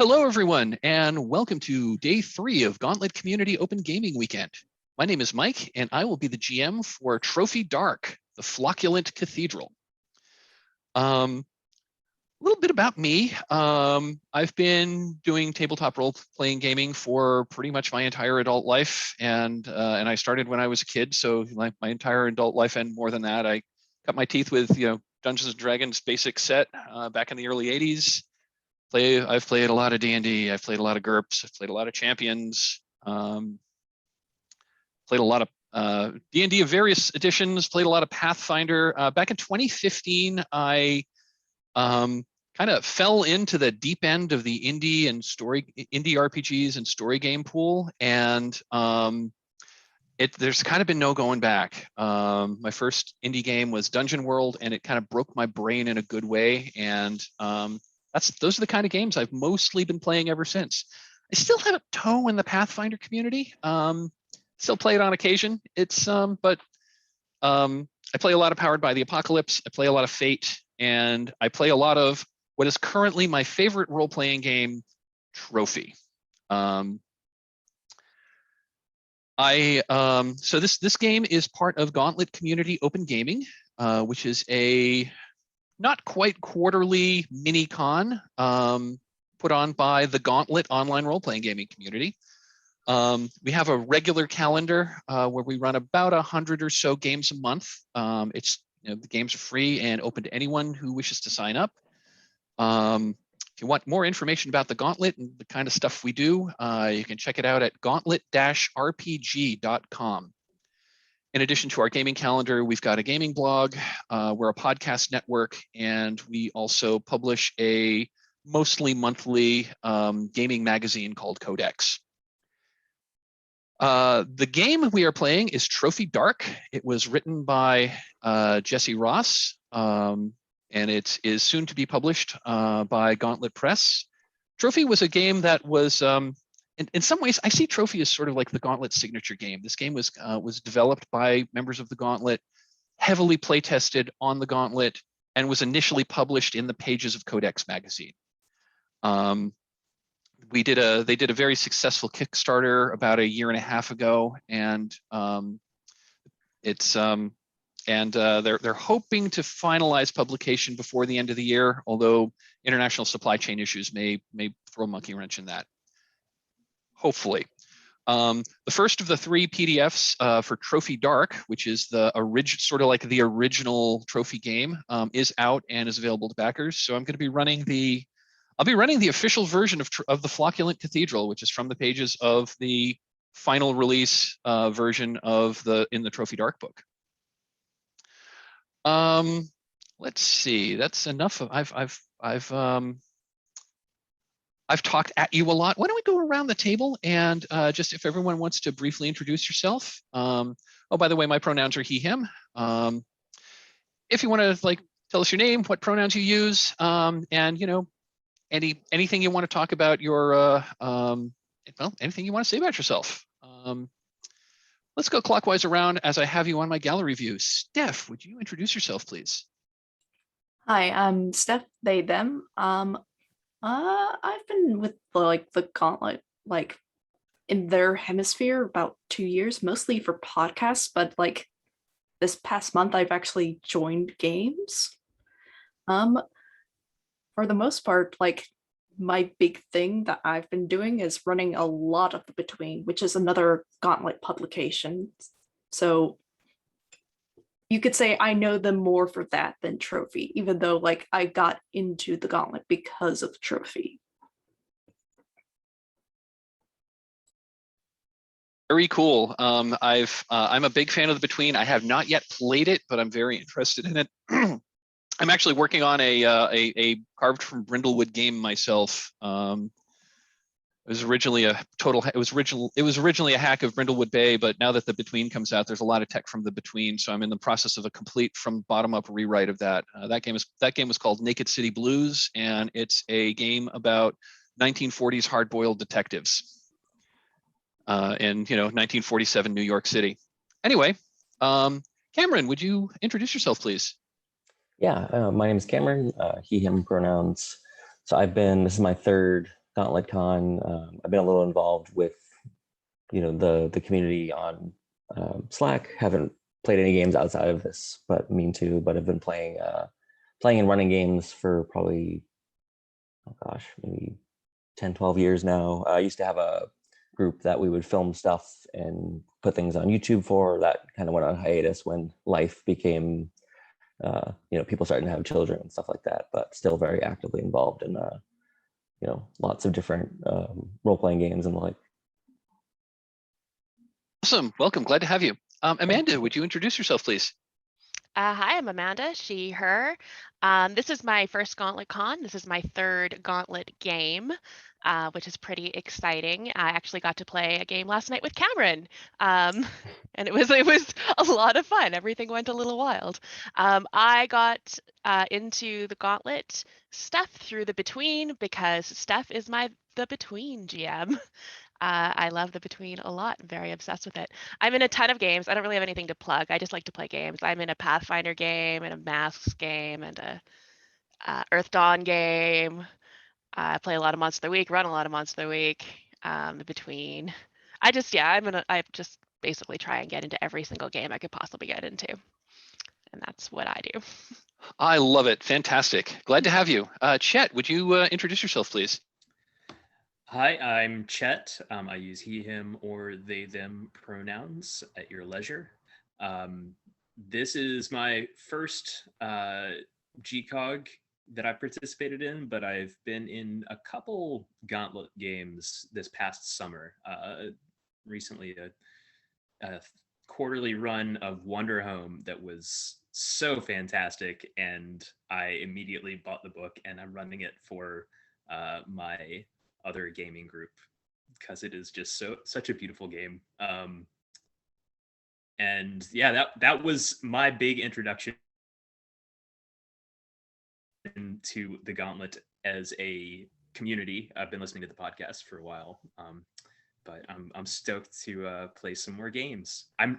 Hello, everyone, and welcome to day 3 of Gauntlet Community Open Gaming Weekend. My name is Mike, and I will be the GM for Trophy Dark, the Flocculent Cathedral. A little bit about me. I've been doing tabletop role-playing gaming for pretty much my entire adult life, and I started when I was a kid, so my entire adult life and more than that. I cut my teeth with Dungeons & Dragons basic set back in the early 80s. I've played a lot of D&D. I've played a lot of GURPS. I've played a lot of Champions. Played a lot of D&D of various editions. Played a lot of Pathfinder. Back in 2015, I kind of fell into the deep end of the indie RPGs and story game pool, and there's kind of been no going back. My first indie game was Dungeon World, and it kind of broke my brain in a good way. And those are the kind of games I've mostly been playing ever since. I still have a toe in the Pathfinder community. Still play it on occasion. But I play a lot of Powered by the Apocalypse. I play a lot of Fate, and I play a lot of what is currently my favorite role-playing game, Trophy. So this game is part of Gauntlet Community Open Gaming, which is a not quite quarterly mini con put on by the Gauntlet online role-playing gaming community. We have a regular calendar where we run about 100 or so games a month. The games are free and open to anyone who wishes to sign up. If you want more information about the Gauntlet and the kind of stuff we do, you can check it out at gauntlet-rpg.com. In addition to our gaming calendar, we've got a gaming blog. We're a podcast network, and we also publish a mostly monthly gaming magazine called Codex. The game we are playing is Trophy Dark. It was written by Jesse Ross, and it is soon to be published by Gauntlet Press. Trophy was a game that was in some ways, I see Trophy as sort of like the Gauntlet signature game. This game was developed by members of the Gauntlet, heavily play tested on the Gauntlet, and was initially published in the pages of Codex magazine. They did a very successful Kickstarter about a year and a half ago, and they're hoping to finalize publication before the end of the year, although international supply chain issues may throw a monkey wrench in that. Hopefully. The first of the 3 PDFs for Trophy Dark, which is the original Trophy game, is out and is available to backers. So I'm going to be running the official version of the Flocculent Cathedral, which is from the pages of the final release version of in the Trophy Dark book. Let's see. That's enough. I've talked at you a lot. Why don't we go around the table and just if everyone wants to briefly introduce yourself. Oh, by the way, my pronouns are he, him. If you want to tell us your name, what pronouns you use, and anything you want to talk about your anything you want to say about yourself. Let's go clockwise around as I have you on my gallery view. Steph, would you introduce yourself, please? Hi, I'm Steph, they, them. I've been with the Gauntlet in their hemisphere about 2 years, mostly for podcasts, but this past month I've actually joined games. For the most part, my big thing that I've been doing is running a lot of The Between, which is another Gauntlet publication. So you could say I know them more for that than Trophy, even though I got into the Gauntlet because of Trophy. Very cool. I'm a big fan of The Between. I have not yet played it, but I'm very interested in it. I'm actually working on a carved from Brindlewood game myself. It was originally a hack of Brindlewood Bay, but now that The Between comes out, there's a lot of tech from The Between, so I'm in the process of a complete from bottom up rewrite of that. That game was called Naked City Blues, and it's a game about 1940s hard-boiled detectives in 1947 New York City. Anyway, Cameron, would you introduce yourself, please? Yeah, my name is Cameron, he, him pronouns. So this is my third Gauntlet Con. I've been a little involved with, the community on Slack. Haven't played any games outside of this, but mean to. But I've been playing and running games for probably, oh gosh, maybe 10, 12 years now. I used to have a group that we would film stuff and put things on YouTube for. That kind of went on hiatus when life became, people starting to have children and stuff like that, but still very actively involved in, lots of different role-playing games and the like. Awesome. Welcome. Glad to have you. Amanda, would you introduce yourself, please? Hi, I'm Amanda, she, her. This is my first Gauntlet Con. This is my third Gauntlet game, which is pretty exciting. I actually got to play a game last night with Cameron, and it was a lot of fun. Everything went a little wild. I got into the Gauntlet stuff through the Between because Steph is the Between GM. I love the Between a lot. I'm very obsessed with it. I'm in a ton of games. I don't really have anything to plug. I just like to play games. I'm in a Pathfinder game and a Masks game and a Earth Dawn game. I play a lot of Monster of the Week, run a lot of Monster of the Week. The Between. I just basically try and get into every single game I could possibly get into. And that's what I do. I love it. Fantastic. Glad to have you. Chet, would you introduce yourself, please? Hi, I'm Chet. I use he, him, or they, them pronouns at your leisure. This is my first GCOG that I've participated in, but I've been in a couple Gauntlet games this past summer. Recently, a quarterly run of Wonder Home that was so fantastic, and I immediately bought the book, and I'm running it for my other gaming group because it is just such a beautiful game. And yeah, that was my big introduction into the Gauntlet as a community. I've been listening to the podcast for a while, but I'm stoked to play some more games. I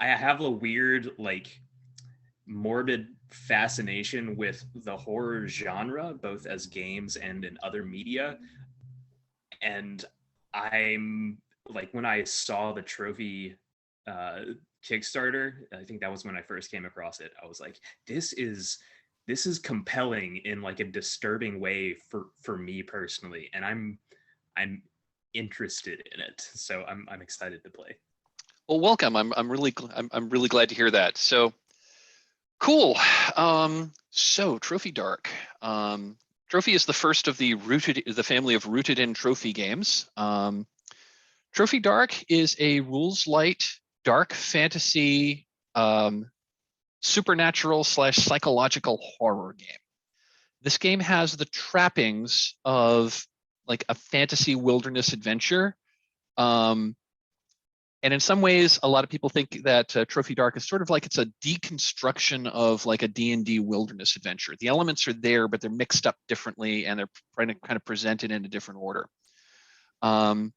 have a weird, like, morbid fascination with the horror genre, both as games and in other media. And I'm like, when I saw the trophy Kickstarter, I think that was when I first came across it. I was like, this is compelling in like a disturbing way for me personally, and I'm interested in it. So I'm excited to play. Well, welcome. I'm really glad to hear that. So cool. So Trophy Dark. Trophy is the first of the family of rooted in trophy games. Trophy Dark is a rules light, dark fantasy, supernatural / psychological horror game. This game has the trappings of like a fantasy wilderness adventure. And in some ways, a lot of people think that Trophy Dark is sort of like it's a deconstruction of like a D&D wilderness adventure. The elements are there, but they're mixed up differently, and they're kind of presented in a different order. And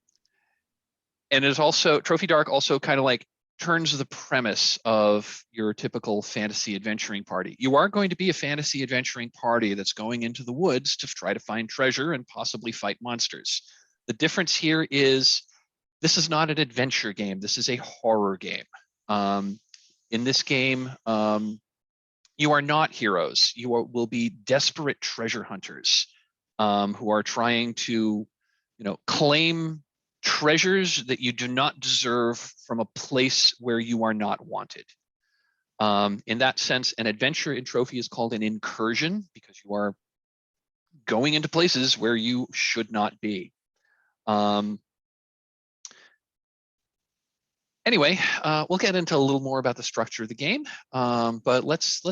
it's also, Trophy Dark also kind of like turns the premise of your typical fantasy adventuring party. You are going to be a fantasy adventuring party that's going into the woods to try to find treasure and possibly fight monsters. The difference here is this is not an adventure game. This is a horror game. In this game, you are not heroes. You will be desperate treasure hunters who are trying to, claim treasures that you do not deserve from a place where you are not wanted. In that sense, an adventure in Trophy is called an incursion because you are going into places where you should not be. Anyway, we'll get into a little more about the structure of the game, but let's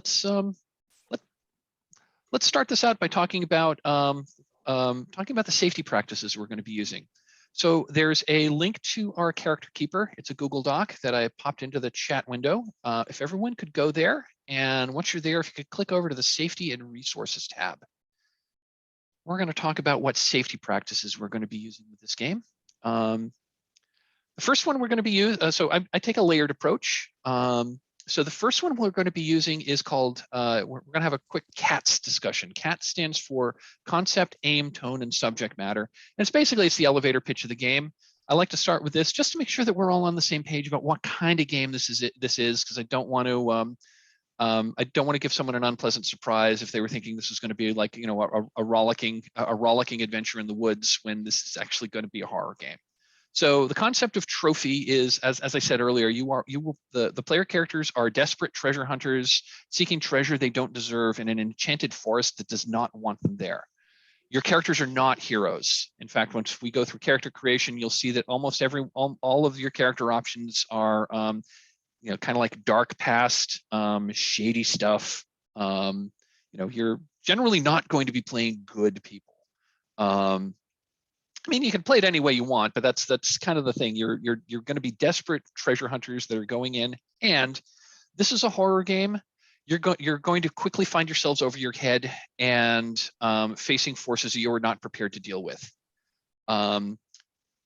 start this out by talking about the safety practices we're going to be using. So there's a link to our character keeper. It's a Google Doc that I popped into the chat window. If everyone could go there, and once you're there, if you could click over to the Safety and Resources tab, we're going to talk about what safety practices we're going to be using with this game. The first one we're going to be using, so I take a layered approach. So the first one we're going to be using is called, we're going to have a quick CATS discussion. CATS stands for concept, aim, tone, and subject matter. And it's the elevator pitch of the game. I like to start with this just to make sure that we're all on the same page about what kind of game this is, because I don't want to give someone an unpleasant surprise if they were thinking this was going to be like, a rollicking adventure in the woods when this is actually going to be a horror game. So the concept of trophy is, as I said earlier, the player characters are desperate treasure hunters seeking treasure they don't deserve in an enchanted forest that does not want them there. Your characters are not heroes. In fact, once we go through character creation, you'll see that almost all of your character options are, kind of like dark past, shady stuff. You're generally not going to be playing good people. I mean, you can play it any way you want, but that's kind of the thing. You're going to be desperate treasure hunters that are going in, and this is a horror game. You're going to quickly find yourselves over your head and facing forces you are not prepared to deal with.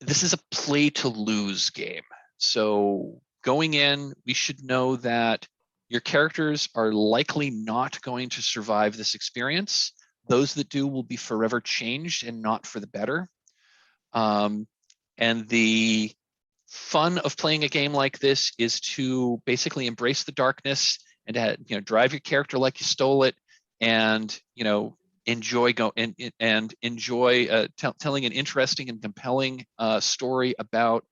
This is a play to lose game. So going in, we should know that your characters are likely not going to survive this experience. Those that do will be forever changed and not for the better. And the fun of playing a game like this is to basically embrace the darkness and drive your character like you stole it, and enjoy telling an interesting and compelling story about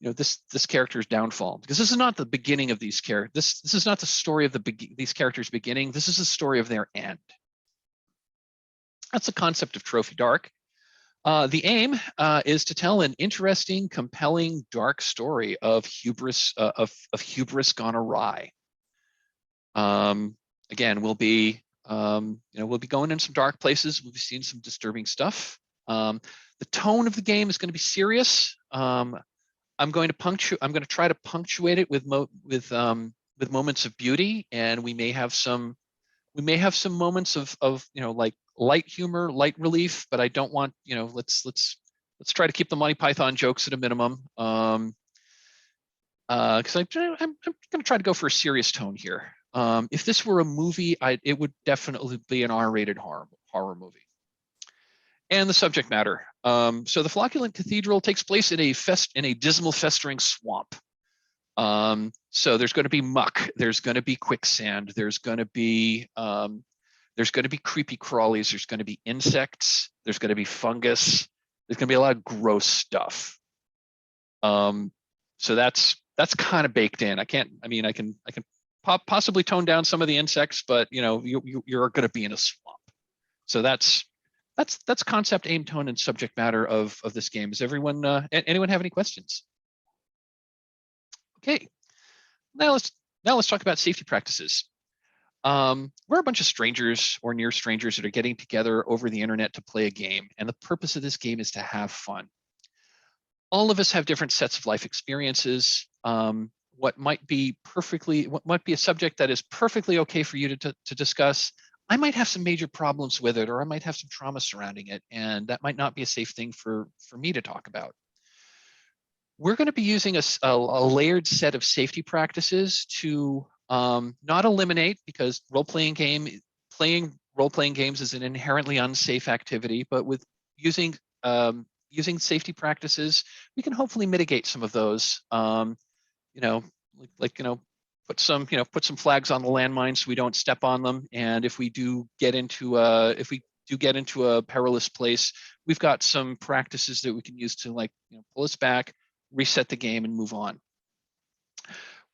this character's downfall. Because this is not the beginning of these characters. This is not the story of these characters' beginning. This is the story of their end. That's the concept of Trophy Dark. The aim is to tell an interesting, compelling, dark story of hubris gone awry. Again, we'll be going in some dark places. We'll be seeing some disturbing stuff. The tone of the game is going to be serious. I'm going to try to punctuate it with moments of beauty, and we may have some moments of like light humor, light relief, but I don't want, let's try to keep the Monty Python jokes at a minimum. Because I'm going to try to go for a serious tone here. If this were a movie, it would definitely be an R-rated horror movie. And the subject matter. So the Flocculent Cathedral takes place in a dismal, festering swamp. So there's going to be muck. There's going to be quicksand. There's going to be creepy crawlies. There's going to be insects. There's going to be fungus. There's going to be a lot of gross stuff. So that's kind of baked in. I can possibly tone down some of the insects, but you're going to be in a swamp. So that's concept, aim, tone, and subject matter of this game. Does anyone have any questions? Okay, now let's talk about safety practices. We're a bunch of strangers or near strangers that are getting together over the internet to play a game, and the purpose of this game is to have fun. All of us have different sets of life experiences. What might be a subject that is perfectly okay for you to discuss, I might have some major problems with it, or I might have some trauma surrounding it, and that might not be a safe thing for me to talk about. We're going to be using a layered set of safety practices to not eliminate, because playing role-playing games is an inherently unsafe activity, but with using safety practices, we can hopefully mitigate some of those. Put some flags on the landmines so we don't step on them. And if we do get into a perilous place, we've got some practices that we can use to pull us back, reset the game, and move on.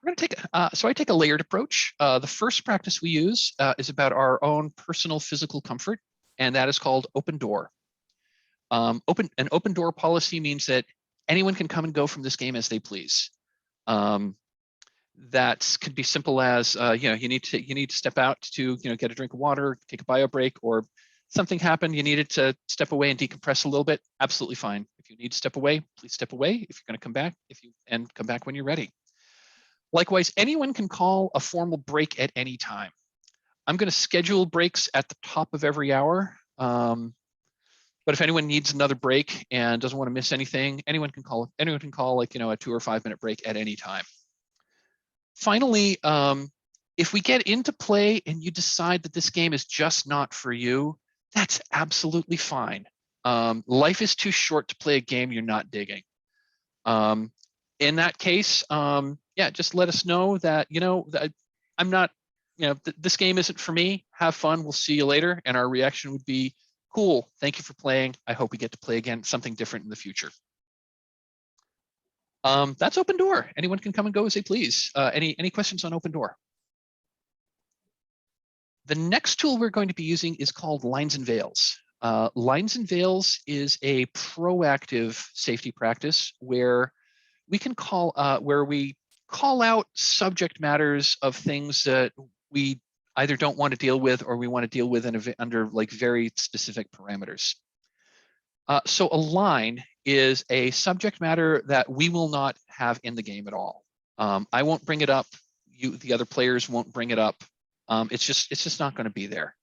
We're going to take I take a layered approach. The first practice we use is about our own personal physical comfort, and that is called open door. An open door policy means that anyone can come and go from this game as they please. That could be simple as you need to step out to get a drink of water, take a bio break, or something happened, you needed to step away and decompress a little bit. Absolutely fine. If you need to step away, please step away. If you're going to come back, come back when you're ready. Likewise, anyone can call a formal break at any time. I'm going to schedule breaks at the top of every hour. But if anyone needs another break and doesn't want to miss anything, anyone can call like a 2 or 5 minute break at any time. Finally, if we get into play and you decide that this game is just not for you, that's absolutely fine. Life is too short to play a game you're not digging. In that case, yeah, just let us know that, that I'm not, this game isn't for me. Have fun. We'll see you later. And our reaction would be, cool. Thank you for playing. I hope we get to play again something different in the future. That's Open Door. Anyone can come and go as they please. Any questions on Open Door? The next tool we're going to be using is called Lines and Veils. Lines and Veils is a proactive safety practice where we can call out subject matters of things that we either don't want to deal with or we want to deal with under like very specific parameters. So a line is a subject matter that we will not have in the game at all. I won't bring it up. The other players won't bring it up. It's just not going to be there.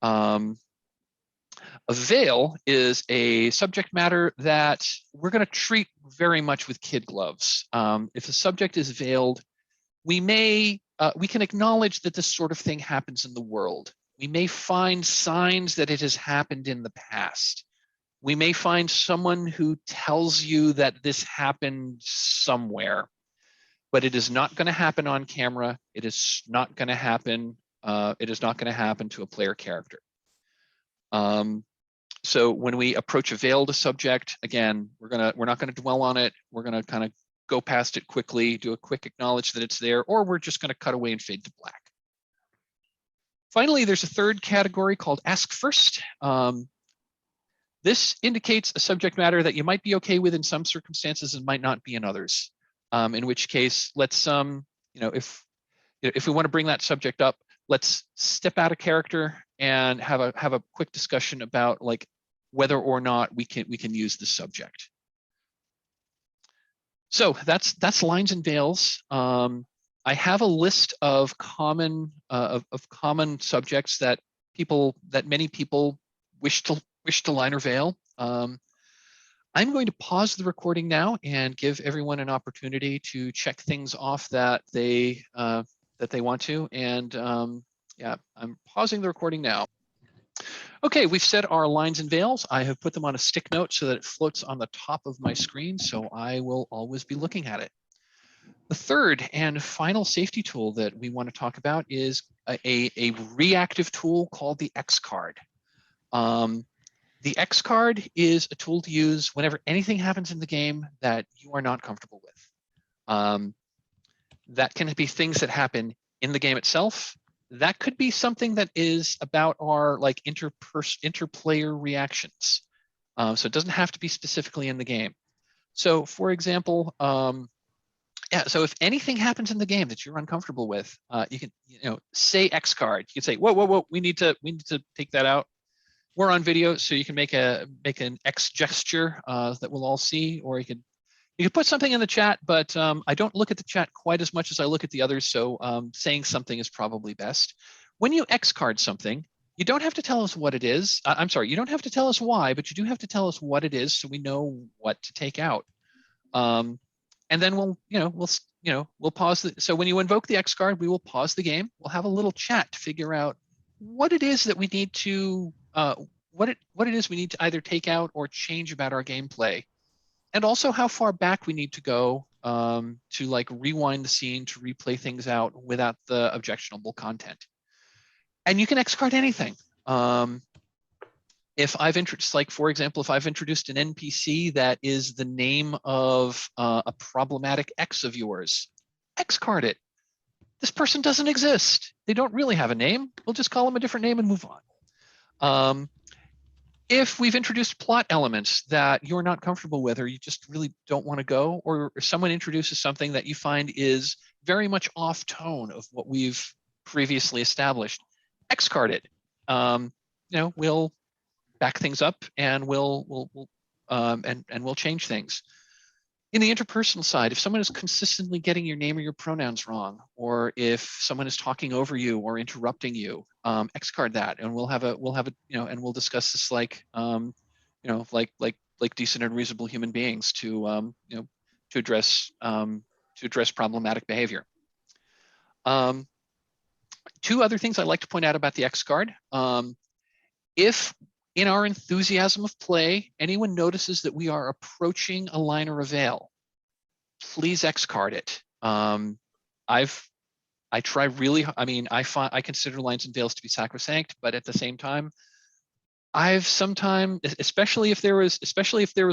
A veil is a subject matter that we're going to treat very much with kid gloves. If a subject is veiled, we can acknowledge that this sort of thing happens in the world. We may find signs that it has happened in the past. We may find someone who tells you that this happened somewhere, but it is not going to happen on camera. It is not going to happen. It is not going to happen to a player character. So when we approach a veiled subject, again, we're not going to dwell on it. We're going to kind of go past it quickly, do a quick acknowledge that it's there, or we're just going to cut away and fade to black. Finally, there's a third category called Ask First. This indicates a subject matter that you might be okay with in some circumstances and might not be in others. In which case, let's if we want to bring that subject up, let's step out of character and have a quick discussion about like whether or not we can use the subject. So that's Lines and Veils. I have a list of common subjects that many people wish to line or veil. I'm going to pause the recording now and give everyone an opportunity to check things off that they want to. And yeah, I'm pausing the recording now. Okay, we've set our lines and veils. I have put them on a stick note so that it floats on the top of my screen, so I will always be looking at it. The third and final safety tool that we want to talk about is a reactive tool called the X card. The X card is a tool to use whenever anything happens in the game that you are not comfortable with. That can be things that happen in the game itself. That could be something that is about our like interplayer reactions. So it doesn't have to be specifically in the game. So for example, yeah, so if anything happens in the game that you're uncomfortable with, you can say X card. You can say, whoa, we need to take that out. We're on video, so you can make an X gesture that we'll all see, or you could put something in the chat, but I don't look at the chat quite as much as I look at the others, so saying something is probably best. When you X card something, you don't have to tell us what it is. I'm sorry, you don't have to tell us why, but you do have to tell us what it is so we know what to take out. And then we'll pause. So when you invoke the X card, we will pause the game. We'll have a little chat to figure out what it is that we need to what it is we need to either take out or change about our gameplay, and also how far back we need to go to like rewind the scene to replay things out without the objectionable content. And you can X card anything. If I've introduced, like for example, if I've introduced an NPC that is the name of a problematic ex of yours, X card it. This person doesn't exist. They don't really have a name. We'll just call them a different name and move on. If we've introduced plot elements that you're not comfortable with, or you just really don't want to go, or someone introduces something that you find is very much off tone of what we've previously established, X card it. We'll back things up and we'll change things. In the interpersonal side, if someone is consistently getting your name or your pronouns wrong, or if someone is talking over you or interrupting you, X card that, and we'll have a and we'll discuss this like decent and reasonable human beings to address problematic behavior. Two other things I'd like to point out about the X card. If in our enthusiasm of play, anyone notices that we are approaching a line or a veil, please X card it. I try really, I mean, I consider lines and veils to be sacrosanct, but at the same time, I've sometimes, especially if there was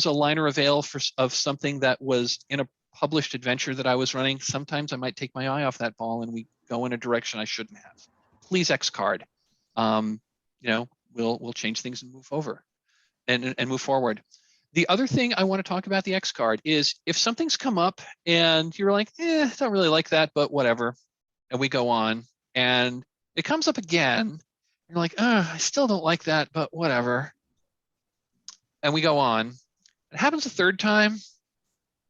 a line or a veil of something that was in a published adventure that I was running, sometimes I might take my eye off that ball and we go in a direction I shouldn't have. Please X card. We'll change things and move over and move forward. The other thing I want to talk about the X card is if something's come up and you're like, I don't really like that, but whatever. And we go on and it comes up again. You're like, I still don't like that, but whatever. And we go on. It happens a third time.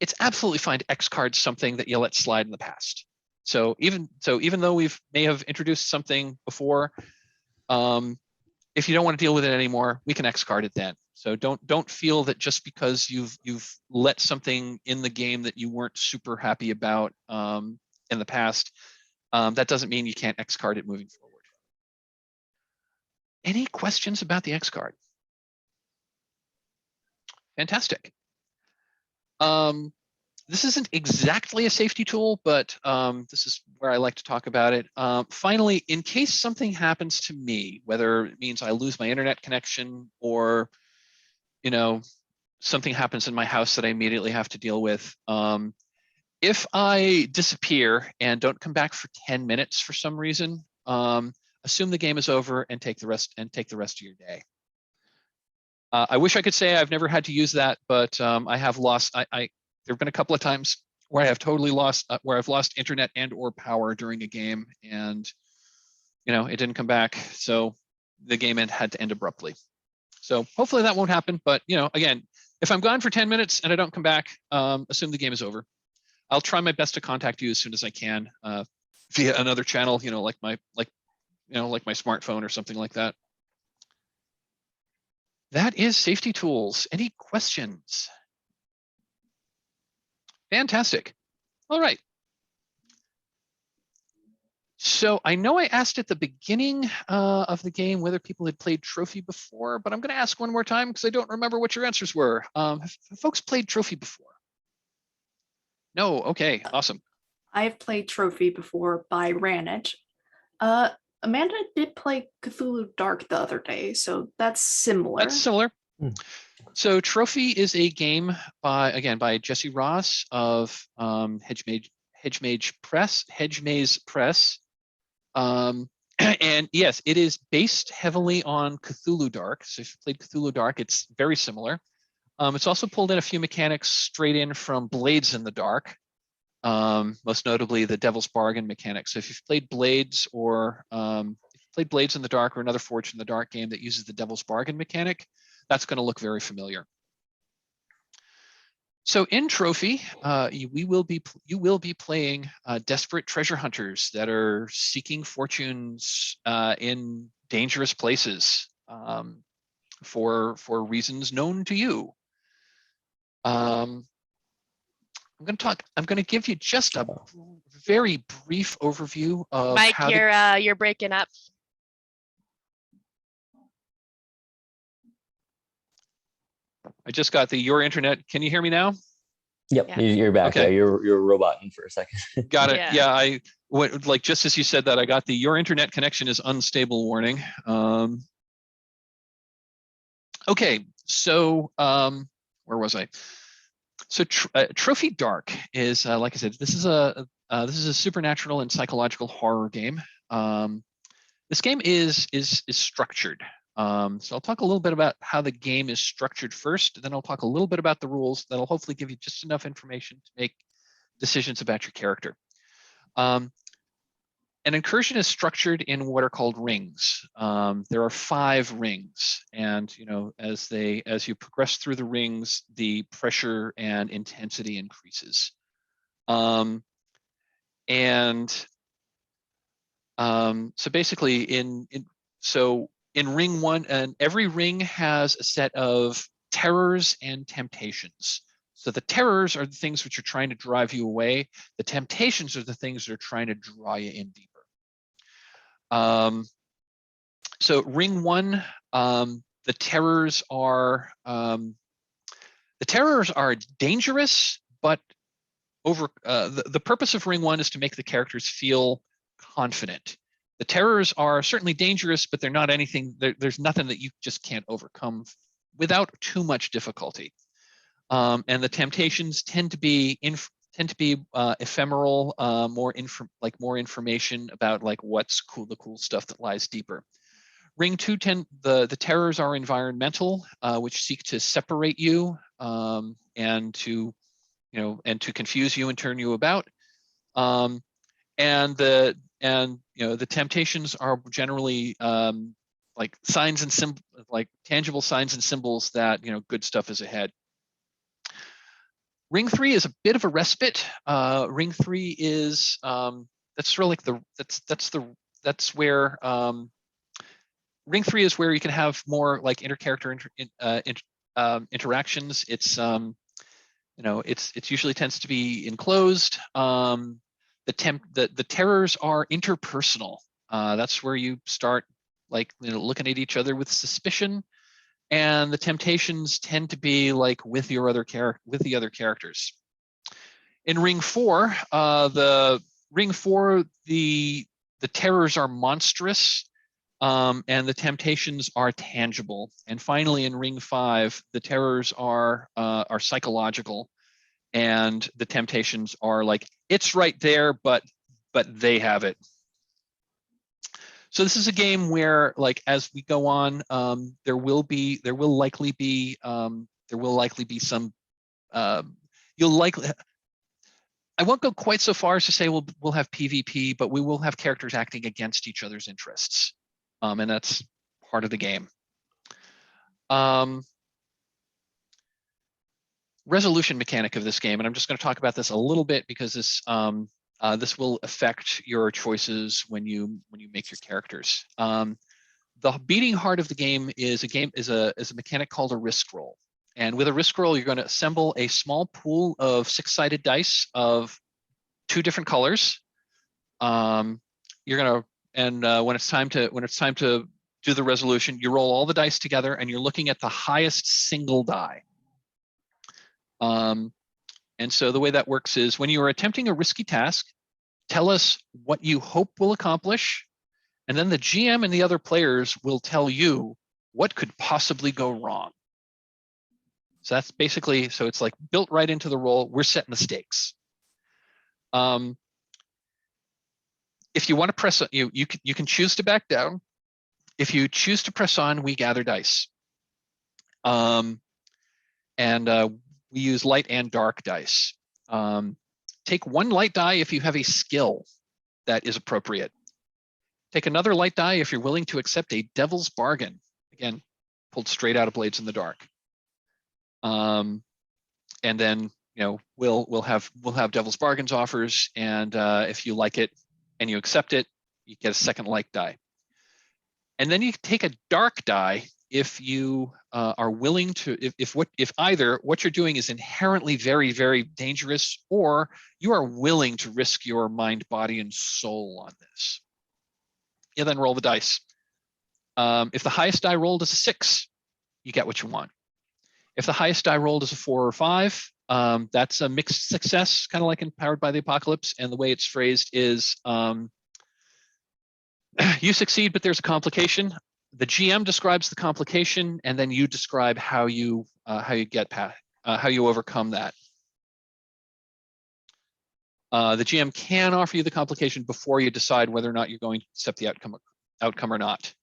It's absolutely fine to X card something that you let slide in the past. So even though may have introduced something before, if you don't want to deal with it anymore, we can X card it then. So don't feel that just because you've let something in the game that you weren't super happy about in the past, that doesn't mean you can't X card it moving forward. Any questions about the X card? Fantastic. This isn't exactly a safety tool, but this is where I like to talk about it. Finally, in case something happens to me, whether it means I lose my internet connection or, something happens in my house that I immediately have to deal with. If I disappear and don't come back for 10 minutes for some reason, assume the game is over and take the rest of your day. I wish I could say I've never had to use that, but I have lost. There have been a couple of times where I have totally lost, where I've lost internet and or power during a game, and it didn't come back, so the game had to end abruptly. So hopefully that won't happen. But again, if I'm gone for 10 minutes and I don't come back, assume the game is over. I'll try my best to contact you as soon as I can via another channel, like my smartphone or something like that. That is safety tools. Any questions? Fantastic. All right. So I know I asked at the beginning of the game whether people had played Trophy before, but I'm going to ask one more time because I don't remember what your answers were. Have folks played Trophy before? No. Okay. Awesome. I've played Trophy before, but I ran it. Amanda did play Cthulhu Dark the other day, so that's similar. That's similar. So Trophy is a game by Jesse Ross of Hedge Maze Press. And yes, it is based heavily on Cthulhu Dark. So if you played Cthulhu Dark, it's very similar. It's also pulled in a few mechanics straight in from Blades in the Dark, most notably the Devil's Bargain mechanic. So if you've played Blades or Blades in the Dark or another Forged in the Dark game that uses the Devil's Bargain mechanic, that's going to look very familiar. So in Trophy, you will be playing desperate treasure hunters that are seeking fortunes in dangerous places for reasons known to you. I'm going to give you just a very brief overview of Mike, you're breaking up. I just got your internet. Can you hear me now? Yep, Yeah. you're back. Okay. Yeah, you're roboting for a second. Got it. Yeah. Yeah, I went like just as you said that, I got your internet connection is unstable warning. Okay, so where was I? So Trophy Dark is like I said, this is a supernatural and psychological horror game. This game is structured. So I'll talk a little bit about how the game is structured first, then I'll talk a little bit about the rules that'll hopefully give you just enough information to make decisions about your character. An incursion is structured in what are called rings. There are 5 rings, and as you progress through the rings, the pressure and intensity increases. So basically, in ring 1, and every ring has a set of terrors and temptations. So the terrors are the things which are trying to drive you away. The temptations are the things that are trying to draw you in deeper. So ring 1, the terrors are dangerous, but the purpose of ring 1 is to make the characters feel confident. The terrors are certainly dangerous, but they're not anything. There's nothing that you just can't overcome without too much difficulty. And the temptations tend to be ephemeral, more information about like what's cool, the cool stuff that lies deeper. Ring 2, the terrors are environmental, which seek to separate you and to confuse you and turn you about. And the temptations are generally like signs and symbols, like tangible signs and symbols that good stuff is ahead. Ring 3 is a bit of a respite. Ring 3 is that's really like that's where Ring 3 is where you can have more like intercharacter interactions. It's it usually tends to be enclosed. The terrors are interpersonal. That's where you start like looking at each other with suspicion, and the temptations tend to be like with the other characters. In Ring 4, the terrors are monstrous, and the temptations are tangible. And finally, in Ring 5, the terrors are psychological, and the temptations are like it's right there, but they have it. So this is a game where, like, as we go on, there will likely be some. I won't go quite so far as to say we'll have PvP, but we will have characters acting against each other's interests, and that's part of the game. Resolution mechanic of this game, and I'm just going to talk about this a little bit because this will affect your choices when you make your characters. The beating heart of the game is a mechanic called a risk roll. And with a risk roll, you're going to assemble a small pool of 6-sided dice of 2 different colors. When it's time to do the resolution, you roll all the dice together, and you're looking at the highest single die. And so the way that works is when you are attempting a risky task, tell us what you hope will accomplish, and then the GM and the other players will tell you what could possibly go wrong. So that's basically, so it's like built right into the roll. We're setting the stakes. If you want to press, you can choose to back down. If you choose to press on, we gather dice. We use light and dark dice. Take 1 light die if you have a skill that is appropriate. Take another light die if you're willing to accept a devil's bargain. Again, pulled straight out of Blades in the Dark. And then we'll have devil's bargains offers, and if you like it and you accept it, you get a second light die. And then you take a dark die if you are willing to, if either what you're doing is inherently very, very dangerous, or you are willing to risk your mind, body, and soul on this. You then roll the dice. If the highest die rolled is a 6, you get what you want. If the highest die rolled is a 4 or 5, that's a mixed success, kind of like in Powered by the Apocalypse. And the way it's phrased is you succeed, but there's a complication. The GM describes the complication, and then you describe how you overcome that. The GM can offer you the complication before you decide whether or not you're going to accept the outcome or not.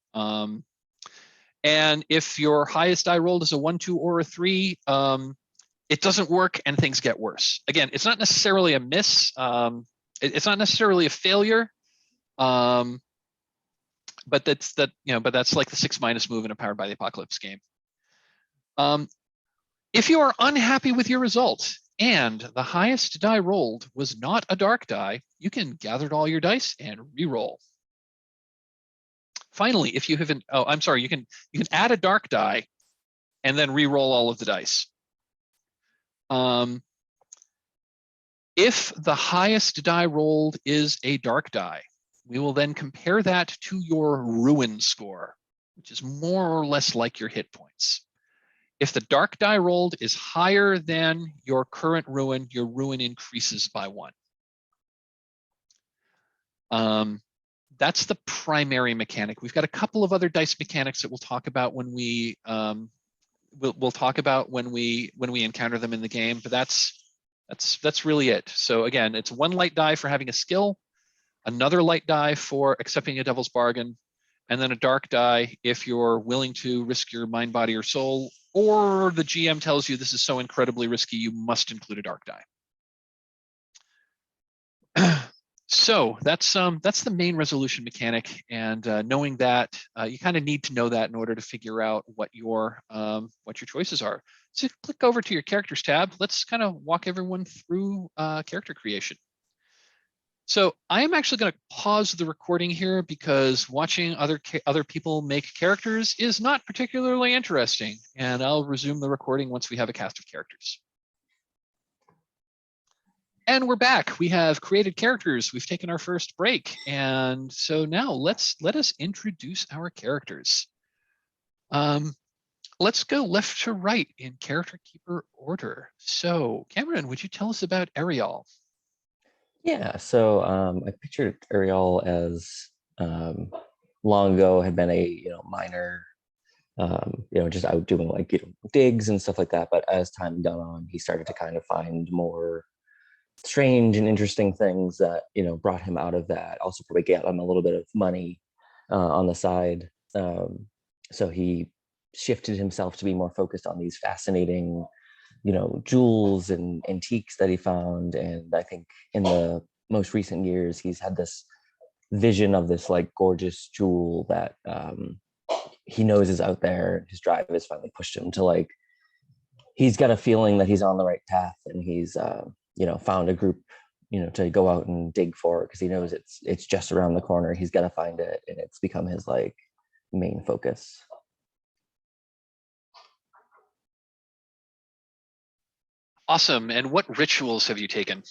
And if your highest die rolled is a 1, 2, or a 3, it doesn't work and things get worse. Again, it's not necessarily a miss. It's not necessarily a failure. But that's like the 6- move in a Powered by the Apocalypse game. If you are unhappy with your result and the highest die rolled was not a dark die, you can gather all your dice and re-roll. Finally, if you haven't, you can add a dark die and then re-roll all of the dice. If the highest die rolled is a dark die, we will then compare that to your ruin score, which is more or less like your hit points. If the dark die rolled is higher than your current ruin, your ruin increases by 1. That's the primary mechanic. We've got a couple of other dice mechanics that we'll talk about when we we'll talk about when we encounter them in the game, but that's really it. So again, it's 1 light die for having a skill, another light die for accepting a devil's bargain, and then a dark die if you're willing to risk your mind, body, or soul, or the GM tells you this is so incredibly risky you must include a dark die. So that's the main resolution mechanic, and knowing that, you kind of need to know that in order to figure out what your choices are. So click over to your characters tab. Let's kind of walk everyone through character creation. So I am actually going to pause the recording here because watching other people make characters is not particularly interesting, and I'll resume the recording once we have a cast of characters. And we're back. We have created characters. We've taken our first break. And so now let us introduce our characters. Let's go left to right in character keeper order. So Cameron, would you tell us about Ariel? Yeah, so I pictured Ariel as long ago had been a miner, just out doing like digs and stuff like that. But as time gone on, he started to kind of find more strange and interesting things that brought him out of that. Also probably get him a little bit of money on the side. So he shifted himself to be more focused on these fascinating jewels and antiques that he found. And I think in the most recent years he's had this vision of this like gorgeous jewel that he knows is out there. His drive has finally pushed him to like, he's got a feeling that he's on the right path, and he's found a group to go out and dig for it because he knows it's just around the corner. He's got to find it, and it's become his like main focus. Awesome. And what rituals have you taken?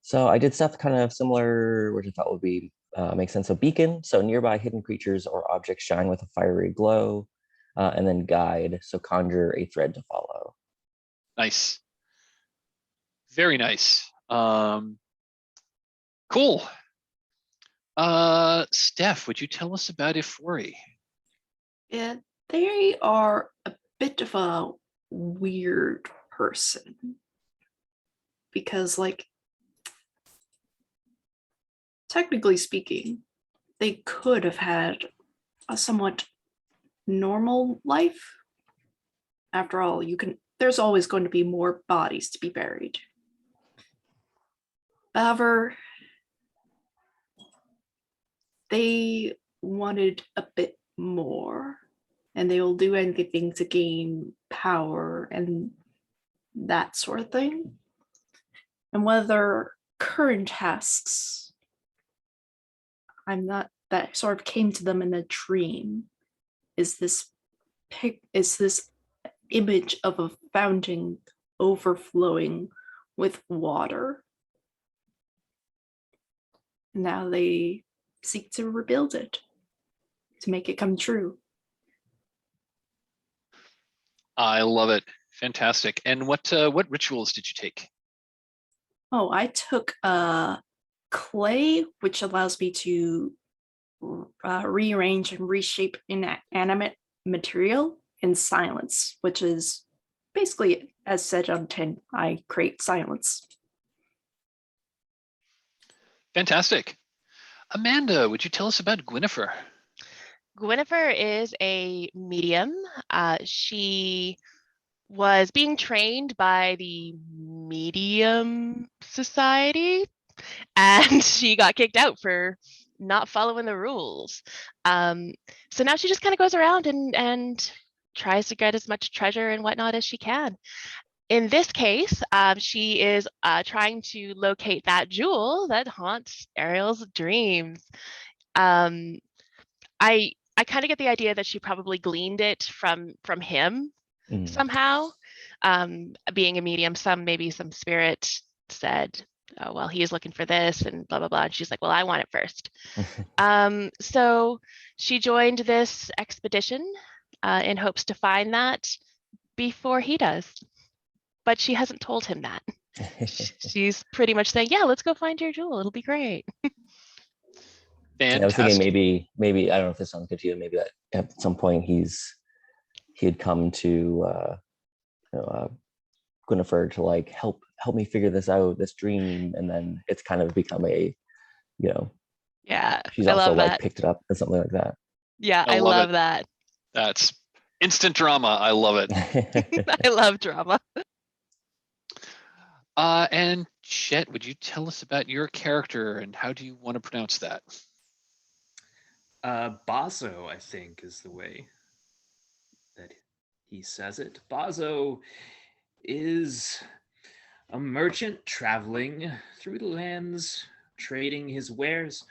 So I did stuff kind of similar, which I thought would be make sense. of beacon, so nearby hidden creatures or objects shine with a fiery glow, and then guide, so conjure a thread to follow. Nice. Very nice. Cool. Steph, would you tell us about Ifori? Yeah, they are a bit of a weird person because, like, technically speaking, they could have had a somewhat normal life. After all, there's always going to be more bodies to be buried. However, they wanted a bit more, and they will do anything to gain power and that sort of thing. And whether current tasks, that sort of came to them in a dream, is this image of a fountain overflowing with water. Now they seek to rebuild it, to make it come true. I love it. Fantastic. And what rituals did you take? Oh, I took clay, which allows me to rearrange and reshape inanimate material, and silence, which is basically, as said on tin, I create silence. Fantastic. Amanda, would you tell us about Gwynnifer? Gwynnifer is a medium. She was being trained by the Medium Society, and she got kicked out for not following the rules. So now she just kind of goes around and tries to get as much treasure and whatnot as she can. In this case, she is trying to locate that jewel that haunts Ariel's dreams. I kind of get the idea that she probably gleaned it from him, somehow. Being a medium, maybe some spirit said, oh, well, he is looking for this and blah, blah, blah. And she's like, well, I want it first. So she joined this expedition in hopes to find that before he does. But she hasn't told him that. She's pretty much saying, yeah, let's go find your jewel. It'll be great. I was thinking maybe I don't know if this sounds good to you. Maybe that at some point he had come to Gwynnifer to like help me figure this out, this dream, and then it's kind of become a, yeah, she's I also love like that. picked it up or something like that. Yeah, I love that. That's instant drama. I love it. I love drama. And Chet, would you tell us about your character and how do you want to pronounce that? Bazo, I think, is the way that he says it. Bazo is a merchant traveling through the lands, trading his wares.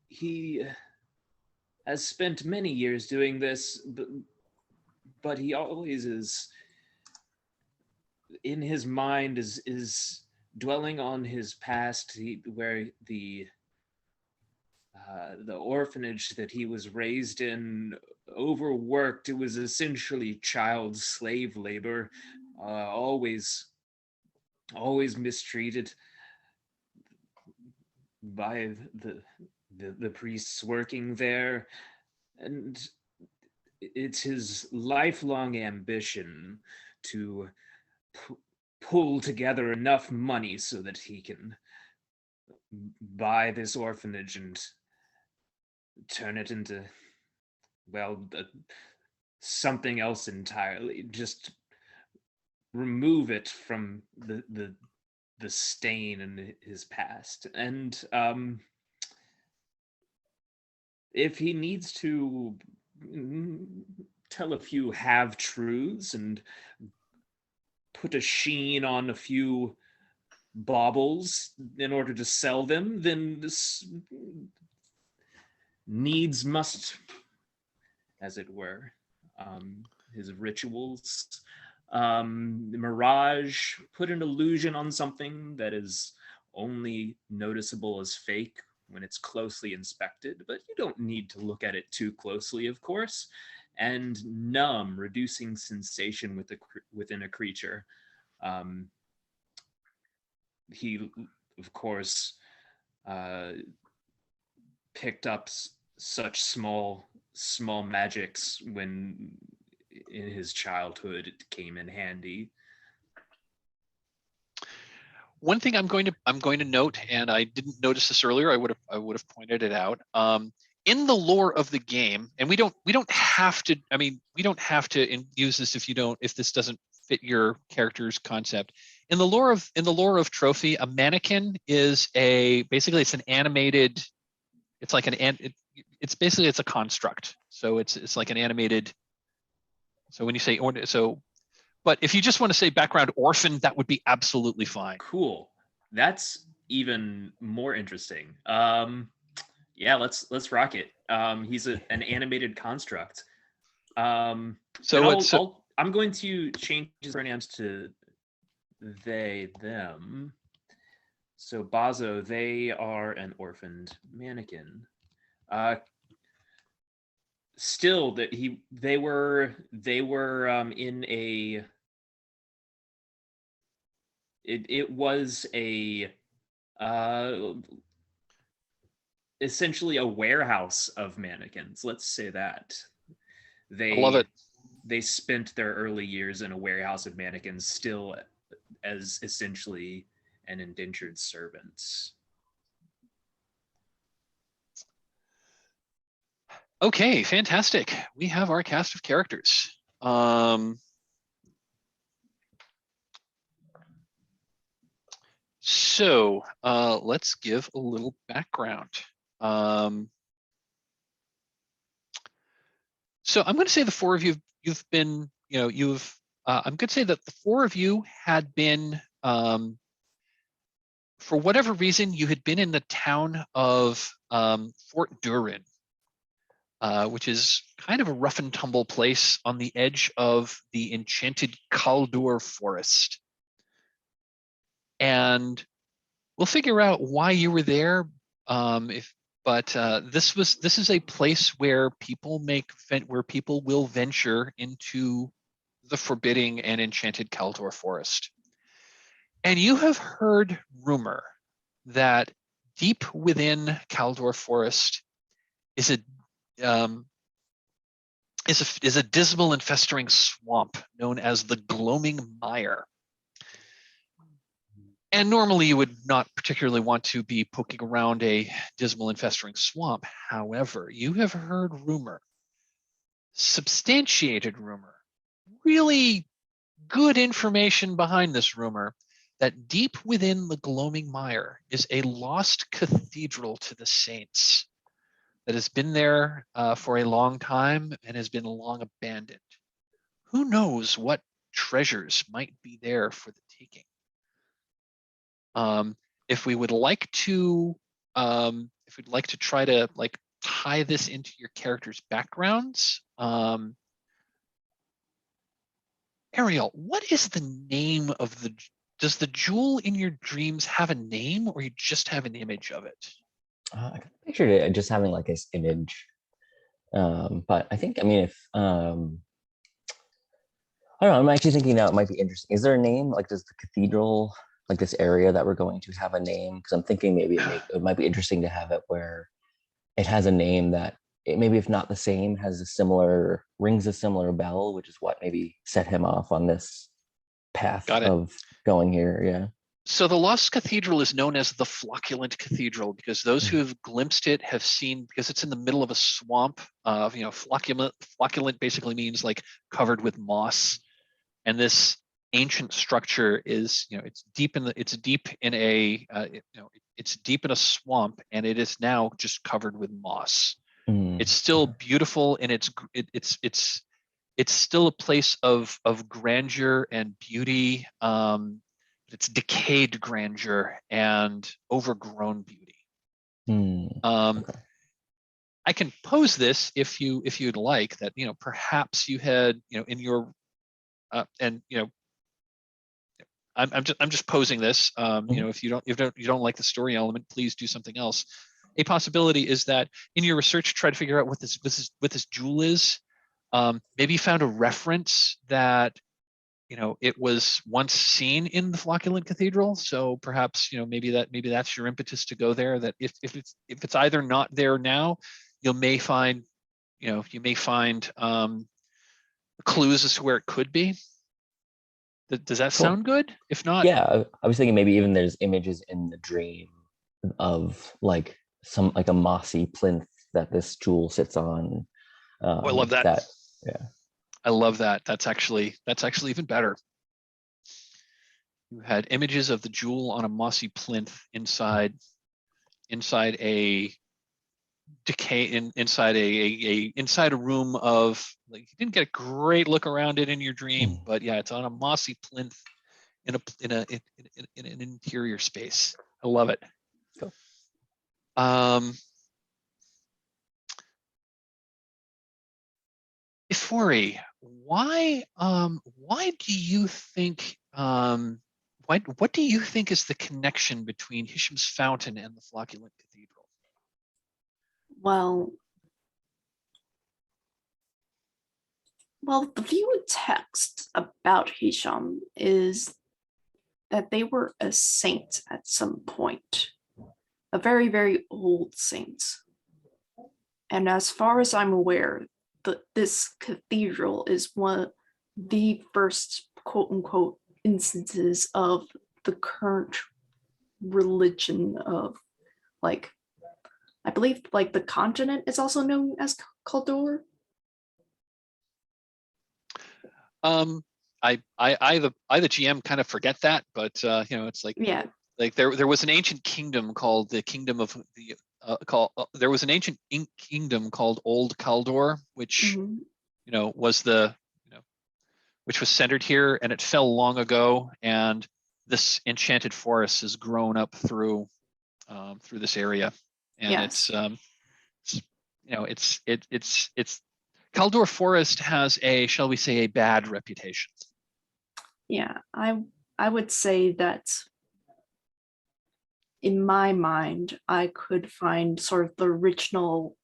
He has spent many years doing this, but he always is, in his mind, is dwelling on his past, where the orphanage that he was raised in, overworked. It was essentially child slave labor, always mistreated by the priests working there, and it's his lifelong ambition to pull together enough money so that he can buy this orphanage and turn it into, well, something else entirely. Just remove it from the stain in his past. And if he needs to tell a few half-truths and put a sheen on a few baubles in order to sell them, then this needs must, as it were. His rituals. Mirage, put an illusion on something that is only noticeable as fake when it's closely inspected, but you don't need to look at it too closely, of course. And numb, reducing sensation within a creature. He, of course, picked up such small magics when in his childhood it came in handy. One thing I'm going to note, and I didn't notice this earlier, I would have pointed it out. In the lore of the game, and we don't have to. I mean, we don't have to use this if this doesn't fit your character's concept. In the lore of Trophy, a mannequin is basically it's an animated. It's like it's basically a construct. So it's like an animated. So when you say but if you just want to say background orphan, that would be absolutely fine. Cool. That's even more interesting. Yeah, let's rock it. He's an animated construct. I'm going to change his pronouns to they, them. So Bazo, they are an orphaned mannequin. Still, that they were in a. It was a essentially a warehouse of mannequins. Let's say that. I love it. They spent their early years in a warehouse of mannequins, still as essentially an indentured servant. Okay, fantastic. We have our cast of characters. So let's give a little background. So I'm going to say the four of you, you've been, I'm going to say that the four of you had been, for whatever reason, you had been in the town of Fort Duhrin. which is kind of a rough and tumble place on the edge of the enchanted Kaldor forest. And we'll figure out why you were there. This is a place where people will venture into the forbidding and enchanted Kaldor forest. And you have heard rumor that deep within Kaldor forest is a dismal and festering swamp known as the Gloaming Mire. And normally you would not particularly want to be poking around a dismal and festering swamp. However, you have heard rumor, substantiated rumor, really good information behind this rumor, that deep within the Gloaming Mire is a lost cathedral to the saints that has been there for a long time and has been long abandoned. Who knows what treasures might be there for the taking? If we'd like to try to like tie this into your characters' backgrounds, Ariel, what is the name of does the jewel in your dreams have a name, or you just have an image of it? I pictured it just having like this image, but I think, I mean, if I don't know, I'm actually thinking now it might be interesting. Is there a name? Like, does the cathedral, like this area that we're going to, have a name? Because I'm thinking maybe it might be interesting to have it where it has a name that it maybe, if not the same, rings a similar bell, which is what maybe set him off on this path of going here. Yeah. So the Lost Cathedral is known as the Flocculent Cathedral because those who have glimpsed it have seen, because it's in the middle of a swamp. Flocculent basically means like covered with moss, and this ancient structure is, it's deep in a swamp, and it is now just covered with moss. It's still beautiful, and it's still a place of grandeur and beauty. It's decayed grandeur and overgrown beauty. I can pose this if you'd like, that perhaps you had in your I'm just posing this. If you don't like the story element, please do something else. A possibility is that in your research, try to figure out what this jewel is. Maybe you found a reference that it was once seen in the Flocculent Cathedral. So perhaps maybe that's your impetus to go there. That if it's either not there now, you may find clues as to where it could be. Does that sound good? If not, yeah, I was thinking maybe even there's images in the dream of like a mossy plinth that this jewel sits on. I love that. Yeah, I love that. That's actually even better. You had images of the jewel on a mossy plinth inside a inside a room of, like, you didn't get a great look around it in your dream, but yeah, it's on a mossy plinth in an interior space. I love it. Cool. Ifori, why do you think what do you think is the connection between Hisham's Fountain and the Flocculent Cathedral? Well, the view text about Hisham is that they were a saint at some point, a very, very old saint. And as far as I'm aware, this cathedral is one of the first quote unquote instances of the current religion of, like, I believe like the continent is also known as Kaldor. I the GM kind of forget that, but it's like, yeah, like there was an ancient kingdom called the Kingdom of the there was an ancient kingdom called Old Kaldor, which was which was centered here, and it fell long ago, and this enchanted forest has grown up through this area, and yes. it's you know, it's Caldor Forest has a, shall we say, a bad reputation. Yeah, I would say that in my mind, I could find sort of the original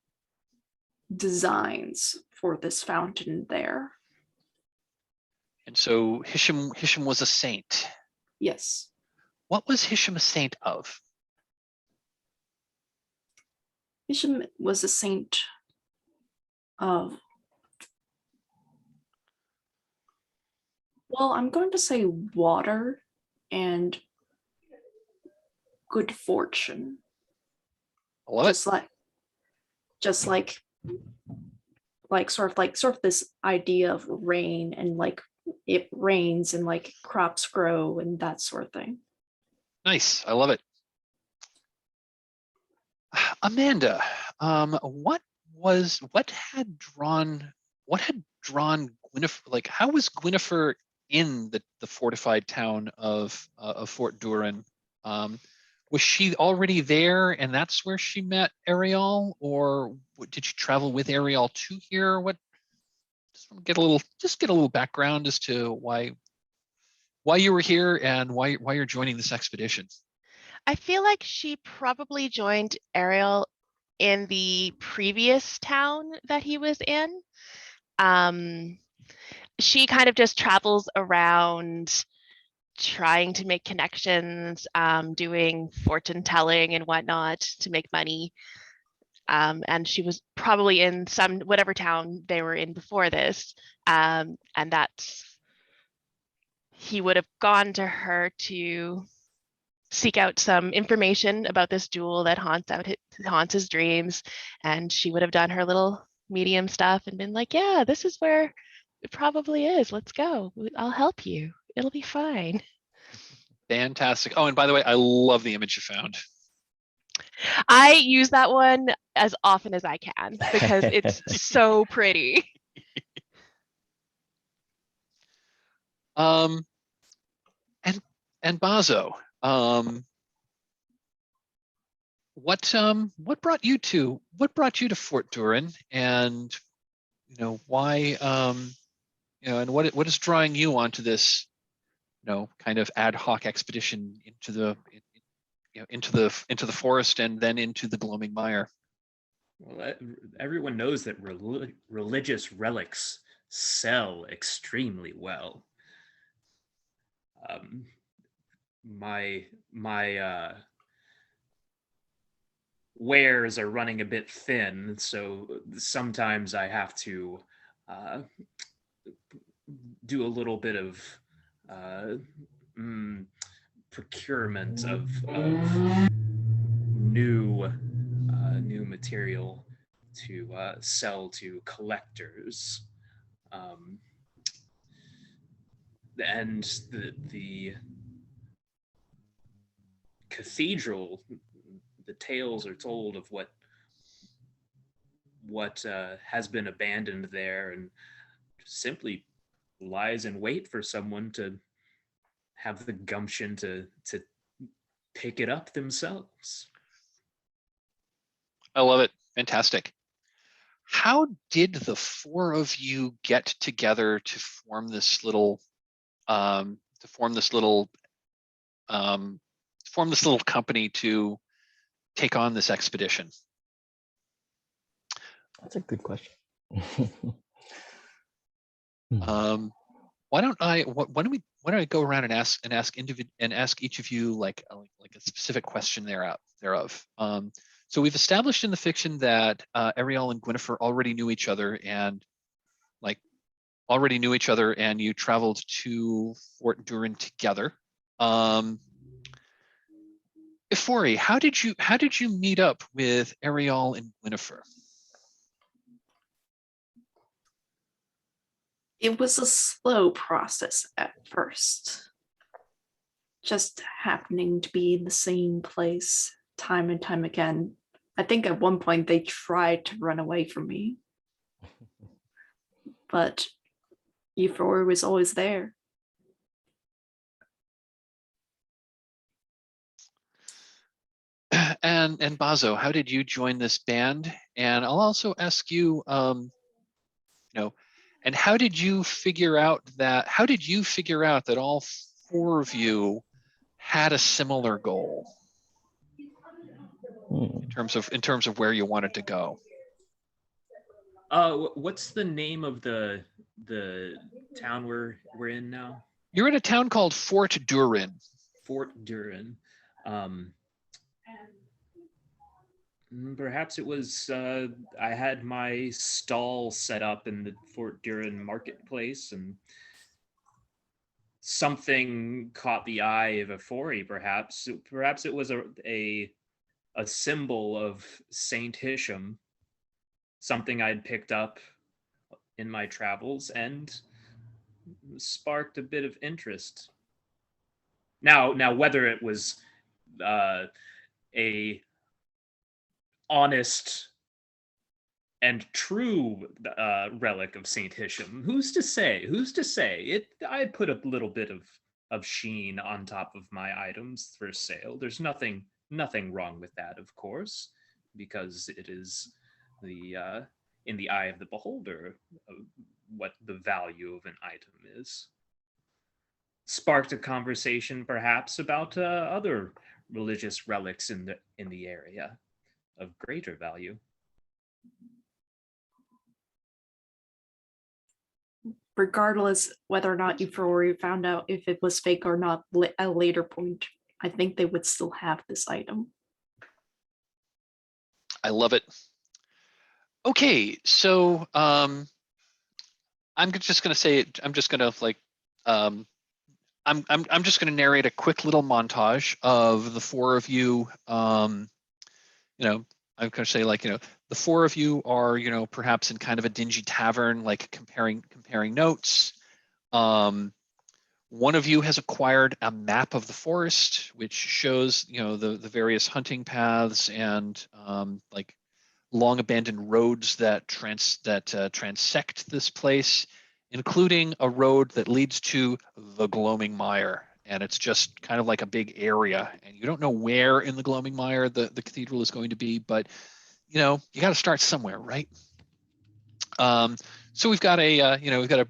designs for this fountain there. And so Hisham was a saint. Yes. What was Hisham a saint of? Hisham was a saint of, well, I'm going to say water and good fortune. I love it. Just like sort of this idea of rain, and like it rains and like crops grow and that sort of thing. Nice. I love it. Amanda, what had drawn Gwyneth, like how was Gwyneth in the fortified town of Fort Duhrin? Was she already there and that's where she met Ariel, or did she travel with Ariel to here? What, just want to get a little background as to why you were here and why you're joining this expedition. I feel like she probably joined Ariel in the previous town that he was in. She kind of just travels around trying to make connections, doing fortune telling and whatnot to make money. And she was probably in whatever town they were in before this. And he would have gone to her to seek out some information about this jewel that haunts his dreams, and she would have done her little medium stuff and been like, yeah, this is where it probably is, let's go, I'll help you, it'll be fine. Fantastic. Oh, and by the way, I love the image you found. I use that one as often as I can because it's so pretty. And Bazo, what brought you to Fort Duhrin, and why, and what is drawing you onto this kind of ad hoc expedition into the forest and then into the Gloaming Mire? Well, everyone knows that religious relics sell extremely well. My wares are running a bit thin, so sometimes I have to do a little bit of procurement of new material to sell to collectors. And the cathedral, the tales are told of what has been abandoned there and simply lies in wait for someone to have the gumption to pick it up themselves. I love it. Fantastic. How did the four of you get together to form this little company to take on this expedition? That's a good question. Why don't I go around and ask each of you like a specific question thereof. So we've established in the fiction that Ariel and Gwyneth already knew each other, and you traveled to Fort Duhrin together. Ifori, how did you meet up with Ariel and Gwyneth? It was a slow process at first. Just happening to be in the same place time and time again. I think at one point they tried to run away from me. But Euphor was always there. And and Bazo, how did you join this band? And I'll also ask you, you know, and how did you figure out that? How did you figure out that all four of you had a similar goal in terms of where you wanted to go? What's the name of the town we're in now? You're in a town called Fort Duhrin. Fort Duhrin. Perhaps it was I had my stall set up in the Fort Duhrin marketplace, and something caught the eye of Afori. Perhaps it was a symbol of Saint Hisham, something I'd picked up in my travels and sparked a bit of interest. Now whether it was a honest and true relic of Saint Hisham, who's to say? I put a little bit of sheen on top of my items for sale. There's nothing wrong with that, of course, because it is the in the eye of the beholder what the value of an item is. Sparked a conversation perhaps about other religious relics in the area of greater value. Regardless whether or not you found out if it was fake or not at a later point, I think they would still have this item. I love it. Okay, so I'm just going to say it. I'm just going to like I'm just going to narrate a quick little montage of the four of you. You know, I'm going to say like, you know, the four of you are, you know, perhaps in kind of a dingy tavern, like comparing notes. One of you has acquired a map of the forest, which shows, you know, the various hunting paths and like long abandoned roads that transect this place, including a road that leads to the Gloaming Mire. And it's just kind of like a big area, and you don't know where in the Gloaming Mire the cathedral is going to be, but you know, you got to start somewhere, right? So we've got a you know, we've got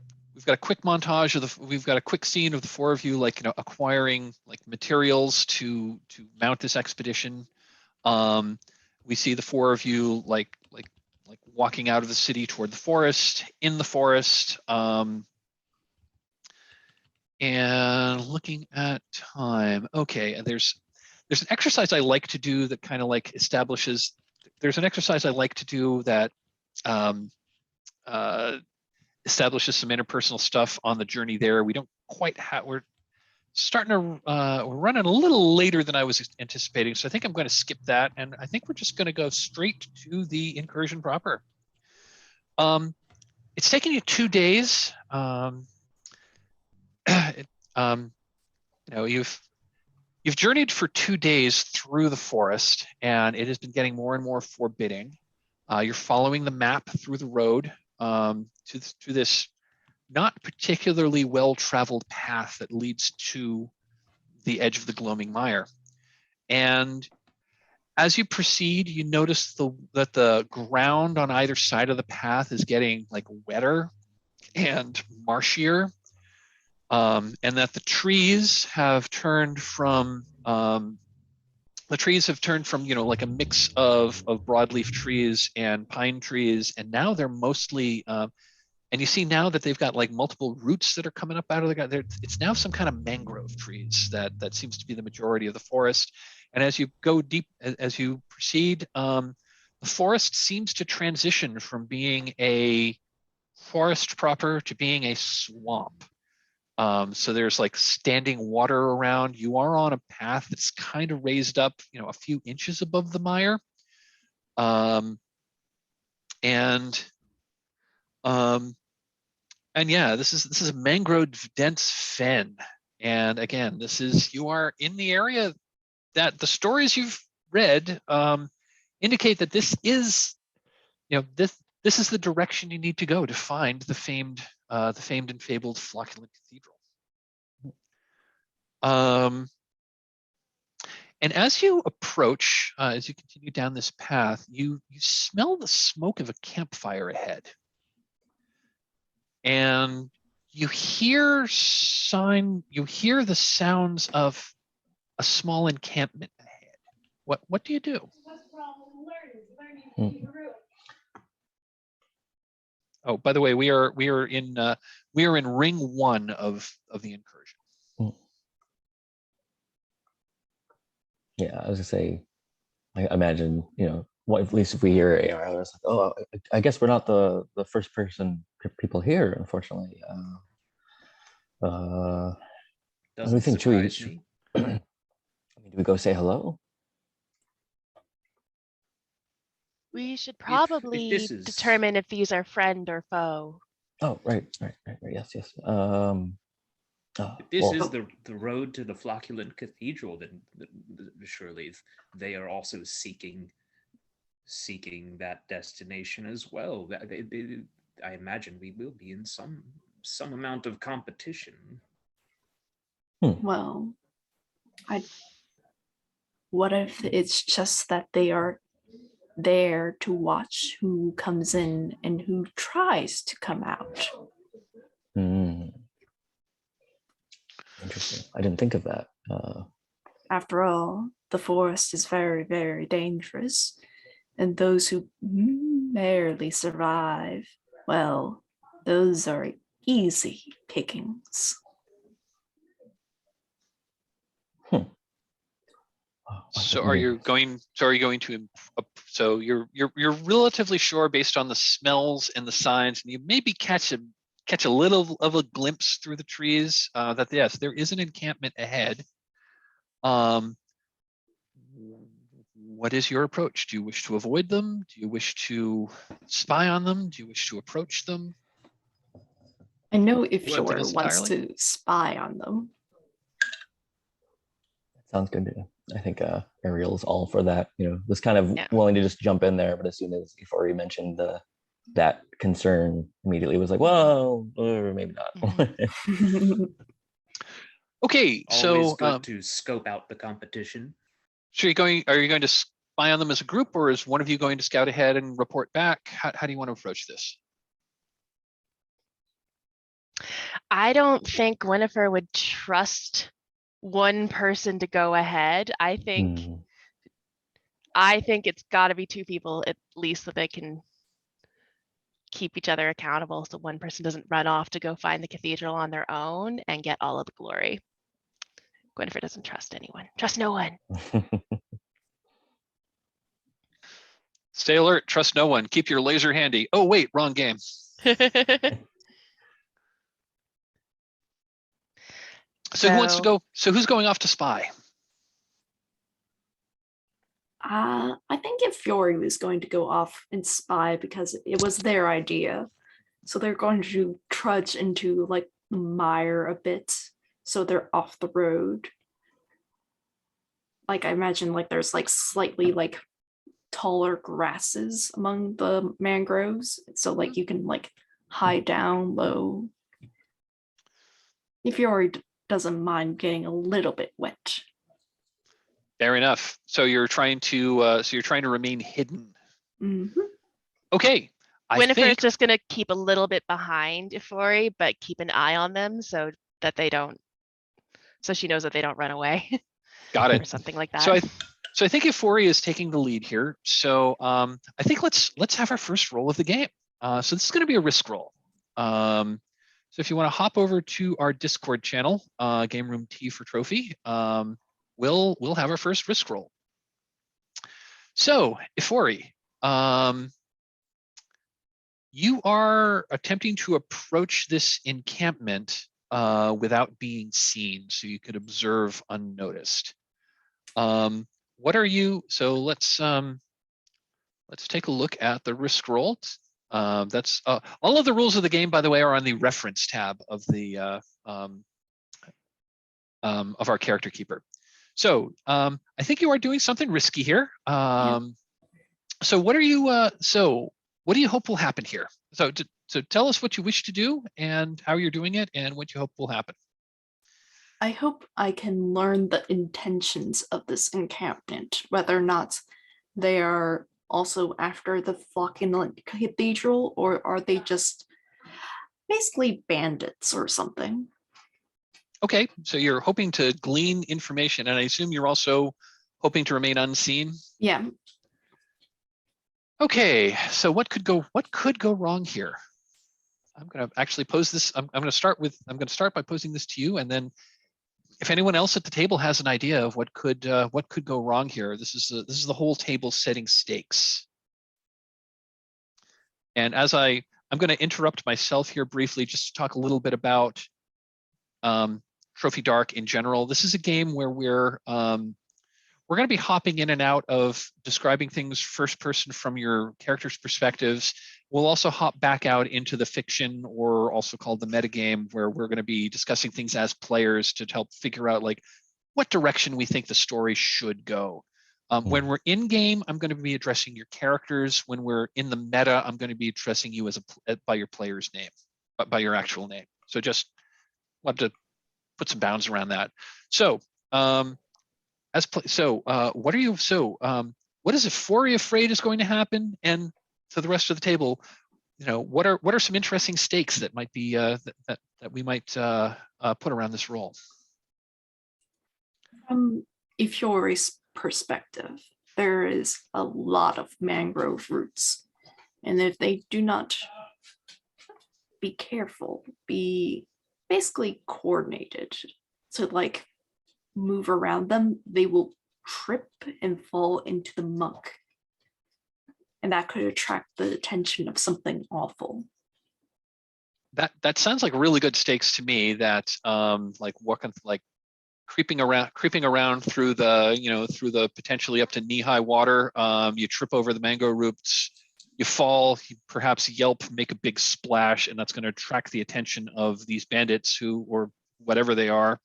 a quick montage of we've got a quick scene of the four of you, like, you know, acquiring like materials to mount this expedition. We see the four of you like walking out of the city toward the forest, in the forest, and looking at time. Okay, there's an exercise I like to do that kind of like establishes. There's an exercise I like to do that establishes some interpersonal stuff on the journey there. We don't quite have. We're starting to. We're running a little later than I was anticipating, so I think I'm going to skip that, and I think we're just going to go straight to the incursion proper. It's taken you 2 days. You know, you've journeyed for 2 days through the forest, and it has been getting more and more forbidding. You're following the map through the road to this not particularly well-traveled path that leads to the edge of the Gloaming Mire. And as you proceed, you notice that the ground on either side of the path is getting like wetter and marshier. And that the trees have turned from you know, like a mix of broadleaf trees and pine trees, and now they're mostly and you see now that they've got like multiple roots that are coming up out of the ground. It's now some kind of mangrove trees that seems to be the majority of the forest. And as you go deep, as you proceed, the forest seems to transition from being a forest proper to being a swamp. So there's like standing water around. You are on a path that's kind of raised up, you know, a few inches above the mire. And yeah, this is a mangrove dense fen. And again, you are in the area that the stories you've read indicate that this is, you know, this is the direction you need to go to find the famed and fabled Flocculent Cathedral. And as you approach, as you continue down this path, you smell the smoke of a campfire ahead. And you hear the sounds of a small encampment ahead. What do you do? Oh, by the way, we are in ring 1 of the incursion. Yeah, I was gonna say, I imagine, at least if we hear AR, it's like, oh, I guess we're not the first person people here, unfortunately. What do we think? Surprise me. I mean, do we go say hello? We should If probably this is determine if these are friend or foe. Oh, right. Yes. If this is the road to the Flocculent Cathedral, then surely they are also seeking that destination as well. I imagine we will be in some amount of competition. Well, what if it's just that they are there to watch who comes in and who tries to come out? Interesting. I didn't think of that. After all, the forest is very, very dangerous, and those who barely survive, well, those are easy pickings. So are you going to? So you're relatively sure based on the smells and the signs, and you maybe catch a little of a glimpse through the trees that yes, there is an encampment ahead. What is your approach? Do you wish to avoid them? Do you wish to spy on them? Do you wish to approach them? I know Ifshor else wants entirely? to spy on them. Sounds good to me. I think Ariel's all for that. Was kind of willing to just jump in there, but as soon as Ifori mentioned that concern, immediately was like, well, or maybe not. Okay, Always so good to scope out the competition. So are you going to spy on them as a group, or is one of you going to scout ahead and report back? How do you want to approach this? I don't think Gwynnifer would trust one person to go ahead. I think it's got to be 2 people at least that they can keep each other accountable, so one person doesn't run off to go find the cathedral on their own and get all of the glory. Gwynnifer doesn't trust anyone. Trust no one. Stay alert. Trust no one. Keep your laser handy. Oh wait, wrong game. So who wants to go? So who's going off to spy? I think if Fiore was going to go off and spy because it was their idea. So they're going to trudge into like the mire a bit. So they're off the road. Like I imagine like there's like slightly like taller grasses among the mangroves. So like you can like hide down low. If Fiore doesn't mind getting a little bit wet. Fair enough. So you're trying to remain hidden. Mm-hmm. Okay. Gwynnifer's just gonna keep a little bit behind Ifori, but keep an eye on them so that so she knows that they don't run away. Got it. Or something like that. So I think Euphoria is taking the lead here. So I think let's have our first roll of the game. So this is going to be a risk roll. So if you want to hop over to our Discord channel, Game Room T for Trophy, we'll have our first risk roll. So Ifori, you are attempting to approach this encampment without being seen, so you could observe unnoticed. What are you? So let's take a look at the risk roll. That's all of the rules of the game, by the way, are on the reference tab of the of our character keeper. So I think you are doing something risky here. So what are you? What do you hope will happen here? So tell us what you wish to do and how you're doing it and what you hope will happen. I hope I can learn the intentions of this encampment, whether or not they are also after the Flocculent Cathedral, or are they just basically bandits or something? Okay, so you're hoping to glean information, and I assume you're also hoping to remain unseen. Yeah. Okay, so what could go wrong here? I'm going to actually pose this. I'm going to start by posing this to you, and then if anyone else at the table has an idea of what could go wrong here, this is the whole table setting stakes. And as I'm going to interrupt myself here briefly just to talk a little bit about Trophy Dark in general. This is a game where we're going to be hopping in and out of describing things first person from your character's perspectives. We'll also hop back out into the fiction, or also called the metagame, where we're going to be discussing things as players to help figure out like what direction we think the story should go. When we're in game, I'm going to be addressing your characters. When we're in the meta, I'm going to be addressing you by your player's name, by your actual name. So just want to put some bounds around that. So what is Euphoria afraid is going to happen? And to the rest of the table, what are some interesting stakes that might be that we might put around this role? From Euphoриa's perspective, there is a lot of mangrove roots, and if they do not be careful, be basically coordinated to like move around them, they will trip and fall into the muck, and that could attract the attention of something awful. That sounds like really good stakes to me. That creeping around through the potentially up to knee-high water. You trip over the mango roots, you fall, you perhaps yelp, make a big splash, and that's going to attract the attention of these bandits or whatever they are,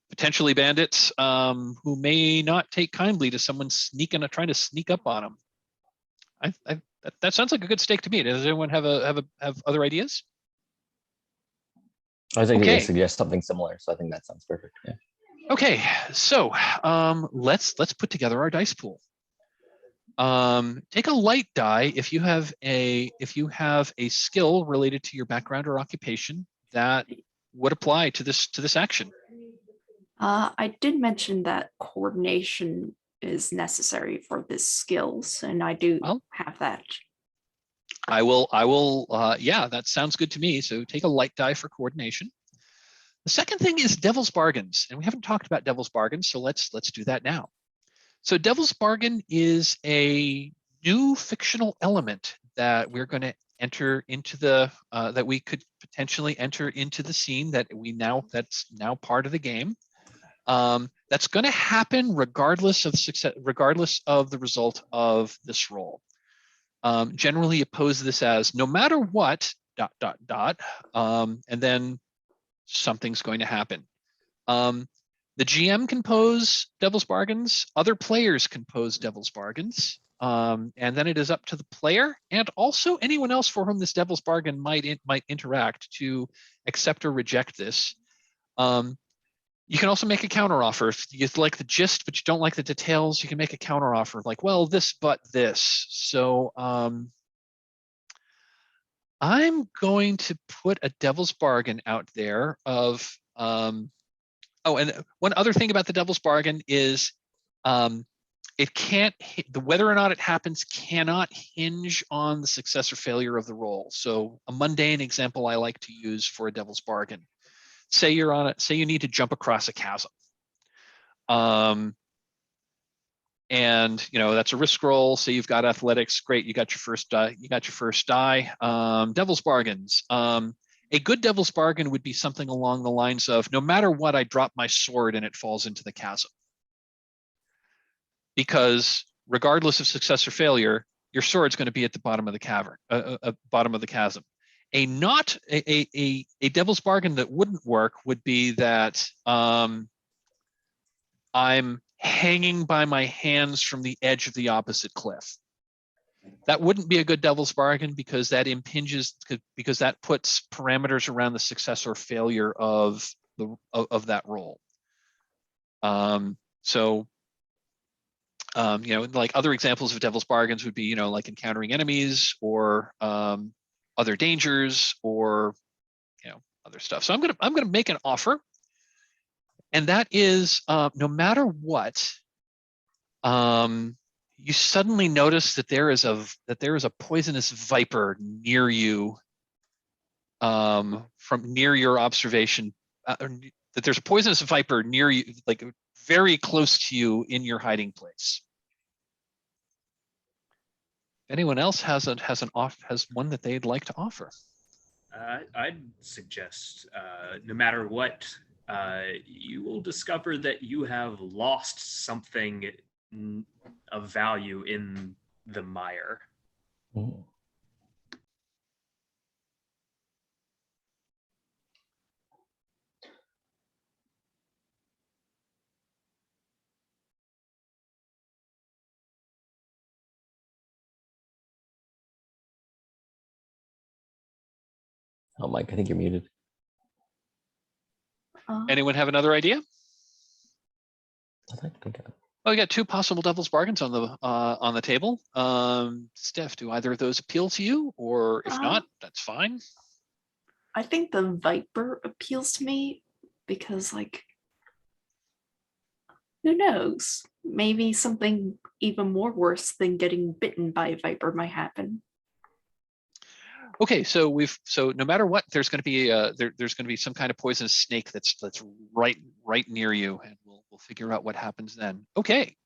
potentially bandits who may not take kindly to someone trying to sneak up on them. That sounds like a good stake to me. Does anyone have other ideas? I was thinking Okay. to suggest something similar, so I think that sounds perfect. Yeah. Okay, so let's put together our dice pool. Take a light die if you have a skill related to your background or occupation that would apply to this action. I did mention that coordination is necessary for this skills, and I do have that. I will. Yeah, that sounds good to me. So take a light die for coordination. The second thing is Devil's Bargains, and we haven't talked about Devil's Bargains, so let's do that now. So Devil's Bargain is a new fictional element that we're going to enter into that we could potentially enter into the scene that's now part of the game. That's going to happen regardless of success, regardless of the result of this roll. Generally, you pose this as no matter what, ... and then something's going to happen. The GM can pose Devil's Bargains, other players can pose Devil's Bargains, and then it is up to the player and also anyone else for whom this Devil's Bargain might interact to accept or reject this. You can also make a counteroffer. If you like the gist but you don't like the details, you can make a counteroffer like, well, this but this. So I'm going to put a Devil's Bargain out there of and one other thing about the Devil's Bargain is it can't, whether or not it happens cannot hinge on the success or failure of the roll. So a mundane example I like to use for a Devil's Bargain. Say you need to jump across a chasm. And that's a risk roll. Say you've got athletics, great, you got your first die. Devil's Bargains. A good Devil's Bargain would be something along the lines of, no matter what, I drop my sword and it falls into the chasm. Because regardless of success or failure, your sword's going to be at the bottom of the cavern, bottom of the chasm. A Devil's Bargain that wouldn't work would be that I'm hanging by my hands from the edge of the opposite cliff. That wouldn't be a good Devil's Bargain because that puts parameters around the success or failure of that roll. So, you know, like other examples of devil's bargains would be, you know, like encountering enemies or other dangers or, you know, other stuff. So I'm gonna make an offer, and that is no matter what, you suddenly notice that there is a poisonous viper near you, from near your observation. That there's a poisonous viper near you, like very close to you in your hiding place. If anyone else has one that they'd like to offer. I'd suggest, no matter what, you will discover that you have lost something of value in the mire. Mm. Oh, Mike, I think you're muted. Anyone have another idea? I think Well, we got two possible devil's bargains on the table. Steph, do either of those appeal to you, or if not, that's fine. I think the viper appeals to me because, like, who knows? Maybe something even more worse than getting bitten by a viper might happen. Okay, so no matter what, there's going to be there's going to be some kind of poisonous snake that's right near you, and we'll figure out what happens then. Okay.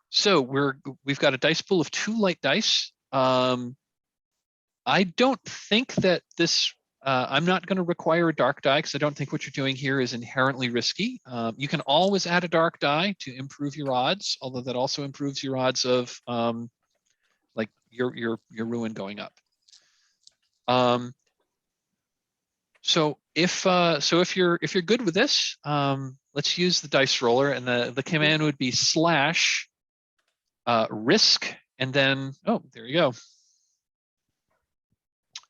So we've got a dice pool of 2 light dice. I don't think that this. I'm not going to require a dark die because I don't think what you're doing here is inherently risky. You can always add a dark die to improve your odds, although that also improves your odds of like your ruin going up. So if you're good with this, let's use the dice roller, and the command would be slash risk, and then there you go.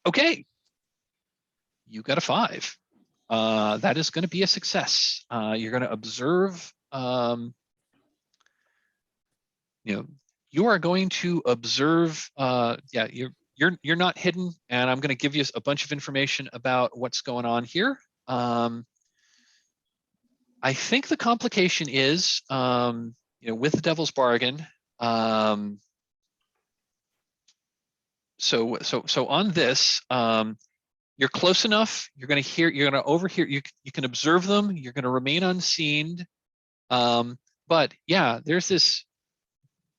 Okay, you got a 5. That is going to be a success. You're going to observe. You are going to observe. Yeah, you're not hidden, and I'm going to give you a bunch of information about what's going on here. I think the complication is, with the devil's bargain. So on this, you're close enough. You're going to overhear. You can observe them. You're going to remain unseen. But yeah, there's this.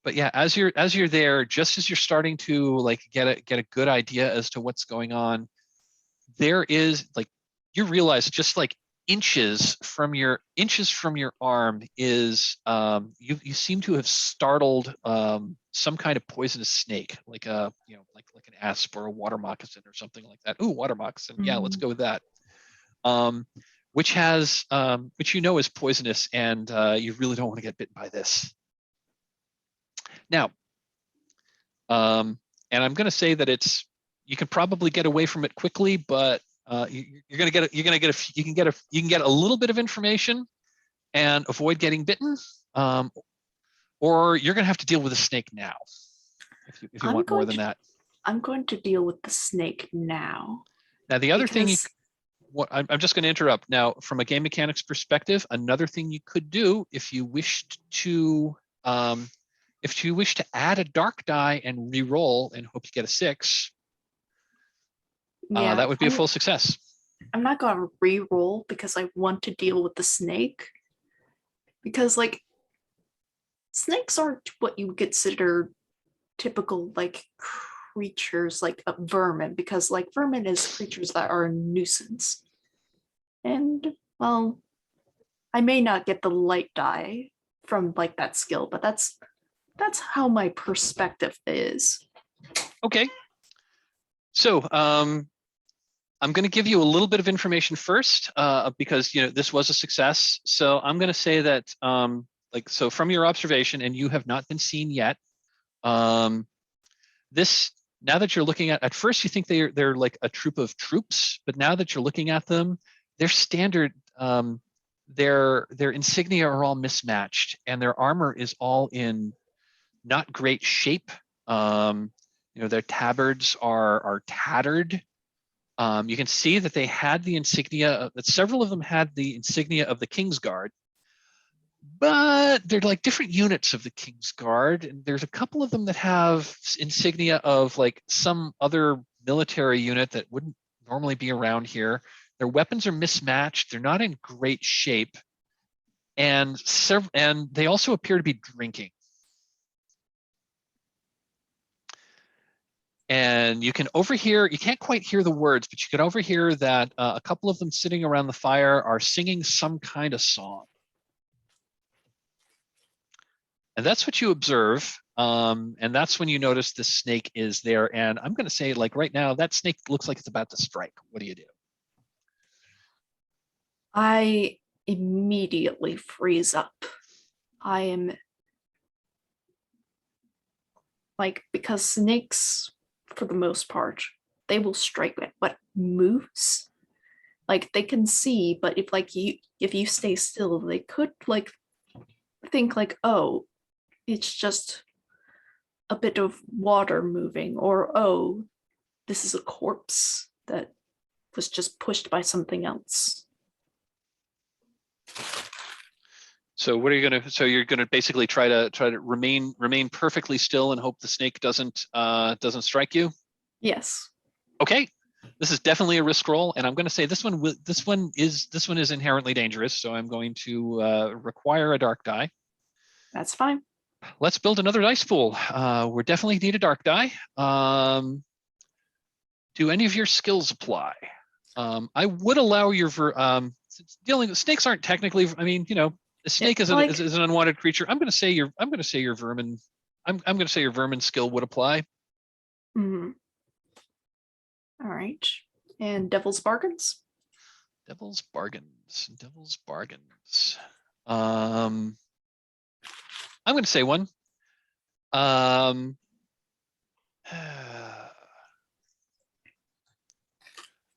But yeah, as you're there, just as you're starting to like get a good idea as to what's going on, there is like you realize just like inches from your arm is you seem to have startled some kind of poisonous snake, like a like an asp or a water moccasin or something like that. Ooh, water moccasin. Yeah, let's go with that. Which has which is poisonous, and you really don't want to get bitten by this. Now, and I'm going to say that you can probably get away from it quickly, but you can get a little bit of information and avoid getting bitten, or you're going to have to deal with a snake now. If you want more than that, I'm going to deal with the snake now. Now, the other thing I'm just going to interrupt. Now, from a game mechanics perspective, another thing you could do if you wished to. If you wish to add a dark die and re-roll and hope you get a 6, that would be a full success. I'm not going to re-roll because I want to deal with the snake. Because, like, snakes aren't what you would consider typical, like, creatures, like a vermin. Because, like, vermin is creatures that are a nuisance. And, well, I may not get the light die from, like, that skill, but that's how my perspective is. Okay. So I'm going to give you a little bit of information first because this was a success. So I'm going to say that so from your observation, and you have not been seen yet. This now that you're looking at first you think they're like a troop of troops, but now that you're looking at them, they're standard. their insignia are all mismatched, and their armor is all in not great shape. Their tabards are tattered. You can see that they had the insignia, that several of them had the insignia of the King's Guard, but they're like different units of the King's Guard. And there's a couple of them that have insignia of like some other military unit that wouldn't normally be around here. Their weapons are mismatched. They're not in great shape. And they also appear to be drinking. And you can overhear, you can't quite hear the words, but you can overhear that a couple of them sitting around the fire are singing some kind of song. And that's what you observe. And that's when you notice the snake is there. And I'm going to say, like right now, that snake looks like it's about to strike. What do you do? I immediately freeze up. I am like, because snakes, for the most part, they will strike at what moves. Like they can see, but if you stay still, they could like think like, oh, it's just a bit of water moving, or oh, this is a corpse that was just pushed by something else. So what are you gonna? So you're gonna basically try to remain perfectly still and hope the snake doesn't strike you. Yes. Okay, this is definitely a risk roll, and I'm going to say this one is inherently dangerous. So I'm going to require a dark die. That's fine. Let's build another dice pool. We definitely need a dark die. Do any of your skills apply? I would allow your dealing with snakes aren't technically. I mean, a snake is an unwanted creature. I'm going to say your vermin. I'm going to say your vermin skill would apply. Mm-hmm. All right. And Devil's Bargains? Devil's Bargains. I'm going to say one.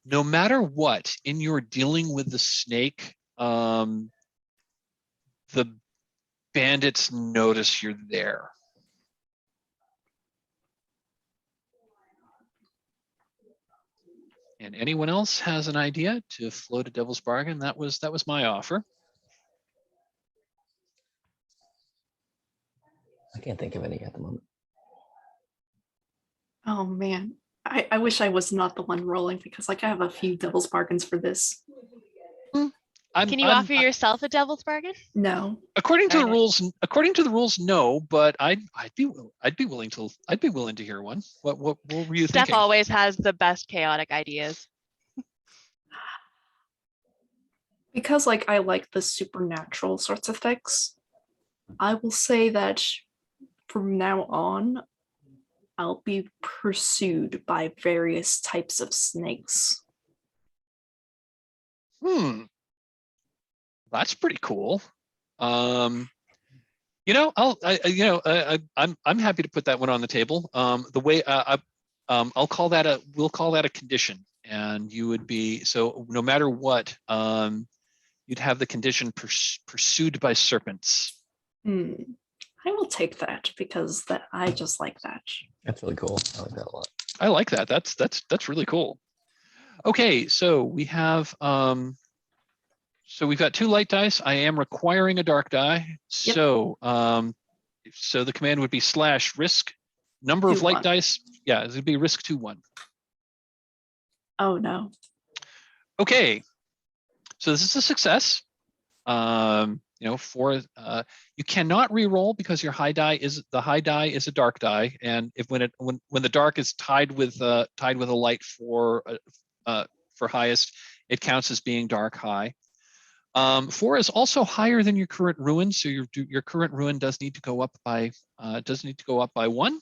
No matter what, in your dealing with the snake, the bandits notice you're there. And anyone else has an idea to float a devil's bargain? That was my offer. I can't think of any at the moment. Oh man, I wish I was not the one rolling, because like I have a few Devil's Bargains for this. Can you offer yourself a devil's bargain? No. According to the rules, no. But I'd be willing to hear one. What were you Steph thinking? always has the best chaotic ideas. Because like I like the supernatural sorts of things, I will say that from now on, I'll be pursued by various types of snakes. That's pretty cool. I'm happy to put that one on the table. We'll call that a condition, and you would be, so no matter what, you'd have the condition pursued by serpents. I will take that, because I just like that. That's really cool. I like that a lot. I like that. That's really cool. Okay, so we have so we've got 2 light dice. I am requiring a dark die. Yep. So so the command would be /risk number of light dice. Yeah, it would be risk 2-1. Oh no. Okay, so this is a success. You cannot re-roll because your high die is a dark die, and if when the dark is tied with a light for highest, it counts as being dark high. 4 is also higher than your current ruin, so your current ruin does need to go up by 1.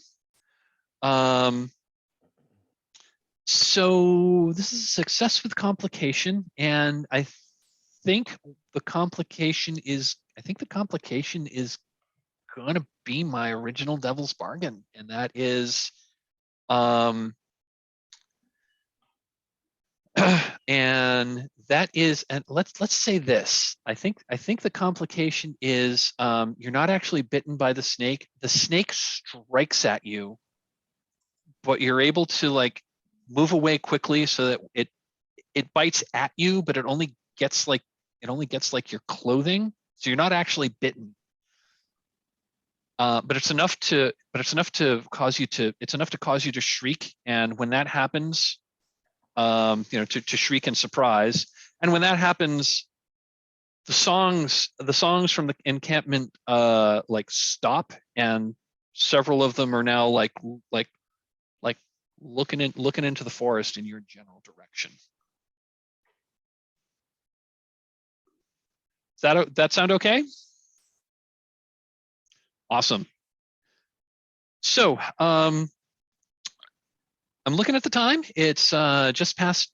So this is a success with complication, and I think the complication is going to be my original devil's bargain, and that is And that is, and let's say this. I think the complication is you're not actually bitten by the snake. The snake strikes at you, but you're able to like move away quickly so that it bites at you, but it only gets like your clothing, so you're not actually bitten. But it's enough to cause you to shriek, and when that happens, to shriek in surprise. And when that happens, the songs from the encampment like stop, and several of them are now like looking into the forest in your general direction. Does that sound okay? Awesome. So I'm looking at the time. It's just past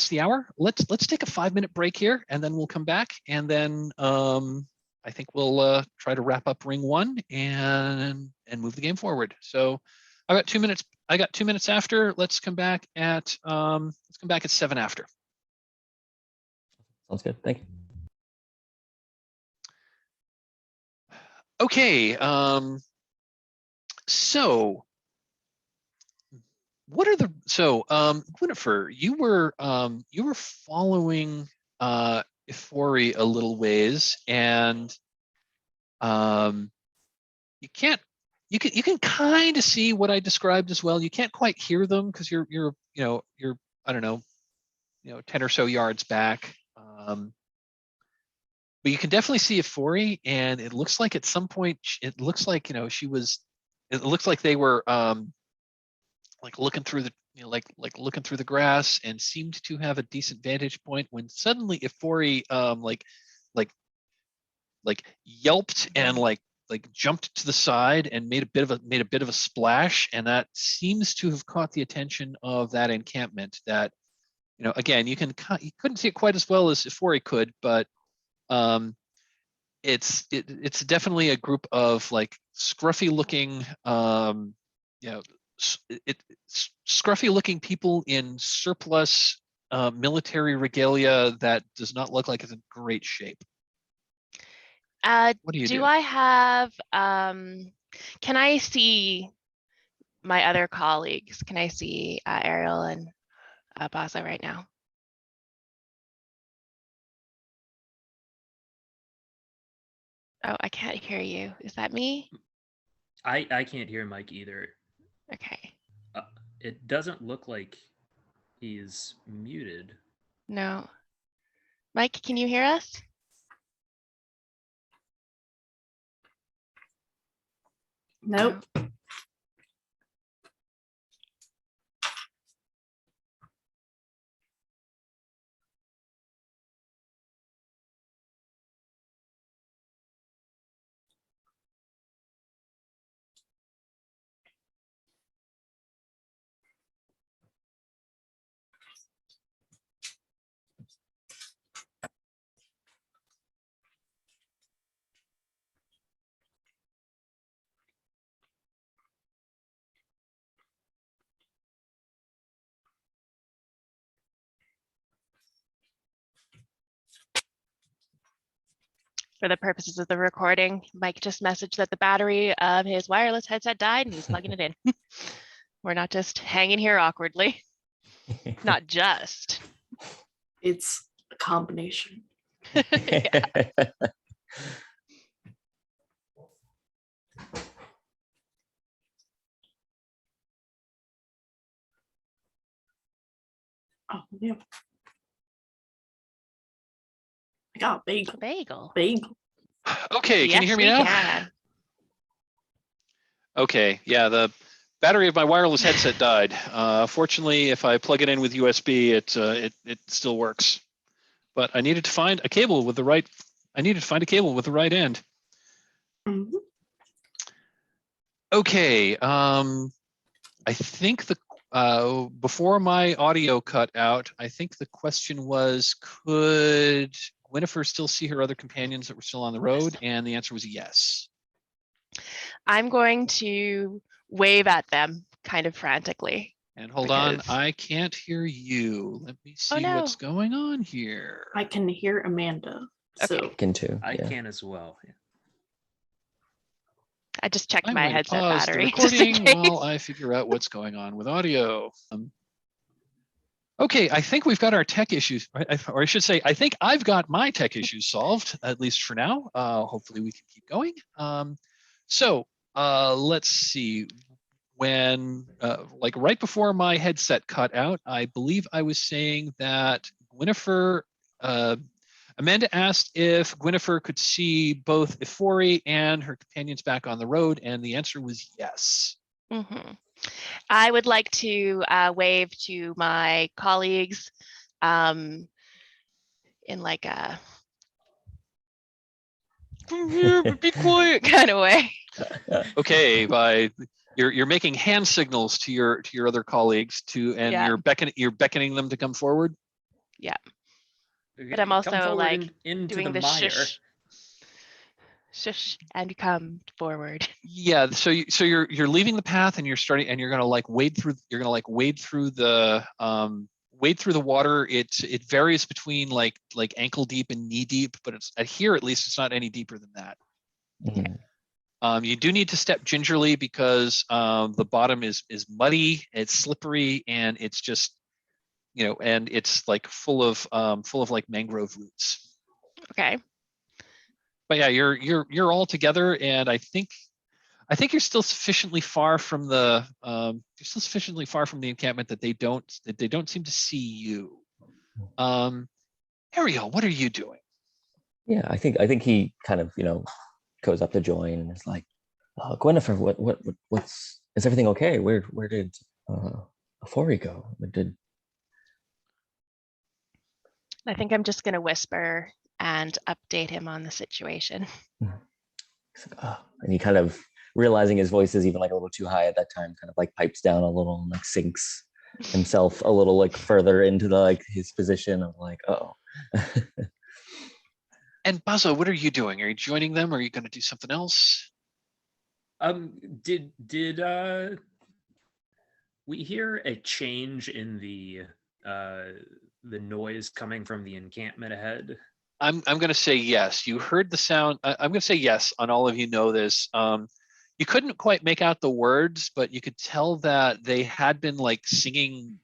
the hour. Let's take a 5-minute break here, and then we'll come back, and then I think we'll try to wrap up ring 1 and move the game forward. So I got 2 minutes. I got 2 minutes after. Let's come back at 7 after. Sounds good. Thank you. Okay. So what are the Gwynnifer, you were following Ifori a little ways, and you can kind of see what I described as well. You can't quite hear them because you're I don't know, 10 or so yards back. But you can definitely see Ifori, and it looks like at some point it looks like they were like looking through the looking through the grass, and seemed to have a decent vantage point, when suddenly Ifori like yelped and like jumped to the side and made a bit of a splash, and that seems to have caught the attention of that encampment. That again, you couldn't see it quite as well as Ifori could, but it's definitely a group of like scruffy looking scruffy looking people in surplus military regalia that does not look like it's in great shape. What do you do? I have can I see my other colleagues? Can I see Ariel and Baza right now? Oh, I can't hear you. Is that me? I can't hear Mike either. Okay. It doesn't look like he's muted. No. Mike, can you hear us? Nope. For the purposes of the recording, Mike just messaged that the battery of his wireless headset died and he's plugging it in. We're not just hanging here awkwardly. Not just. It's a combination. Yeah. Oh, yeah. I got a bagel. Bagel. Bagel. Okay, can you hear me Yes, now? we can. Okay, yeah, the battery of my wireless headset died. Fortunately, if I plug it in with USB, it still works. But I needed to find a cable with the right. End. Mhm. Okay, I think before my audio cut out, I think the question was, could Gwynnifer still see her other companions that were still on the road? And the answer was yes. I'm going to wave at them kind of frantically. And hold on, Because- I can't hear you. Let me see no. what's going on here. I can hear Amanda. So Okay. Can too. I Yeah. can as well. Yeah. I just checked I'm my going to headset pause the battery. just in recording case. while I figure out what's going on with audio. Okay, I think we've got our tech issues, or I should say, I think I've got my tech issues solved, at least for now. Hopefully we can keep going. Let's see. When, like right before my headset cut out, I believe I was saying that Amanda asked if Gwynnifer could see both Ifori and her companions back on the road, and the answer was yes. Mhm. I would like to wave to my colleagues in like a be quiet kind of way. Okay, you're making hand signals to your other colleagues and Yeah. you're beckoning them to come forward. Yeah. Okay, But I'm come also forward like into doing the the mire. shush and come forward. Yeah, so you're leaving the path and you're starting and you're gonna like wade through the water. It varies between like ankle deep and knee deep, but it's here at least it's not any deeper than that. Mhm. You do need to step gingerly because the bottom is muddy, it's slippery, and it's just and it's like full of like mangrove roots. Okay. But yeah, you're all together, and I think you're still sufficiently far from the encampment that they don't seem to see you. Ariel, what are you doing? Yeah, I think he kind of goes up to join and is like, Gwynnifer, what's is everything okay? Where did Afori go? I think I'm just gonna whisper and update him on the situation. And he kind of realizing his voice is even like a little too high at that time, kind of like pipes down a little and like sinks himself a little like further into the like his position of like, oh. And Bazo, what are you doing? Are you joining them? Or are you going to do something else? Did we hear a change in the noise coming from the encampment ahead? I'm going to say yes. You heard the sound. I'm going to say yes on all of you know this. You couldn't quite make out the words, but you could tell that they had been like singing.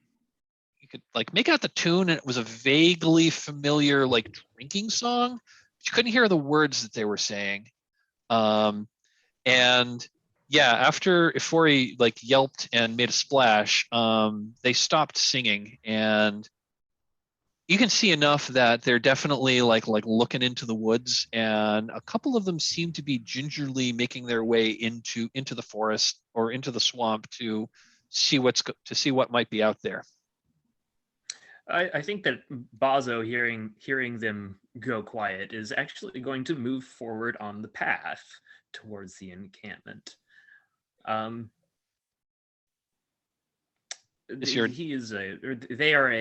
You could like make out the tune, and it was a vaguely familiar like drinking song. But you couldn't hear the words that they were saying. And yeah, after Ifori like yelped and made a splash, they stopped singing, and you can see enough that they're definitely like looking into the woods, and a couple of them seem to be gingerly making their way into the forest or into the swamp to see what might be out there. I think that Bazo hearing them go quiet is actually going to move forward on the path towards the encampment. They are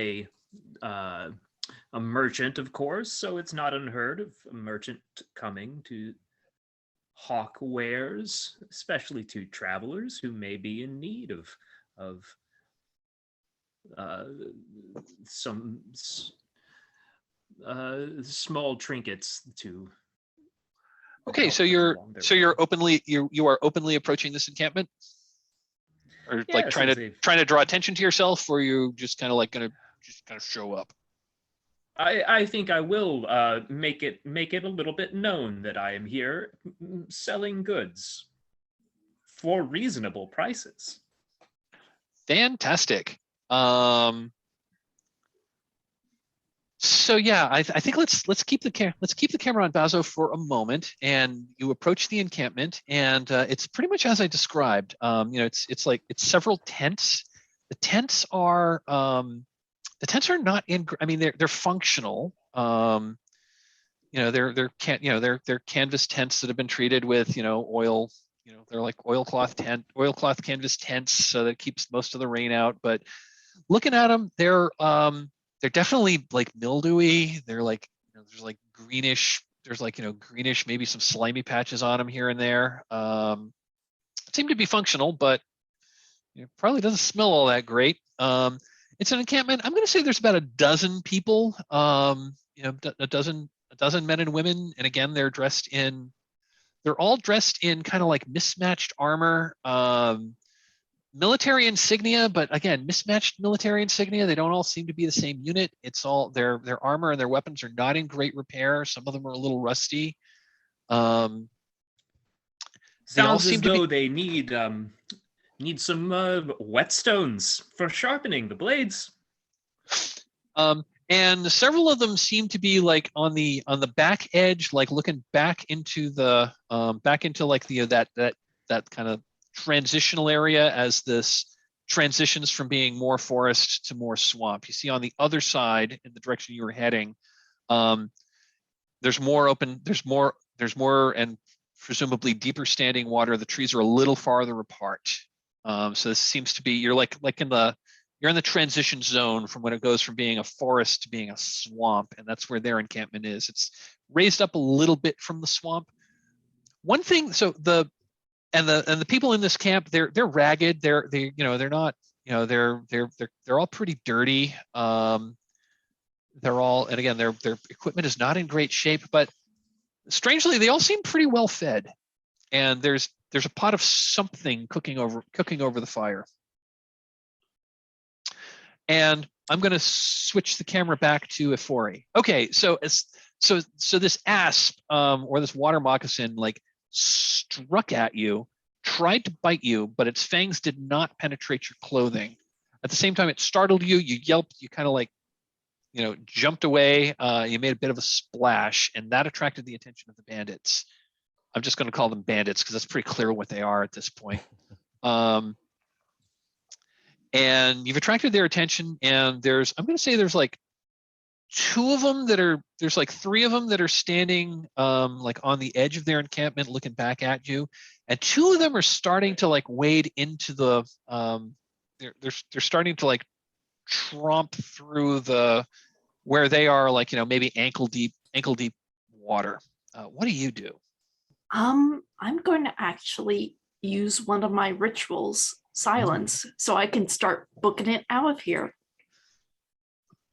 a merchant, of course, so it's not unheard of a merchant coming to hawk wares, especially to travelers who may be in need of some small trinkets to. Okay, so you are openly approaching this encampment, or like Yeah, trying to draw attention to yourself, or you just kind of like gonna just kind of show up. I think I will make it a little bit known that I am here selling goods for reasonable prices. Fantastic. So yeah, I think let's keep the camera on Bazo for a moment, and you approach the encampment, and it's pretty much as I described. It's several tents. The tents are not in. I mean, they're functional. They're canvas tents that have been treated with oil. They're like oilcloth canvas tents, so that keeps most of the rain out. But looking at them, they're definitely like mildewy. They're like there's like greenish. There's like greenish, maybe some slimy patches on them here and there. Seem to be functional, but It probably doesn't smell all that great. It's an encampment. I'm going to say there's about a dozen people. A dozen men and women, and again, they're all dressed in kind of like mismatched armor, military insignia, but again, mismatched military insignia. They don't all seem to be the same unit. It's all their armor and their weapons are not in great repair. Some of them are a little rusty. They all Sounds seem as to be. though they need some whetstones for sharpening the blades. And several of them seem to be like on the back edge, like looking back into the like that kind of transitional area as this transitions from being more forest to more swamp. You see on the other side in the direction you were heading, there's more and presumably deeper standing water. The trees are a little farther apart. So this seems to be, you're in the transition zone from when it goes from being a forest to being a swamp, and that's where their encampment is. It's raised up a little bit from the swamp. One thing, so the people in this camp, they're ragged. They're all pretty dirty. They're all, and again, their equipment is not in great shape, but strangely, they all seem pretty well fed. And there's a pot of something cooking over the fire. And I'm going to switch the camera back to Ifori. Okay, so this asp or this water moccasin like struck at you, tried to bite you, but its fangs did not penetrate your clothing. At the same time, it startled you. You yelped. You kind of like, jumped away. You made a bit of a splash, and that attracted the attention of the bandits. I'm just going to call them bandits because that's pretty clear what they are at this point. And you've attracted their attention, and I'm going to say there's like three of them that are standing like on the edge of their encampment looking back at you, and two of them are starting to like wade into the they're starting to like tromp through where they are, like maybe ankle deep water. What do you do? I'm going to actually use one of my rituals, silence, so I can start booking it out of here.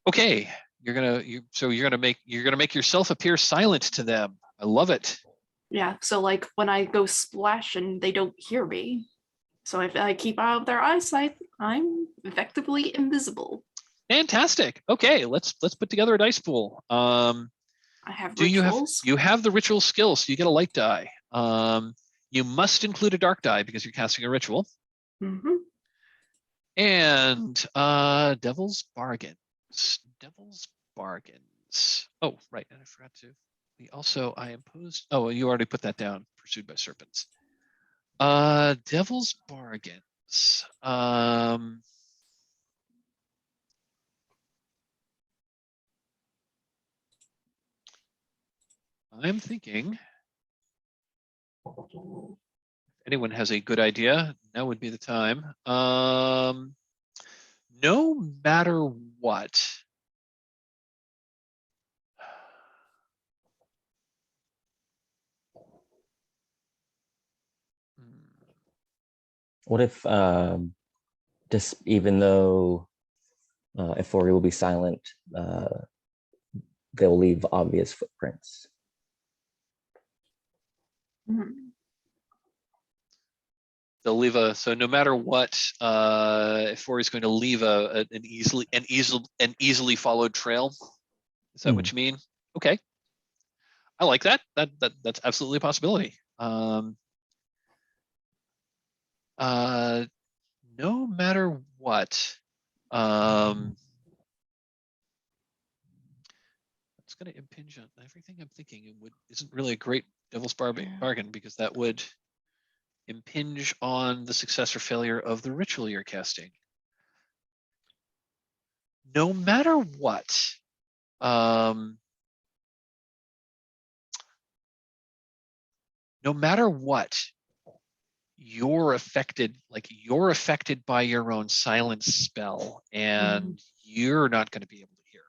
Okay, you're gonna make yourself appear silent to them. I love it. Yeah, so like when I go splash and they don't hear me, so if I keep out of their eyesight, I'm effectively invisible. Fantastic. Okay, let's put together a dice pool. I have rituals. You have the ritual skill, so you get a light die. You must include a dark die because you're casting a ritual. Mm-hmm. And Devil's Bargains. Oh, right, and I forgot to. I imposed. Oh, you already put that down. Pursued by serpents. Devil's Bargains. I'm thinking. If anyone has a good idea, now would be the time. No matter what. What if just even though Euphoria will be silent, they'll leave obvious footprints? Mm-hmm. They'll leave so no matter what, Euphoria is going to leave an easily followed trail. Is that what you mean? Okay, I like that. That's absolutely a possibility. No matter what, it's going to impinge on everything I'm thinking. Isn't really a great devil's bargain because that would impinge on the success or failure of the ritual you're casting. No matter what, you're affected by your own silence spell, and you're not going to be able to hear.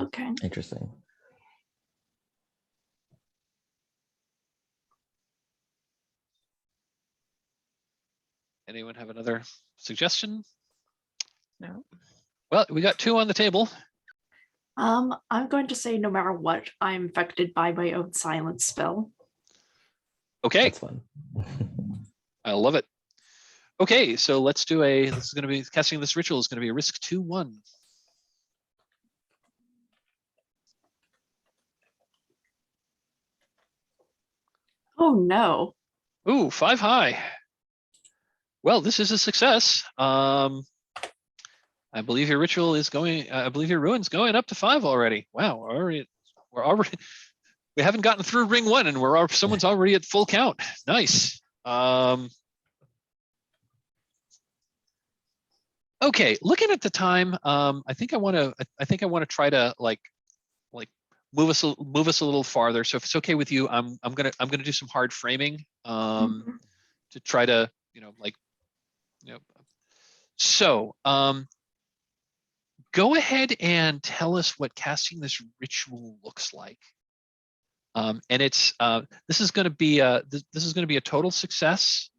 Okay. Interesting. Anyone have another suggestion? No. Well, we got 2 on the table. I'm going to say no matter what, I'm infected by my own silence spell. Okay, That's fun. I love it. Okay, so let's do this is going to be, casting this ritual is going to be a risk 2-1. Oh no. Ooh, 5 high. Well, this is a success. I believe your ritual is going, I believe your ruin's going up to 5 already. Wow, we're already, we haven't gotten through ring 1 and someone's already at full count. Nice. Okay, looking at the time, I think I want to try to like move us a little farther. So if it's okay with you, I'm gonna do some hard framing to try to So go ahead and tell us what casting this ritual looks like. And it's this is going to be a total success.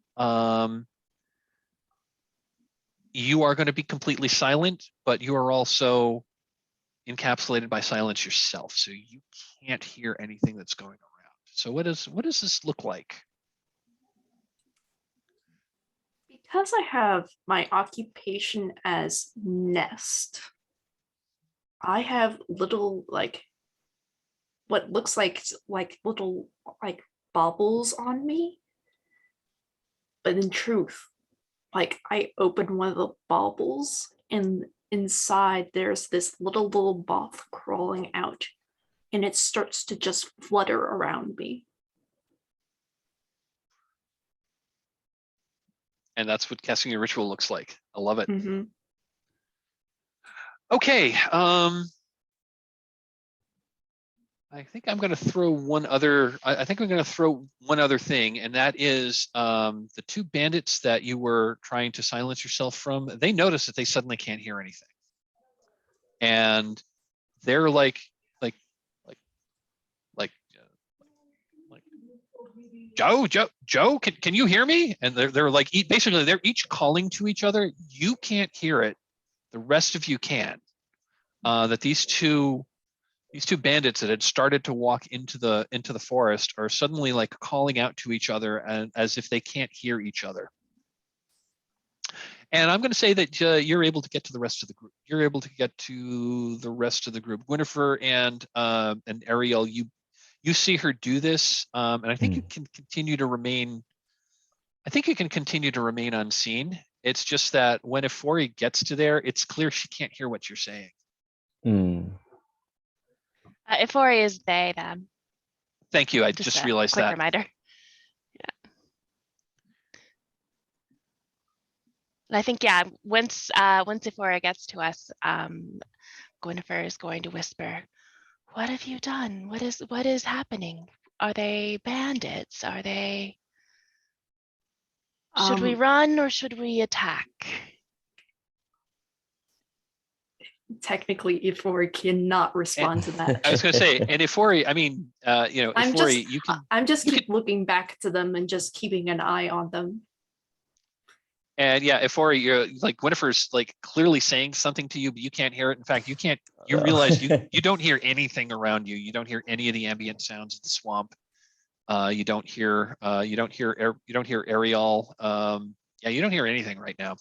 You are going to be completely silent, but you are also encapsulated by silence yourself, so you can't hear anything that's going around. So what does this look like? Because I have my occupation as nest, I have little what looks like little baubles on me. But in truth, I open one of the baubles and inside there's this little moth crawling out and it starts to just flutter around me. And that's what casting your ritual looks like. I love it. Mm-hmm. Okay. I think I'm going to throw one other. I think I'm going to throw one other thing, and that is the 2 bandits that you were trying to silence yourself from. They notice that they suddenly can't hear anything, and they're like, Joe, can you hear me? And they're like, basically they're each calling to each other. You can't hear it. The rest of you can. That these two bandits that had started to walk into the forest are suddenly like calling out to each other and as if they can't hear each other. And I'm going to say that you're able to get to the rest of the group. You're able to get to the rest of the group. Gwynnifer and Ariel, you see her do this, and I think you can continue to remain. I think you can continue to remain unseen. It's just that when Ifori gets to there, it's clear she can't hear what you're saying. Ifori is they, them. Thank you. I just realized quick that. Reminder. Yeah. And I think, yeah, once Ifori gets to us, Gwynnifer is going to whisper, "What have you done? What is happening? Are they bandits? Are they? Should we run or should we attack?" Technically, Ifori cannot respond to that. I was going to say, and Ifori, I mean, Ifori, you can. I'm just keep looking back to them and just keeping an eye on them. And yeah, Ifori, you're like Gwynnifer's like clearly saying something to you, but you can't hear it. In fact, you can't. You realize you don't hear anything around you. You don't hear any of the ambient sounds of the swamp. You don't hear Ariel. Yeah, you don't hear anything right now.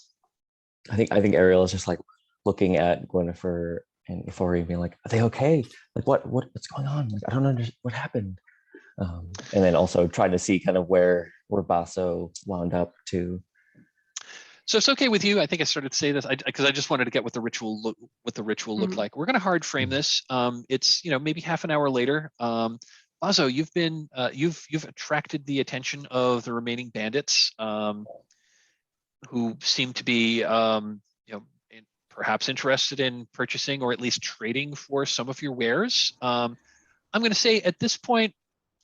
I think Ariel is just like looking at Gwynnifer and Ifori, being like, "Are they okay? Like, what's going on? Like, I don't understand what happened." And then also trying to see kind of where Basso wound up to. So it's okay with you. I think I started to say this because I just wanted to get what the ritual looked like. We're going to hard frame this. It's maybe half an hour later. Basso, you've attracted the attention of the remaining bandits, who seem to be perhaps interested in purchasing or at least trading for some of your wares. I'm going to say at this point,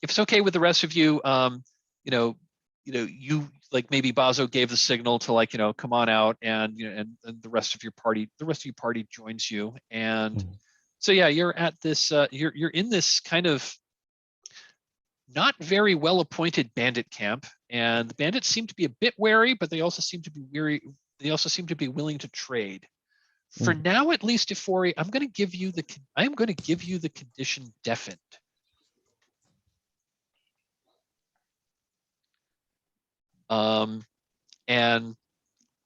if it's okay with the rest of you, you like maybe Basso gave the signal to come on out, and and the rest of your party joins you, and so yeah, you're at this you're in this kind of not very well appointed bandit camp, and the bandits seem to be a bit wary, but they also seem to be weary. They also seem to be willing to trade. For now, at least, Ifori, I'm going to give you the condition deafened. And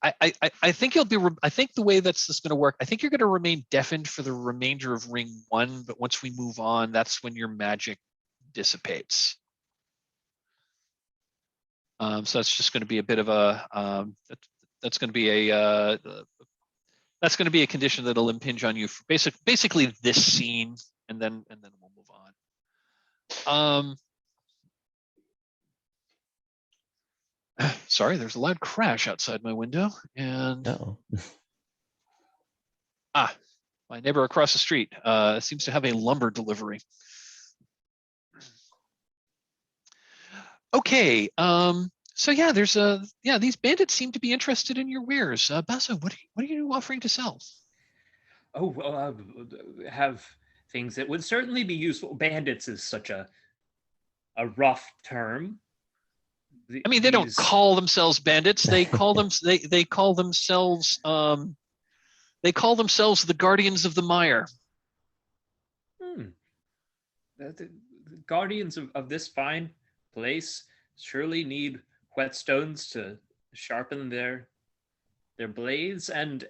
I think you'll be. I think the way that's just going to work. I think you're going to remain deafened for the remainder of Ring 1, but once we move on, that's when your magic dissipates. So that's just going to be a bit of a. That's going to be a. That's going to be a condition that'll impinge on you for basically this scene, and then we'll move on. Sorry, there's a loud crash outside my window, and my neighbor across the street seems to have a lumber delivery. Okay, so yeah, there's these bandits seem to be interested in your wares. Basso, what are you offering to sell? Oh, well, have things that would certainly be useful. Bandits is such a rough term. I mean, they don't call themselves bandits. They call them. They call themselves. They call themselves the Guardians of the Mire. The guardians of this fine place surely need whetstones to sharpen their blades, and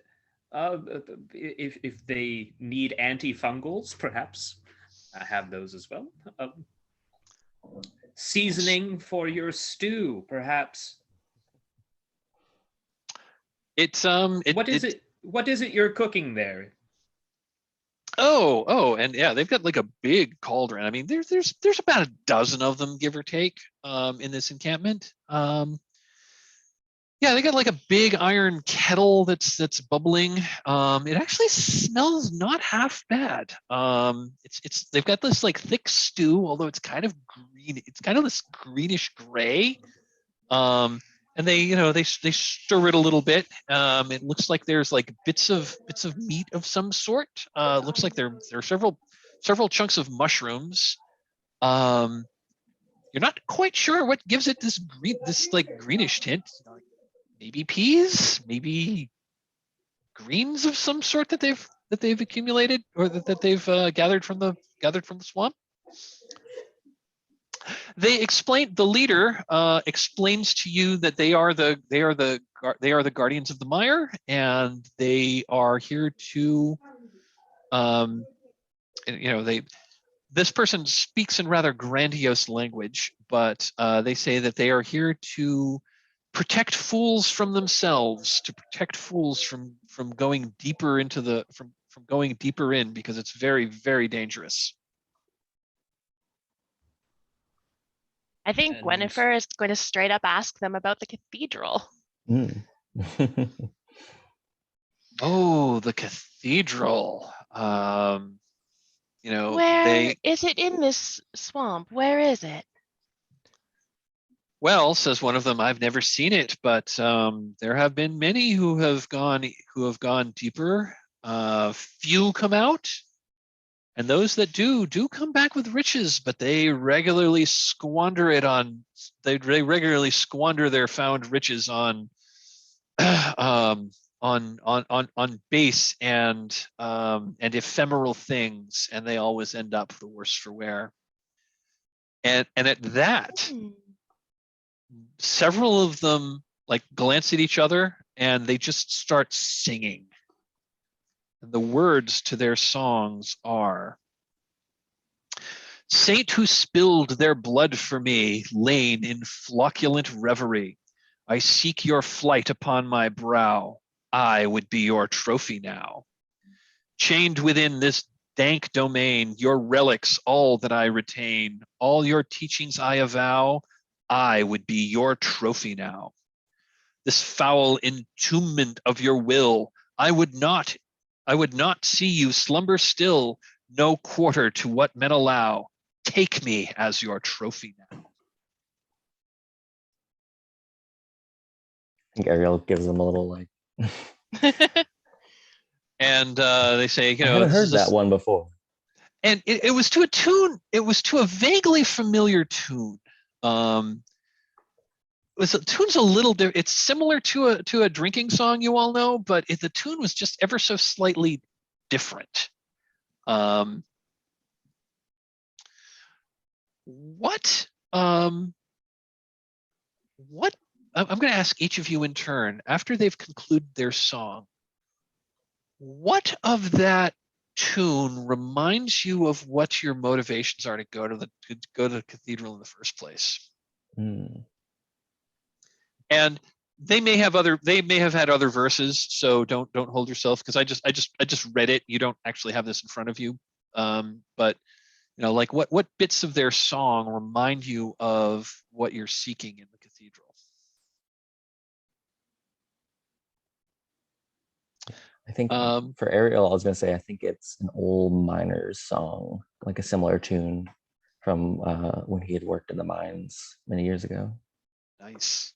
if they need antifungals, perhaps I have those as well. Seasoning for your stew, perhaps. What is it? What is it you're cooking there? And yeah, they've got like a big cauldron. I mean, there's about a dozen of them, give or take, in this encampment. Yeah, they got like a big iron kettle that's bubbling. It actually smells not half bad. They've got this like thick stew, although it's kind of green. It's kind of this greenish gray. And they stir it a little bit. It looks like there's like bits of meat of some sort. Looks like there are several chunks of mushrooms. You're not quite sure what gives it this like greenish tint. Maybe peas, maybe greens of some sort that they've accumulated or that they've gathered from the swamp. The leader explains to you that they are the Guardians of the Mire, and they are here to this person speaks in rather grandiose language, but they say that they are here to protect fools from themselves, to protect fools from going deeper into from going deeper in, because it's very, very dangerous. I think Gwennifer is going to straight up ask them about the cathedral. Oh, the cathedral. Where is it in this swamp? Where is it? Well, says one of them, I've never seen it, but there have been many who have gone deeper. Few come out, and those that do come back with riches, but they regularly squander their found riches on base and ephemeral things, and they always end up the worse for wear. And at that, several of them like glance at each other and they just start singing. And the words to their songs are, "Saint who spilled their blood for me, lain in flocculent reverie, I seek your flight upon my brow, I would be your trophy now. Chained within this dank domain, your relics all that I retain, all your teachings I avow, I would be your trophy now. This foul entombment of your will, I would not see you slumber still, no quarter to what men allow. Take me as your trophy now." I think Ariel gives them a little like. And they say, I haven't heard that one before. And it was to a tune. It was to a vaguely familiar tune. The tune's a little different. It's similar to a drinking song you all know, but the tune was just ever so slightly different. What I'm going to ask each of you in turn, after they've concluded their song, what of that tune reminds you of what your motivations are to go to the cathedral in the first place? And they may have had other verses, so don't hold yourself, because I just read it. You don't actually have this in front of you, but you know, like what bits of their song remind you of what you're seeking in the cathedral? I think for Ariel, I was going to say, I think it's an old miner's song, like a similar tune from when he had worked in the mines many years ago. Nice.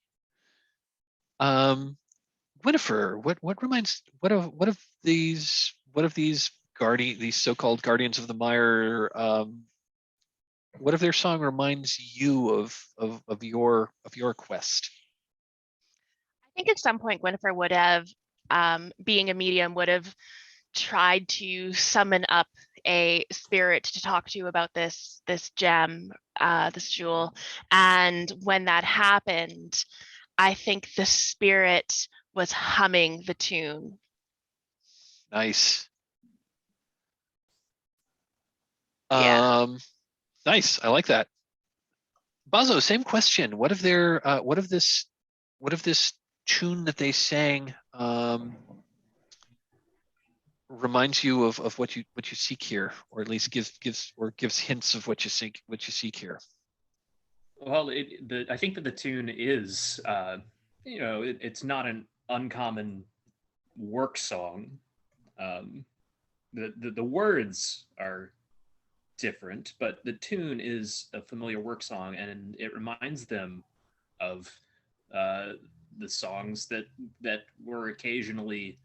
Winifred, what of these so-called guardians of the mire, what if their song reminds you of your quest? I think at some point Winifred would have, being a medium, would have tried to summon up a spirit to talk to you about this gem, this jewel. And when that happened, I think the spirit was humming the tune. Nice. Yeah. Nice. I like that. Bazo, same question. What of this tune that they sang reminds you of what you seek here, or at least gives hints of what you seek here? Well, I think that the tune is, it's not an uncommon work song. The words are different, but the tune is a familiar work song, and it reminds them of the songs that were occasionally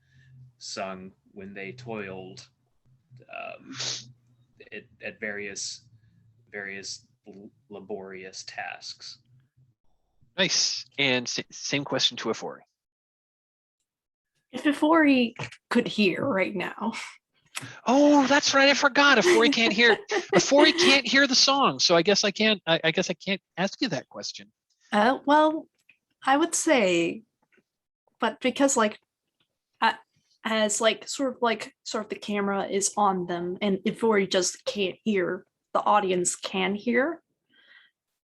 sung when they toiled at various laborious tasks. Nice. And same question to Afori. If Afori could hear right now. Oh, that's right. I forgot. Afori can't hear. Afori can't hear the song, so I guess I can't. I guess I can't ask you that question. Well, I would say, but because as sort of the camera is on them, and Afori just can't hear, the audience can hear,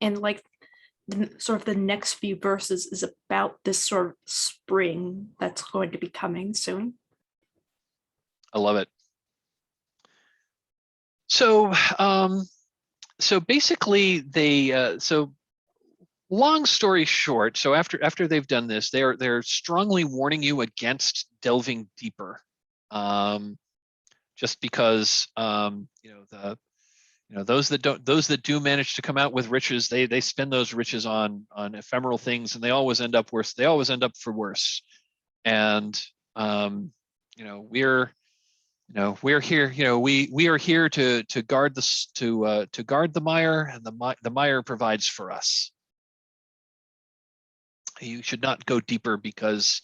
and the next few verses is about this sort of spring that's going to be coming soon. I love it. So, so basically, so long story short, so after they've done this, they're strongly warning you against delving deeper, just because those that do manage to come out with riches, they spend those riches on ephemeral things, and they always end up worse. They always end up for worse. And we're here. We are here to guard the mire, and the mire provides for us. You should not go deeper because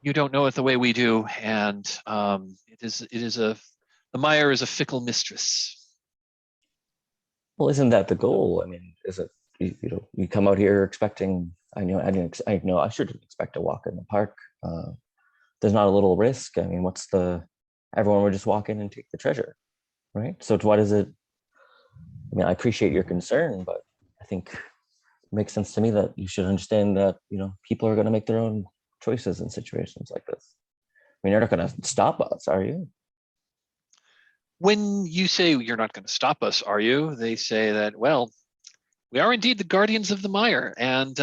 you don't know it the way we do, and the mire is a fickle mistress. Well, isn't that the goal? I mean, is it you come out here expecting? I shouldn't expect to walk in the park. There's not a little risk. I mean, everyone would just walk in and take the treasure, right? So why does it? I mean, I appreciate your concern, but I think it makes sense to me that you should understand that people are going to make their own choices in situations like this. I mean, you're not going to stop us, are you? When you say you're not going to stop us, are you? They say that, well, we are indeed the guardians of the mire, and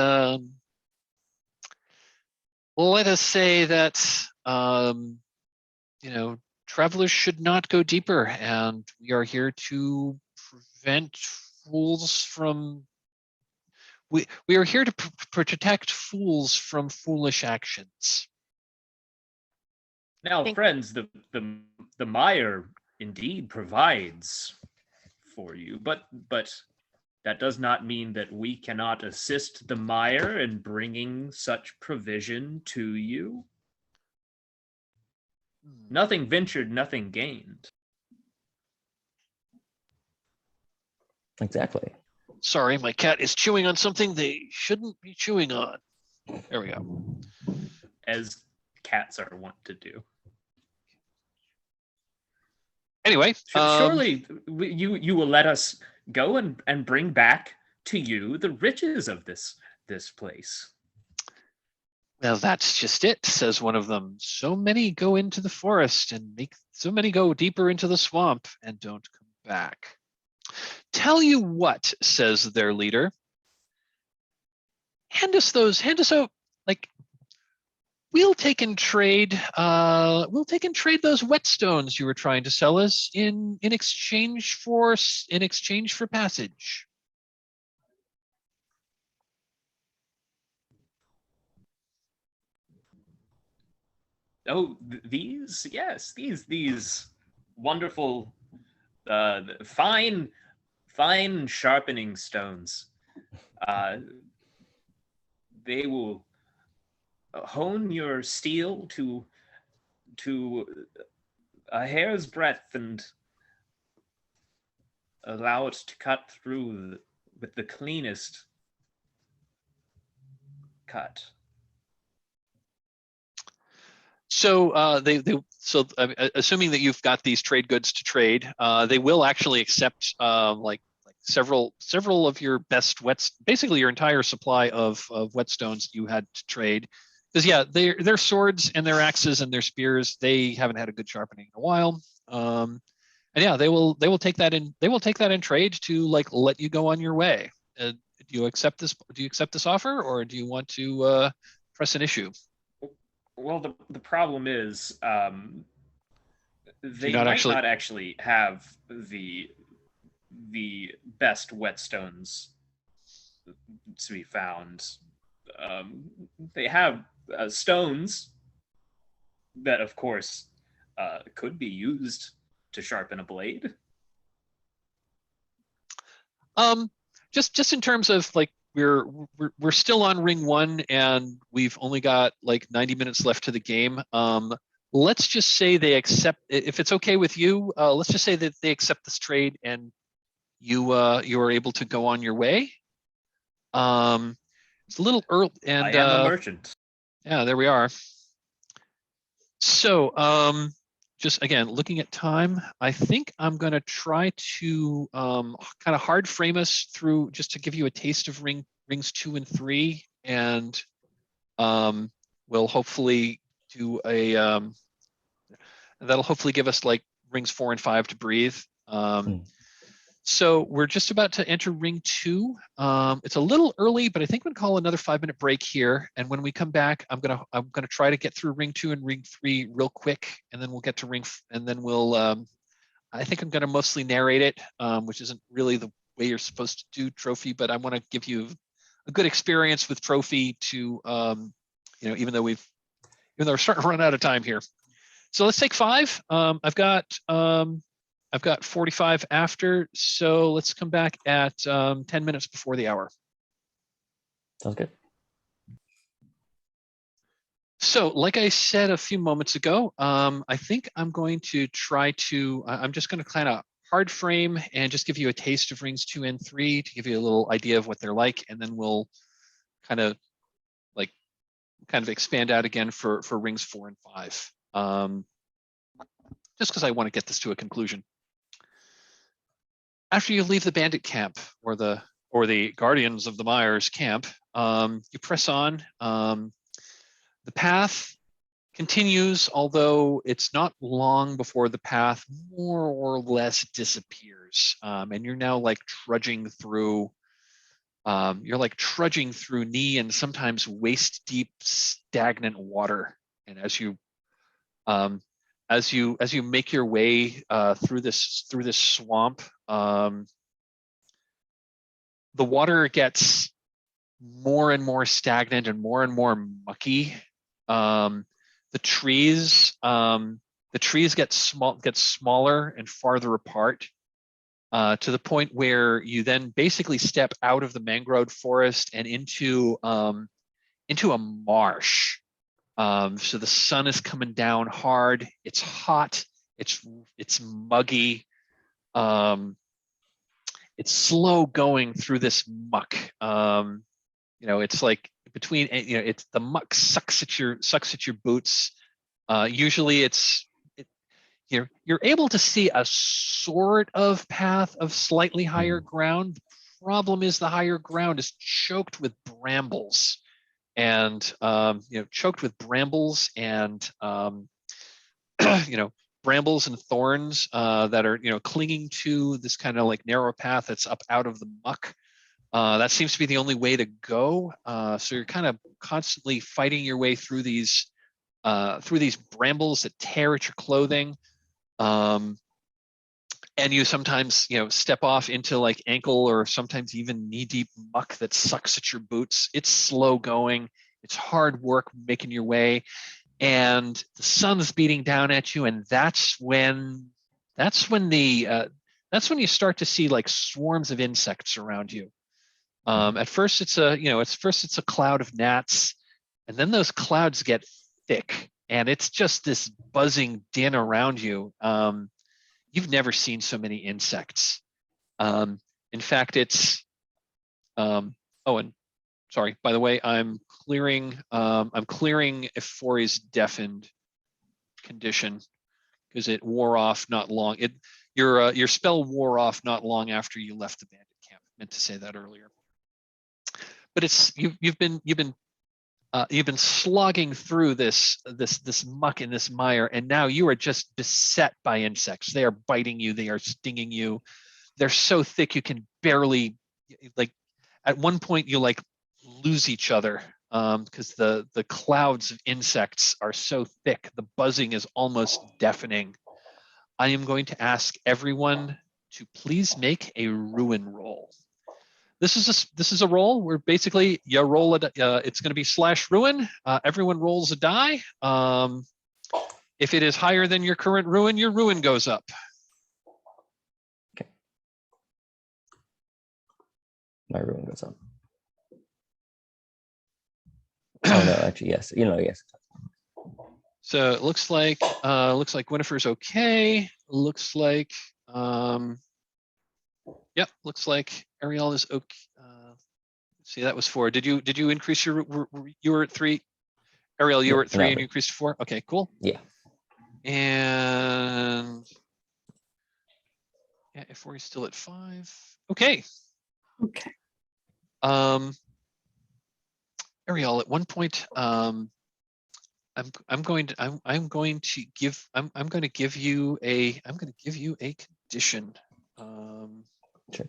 let us say that travelers should not go deeper, and we are here to prevent fools from. We are here to protect fools from foolish actions. Now, friends, the mire indeed provides for you, but that does not mean that we cannot assist the Mire in bringing such provision to you. Nothing ventured, nothing gained. Exactly. Sorry, my cat is chewing on something they shouldn't be chewing on. There we go. As cats are wont to do. Anyway, Surely you will let us go and bring back to you the riches of this place. well, that's just it, says one of them. So many go into the forest and so many go deeper into the swamp and don't come back. Tell you what, says their leader. Hand us out, like, we'll take and trade those whetstones you were trying to sell us in exchange for passage. Oh, these, yes, these wonderful, fine sharpening stones. They will hone your steel to a hair's breadth and allow it to cut through with the cleanest cut. So assuming that you've got these trade goods to trade, they will actually accept like several of your best basically your entire supply of whetstones you had to trade. Because yeah, their swords and their axes and their spears, they haven't had a good sharpening in a while. And yeah, they will take that in. They will take that in trade to like let you go on your way. Do you accept this? Do you accept this offer, or do you want to press an issue? Well, the problem is they not might not actually have the best whetstones to be found. They have stones that, of course, could be used to sharpen a blade. Just in terms of like we're still on ring 1 and we've only got like 90 minutes left to the game. Let's just say they accept, if it's okay with you, let's just say that they accept this trade and you are able to go on your way. It's a little early, and I am a merchant. Yeah, there we are. So just again, looking at time, I think I'm going to try to kind of hard frame us through just to give you a taste of rings 2 and 3, and we'll hopefully do a that'll hopefully give us like rings 4 and 5 to breathe. So we're just about to enter ring 2. It's a little early, but I think we'll call another 5-minute break here. And when we come back, I'm gonna try to get through ring 2 and ring 3 real quick, and then we'll get to and then we'll. I think I'm gonna mostly narrate it, which isn't really the way you're supposed to do Trophy, but I want to give you a good experience with Trophy to, even though we're starting to run out of time here. So let's take 5. I've got 45 after, so let's come back at 10 minutes before the hour. Sounds good. So like I said a few moments ago, I think I'm going to try to, I'm just going to kind of hard frame and just give you a taste of rings 2 and 3 to give you a little idea of what they're like, and then we'll kind of expand out again for rings 4 and 5. Just because I want to get this to a conclusion. After you leave the bandit camp or the Guardians of the Mire's camp, you press on. The path continues, although it's not long before the path more or less disappears, and you're now like trudging through. You're like trudging through knee and sometimes waist deep stagnant water, and as you make your way through this swamp, the water gets more and more stagnant and more mucky. The trees the trees get smaller and farther apart, to the point where you then basically step out of the mangrove forest and into a marsh. So the sun is coming down hard. It's hot. It's muggy. It's slow going through this muck. It's like between, it's the muck sucks at your boots. Usually you're able to see a sort of path of slightly higher ground. The problem is the higher ground is choked with brambles, and brambles and thorns that are clinging to this kind of like narrow path that's up out of the muck. That seems to be the only way to go. So you're kind of constantly fighting your way through these brambles that tear at your clothing. And you sometimes, step off into like ankle or sometimes even knee-deep muck that sucks at your boots. It's slow going. It's hard work making your way, and the sun's beating down at you. And that's when you start to see like swarms of insects around you. At first it's a cloud of gnats, and then those clouds get thick, and it's just this buzzing din around you. You've never seen so many insects. In fact, it's and sorry, by the way, I'm clearing Ephori's deafened condition because it wore off not long. Your spell wore off not long after you left the bandit camp. I meant to say that earlier. But you've been slogging through this muck and this mire, and now you are just beset by insects. They are biting you. They are stinging you. They're so thick you can barely, like, at one point you like lose each other because the clouds of insects are so thick. The buzzing is almost deafening. I am going to ask everyone to please make a ruin roll. This is a roll where basically you roll it. It's going to be /ruin. Everyone rolls a die. If it is higher than your current ruin, your ruin goes up. Okay. My ruin goes up. Oh no, actually, yes. Yes. So it looks like Gwynnifer's okay. Looks like looks like Ariel is okay. See, that was 4. Did you increase your? You were at 3. Ariel, you were at 3 and you increased to 4. Okay, cool. Yeah. And yeah, if we're still at 5. Okay. Okay. Ariel, at one point, I'm going to give you a condition. Sure.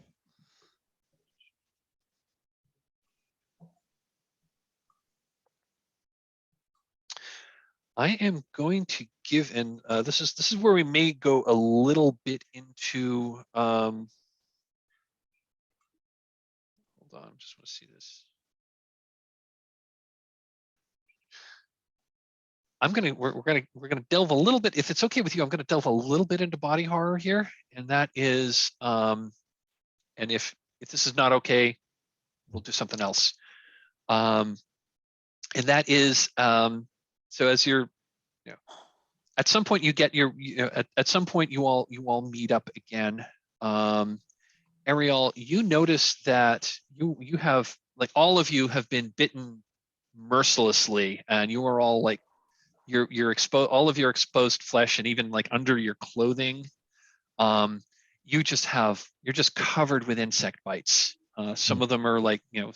I am going to give, and this is where we may go a little bit into. Hold on, I just want to see this. We're gonna delve a little bit, if it's okay with you. I'm gonna delve a little bit into body horror here, and that is, and if this is not okay, we'll do something else. And that is, so as you're, at some point you get your, at some point you all meet up again. Ariel, you notice that you have, like, all of you have been bitten mercilessly, and you are all like, you're exposed, all of your exposed flesh, and even like under your clothing, you're just covered with insect bites. Some of them are like, and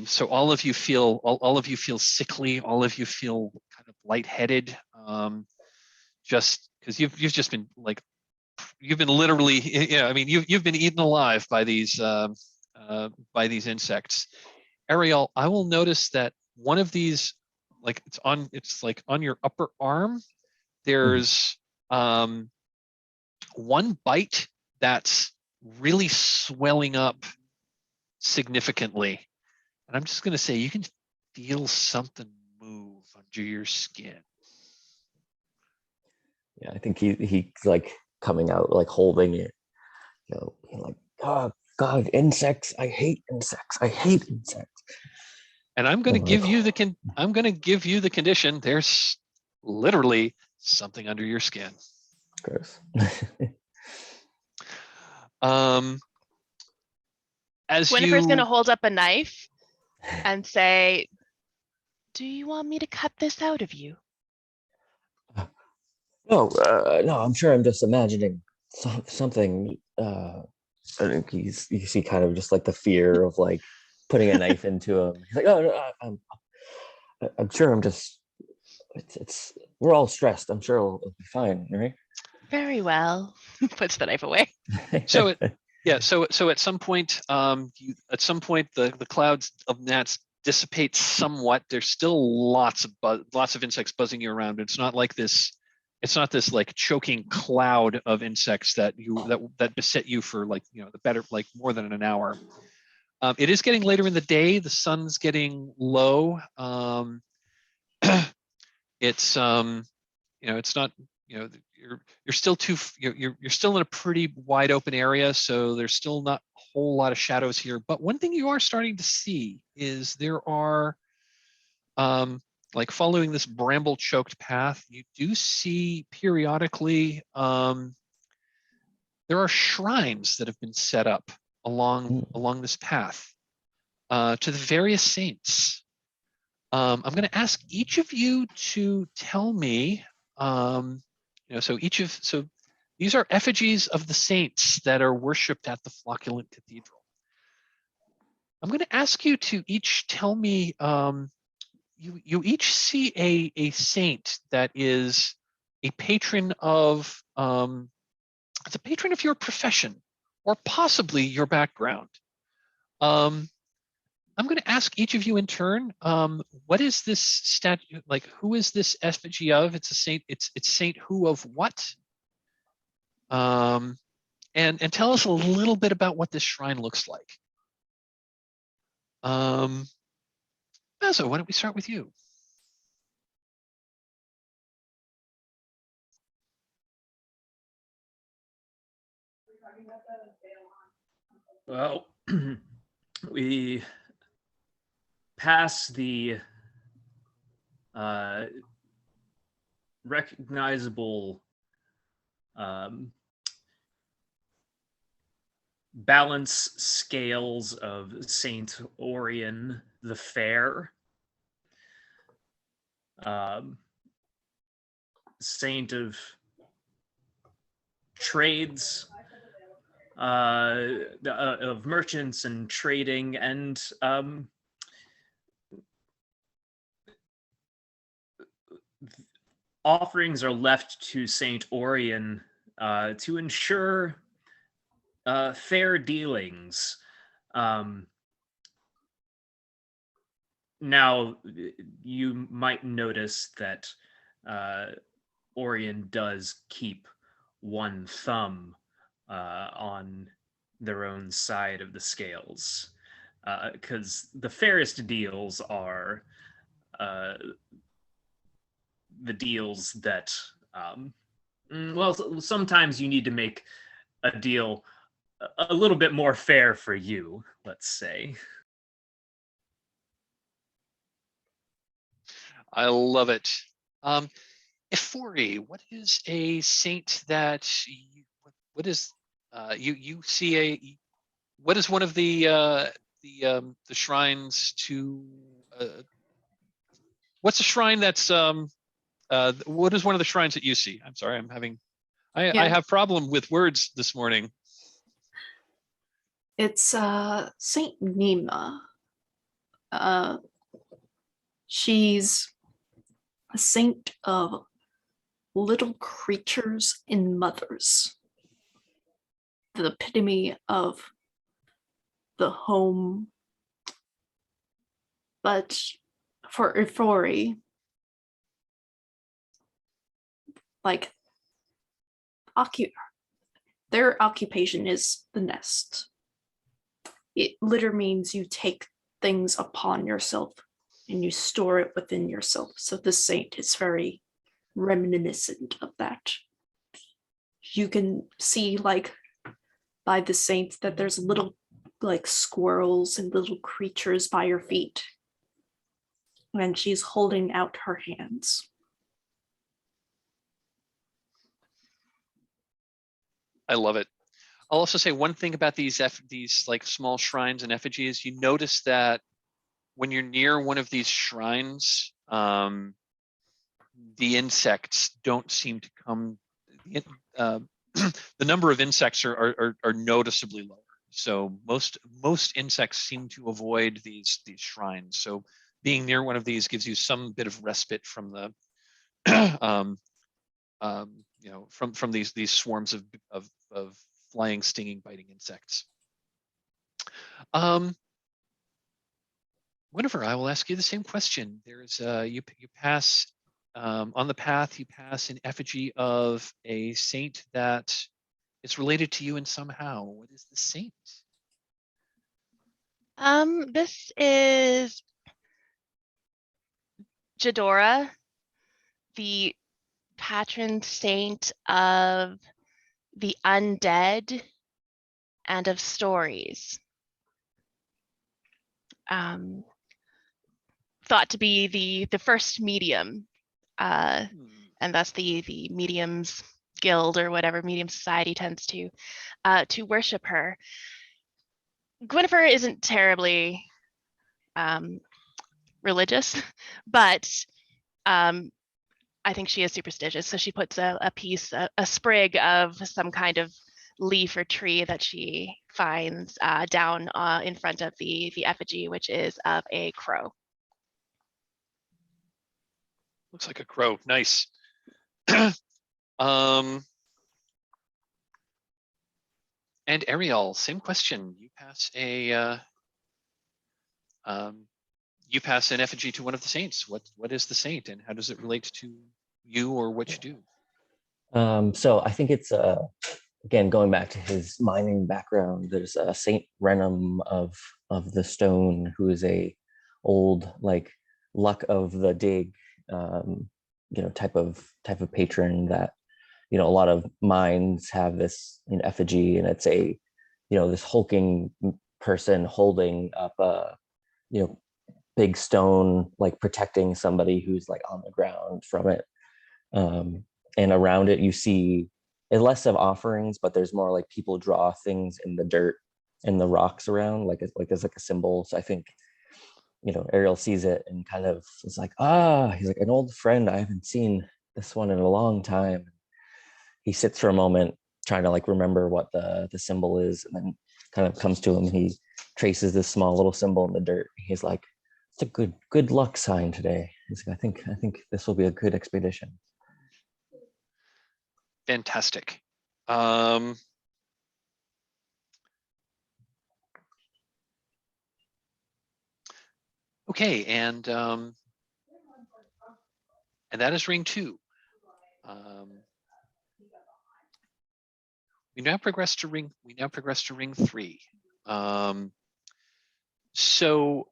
so all of you feel sickly. All of you feel kind of lightheaded, just because you've just been like, you've been literally, you've been eaten alive by these insects. Ariel, I will notice that one of these, like, it's like on your upper arm, there's one bite that's really swelling up significantly. And I'm just going to say, you can feel something move under your skin. Yeah, I think he's like coming out, like holding it, being like, oh God, insects! I hate insects! I hate insects! And I'm going to And give like, you the condition. There's literally something under your skin. gross. As Winifred's going to you, hold up a knife and say, "Do you want me to cut this out of you?" No, no, I'm sure I'm just imagining something. I think you see kind of just like the fear of like putting a knife into him. He's like, oh, no, I'm sure I'm just. It's we're all stressed. I'm sure it'll be fine, right? Very well. Puts the knife away. so at some point, the clouds of gnats dissipate somewhat. There's still lots of insects buzzing you around. It's not this like choking cloud of insects that beset you for like, the better, like more than an hour. It is getting later in the day. The sun's getting low. It's it's not, you're still you're still in a pretty wide open area, so there's still not a whole lot of shadows here. But one thing you are starting to see is there are, like following this bramble choked path, you do see periodically, there are shrines that have been set up along this path, to the various saints. I'm going to ask each of you to tell me, so these are effigies of the saints that are worshipped at the Flocculent Cathedral. I'm going to ask you to each tell me, you each see a saint that is a patron of, it's a patron of your profession or possibly your background. I'm going to ask each of you in turn, what is this statue, like who is this effigy of? It's a saint, it's saint who of what? And tell us a little bit about what this shrine looks like. Mazzo, why don't we start with you? Well, we pass the recognizable balance scales of Saint Orion the Fair, saint of trades, of merchants and trading, and offerings are left to Saint Orion to ensure fair dealings. Now, you might notice that Orion does keep one thumb on their own side of the scales, because the fairest deals are the deals that, well, sometimes you need to make a deal a little bit more fair for you, let's say. I love it. Ifori, what is a saint that what is you see what is one of the shrines to, what's a shrine that's what is one of the shrines that you see? I'm sorry, I have problem with words this morning. It's Saint Nima. She's a saint of little creatures and mothers, the epitome of the home. But for Ifori, like, their occupation is the nest. It literally means you take things upon yourself and you store it within yourself. So the saint is very reminiscent of that. you can see like by the saints that there's little like squirrels and little creatures by your feet. And she's holding out her hands. I love it. I'll also say one thing about these like small shrines and effigies. You notice that when you're near one of these shrines, the insects don't seem to come. The number of insects are noticeably lower. So most insects seem to avoid these shrines. So being near one of these gives you some bit of respite from the from these swarms of flying, stinging, biting insects. Whenever I will ask you the same question. There's you pass on the path. You pass an effigy of a saint that is related to you in somehow. What is the saint? This is Jadora, the patron saint of the undead and of stories. Thought to be the first medium, and that's the mediums guild or whatever medium society tends to worship her. Gwynnifer isn't terribly religious, but I think she is superstitious. So she puts a sprig of some kind of leaf or tree that she finds down in front of the effigy, which is of a crow. Looks like a crow. Nice. And Ariel, same question. You pass an effigy to one of the saints. What is the saint, and how does it relate to you or what you do? So I think it's again going back to his mining background. There's Saint Renum of the Stone, who is a old like luck of the dig, type of patron that a lot of mines have this effigy, and it's a this hulking person holding up a big stone, like protecting somebody who's like on the ground from it. And around it you see less of offerings, but there's more like people draw things in the dirt and the rocks around, like there's like a symbol. So I think Ariel sees it and kind of is like, he's like, an old friend, I haven't seen this one in a long time. He sits for a moment trying to like remember what the symbol is, and then kind of comes to him and he traces this small little symbol in the dirt. He's like, it's a good luck sign today. He's like, I think this will be a good expedition. Fantastic. Okay, and that is ring 2. We now progress to ring 3. So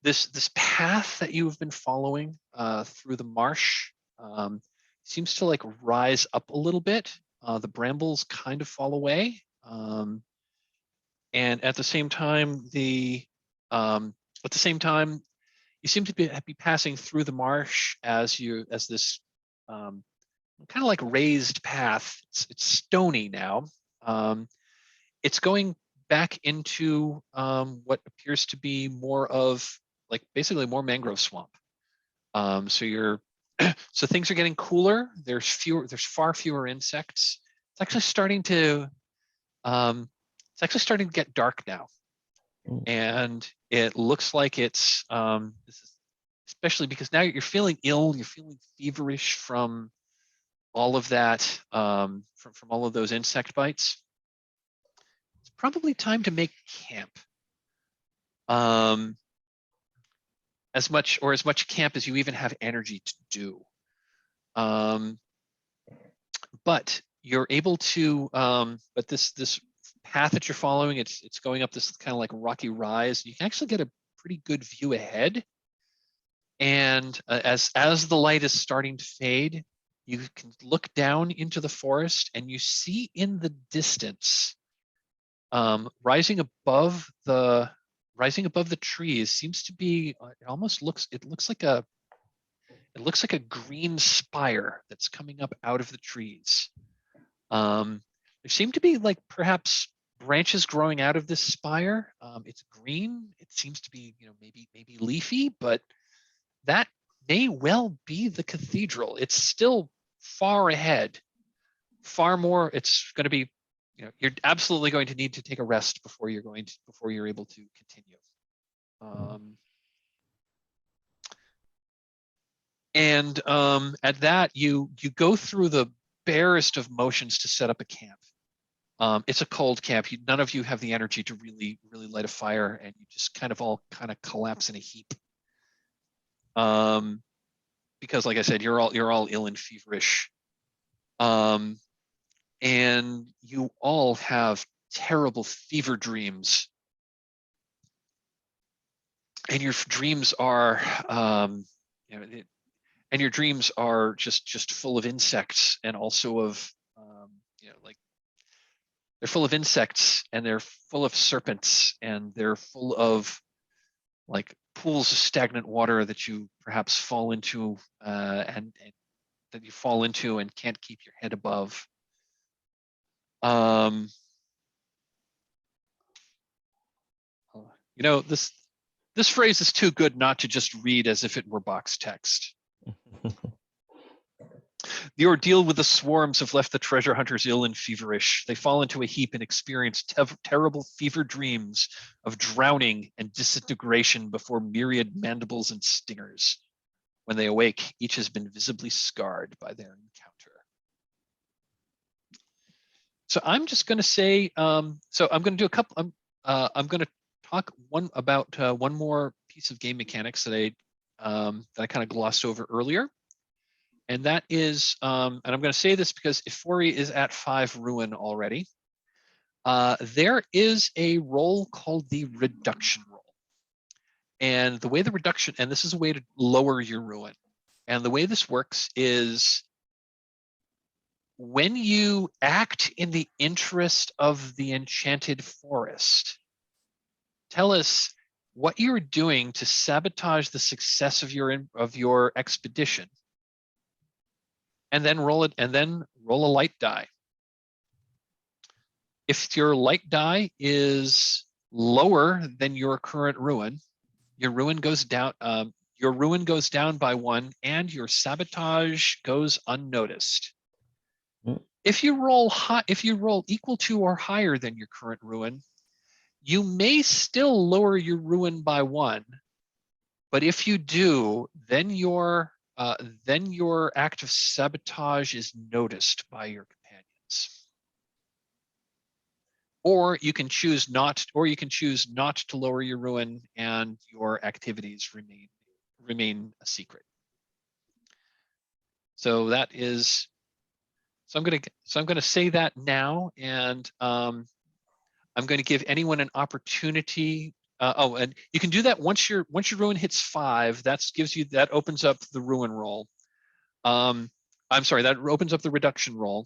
this path that you have been following through the marsh seems to like rise up a little bit. The brambles kind of fall away, and at the same time, you seem to be passing through the marsh as this kind of like raised path. It's stony now. It's going back into what appears to be more of like basically more mangrove swamp. So things are getting cooler. There's far fewer insects. It's actually starting to get dark now, and it looks like it's especially because now you're feeling ill. You're feeling feverish from all of that, from all of those insect bites. It's probably time to make camp. As much camp as you even have energy to do. But you're able to, but this path that you're following, it's going up this kind of like rocky rise. You can actually get a pretty good view ahead. And as the light is starting to fade, you can look down into the forest and you see in the distance, rising above the trees seems to be, it looks like a green spire that's coming up out of the trees. There seem to be like perhaps branches growing out of this spire. It's green. It seems to be, maybe leafy, but that may well be the cathedral. It's still far ahead, far more. It's going to be, you're absolutely going to need to take a rest before you're able to continue. And at that, you go through the barest of motions to set up a camp. It's a cold camp. None of you have the energy to really light a fire, and you just all collapse in a heap. Because, like I said, you're all ill and feverish, and you all have terrible fever dreams, and your dreams are, just full of insects, and also of, they're full of insects, and they're full of serpents, and they're full of like pools of stagnant water that you perhaps fall into, and that you fall into and can't keep your head above. This phrase is too good not to just read as if it were box text. The ordeal with the swarms have left the treasure hunters ill and feverish. They fall into a heap and experience terrible fever dreams of drowning and disintegration before myriad mandibles and stingers. When they awake, each has been visibly scarred by their encounter. So I'm just going to say, I'm going to do a couple. I'm going to talk about one more piece of game mechanics that I kind of glossed over earlier. And that is, and I'm going to say this because Ifori is at 5 ruin already. There is a roll called the reduction roll. And the way the reduction, and this is a way to lower your ruin. And the way this works is when you act in the interest of the enchanted forest, tell us what you're doing to sabotage the success of your expedition. And then roll a light die. If your light die is lower than your current ruin, your ruin goes down. Your ruin goes down by 1, and your sabotage goes unnoticed. If you roll equal to or higher than your current ruin, you may still lower your ruin by 1. But if you do, then your act of sabotage is noticed by your companions. Or you can choose not to lower your ruin, and your activities remain a secret. So that is. So I'm going to say that now, and I'm going to give anyone an opportunity. And you can do that once your ruin hits 5. That opens up the ruin roll. I'm sorry, that opens up the reduction roll.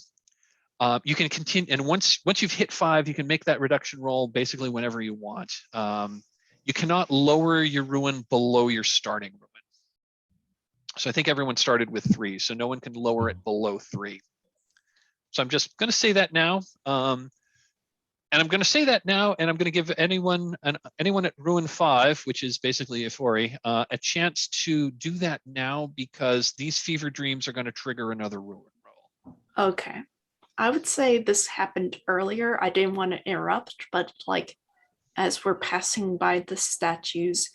You can continue, and once you've hit 5, you can make that reduction roll basically whenever you want. You cannot lower your ruin below your starting ruin. So I think everyone started with 3, so no one can lower it below 3. So I'm just going to say that now. And I'm going to say that now, and I'm going to give anyone at ruin 5, which is basically Ifori, a chance to do that now, because these fever dreams are going to trigger another ruin roll. Okay. I would say this happened earlier. I didn't want to interrupt, but like as we're passing by the statues,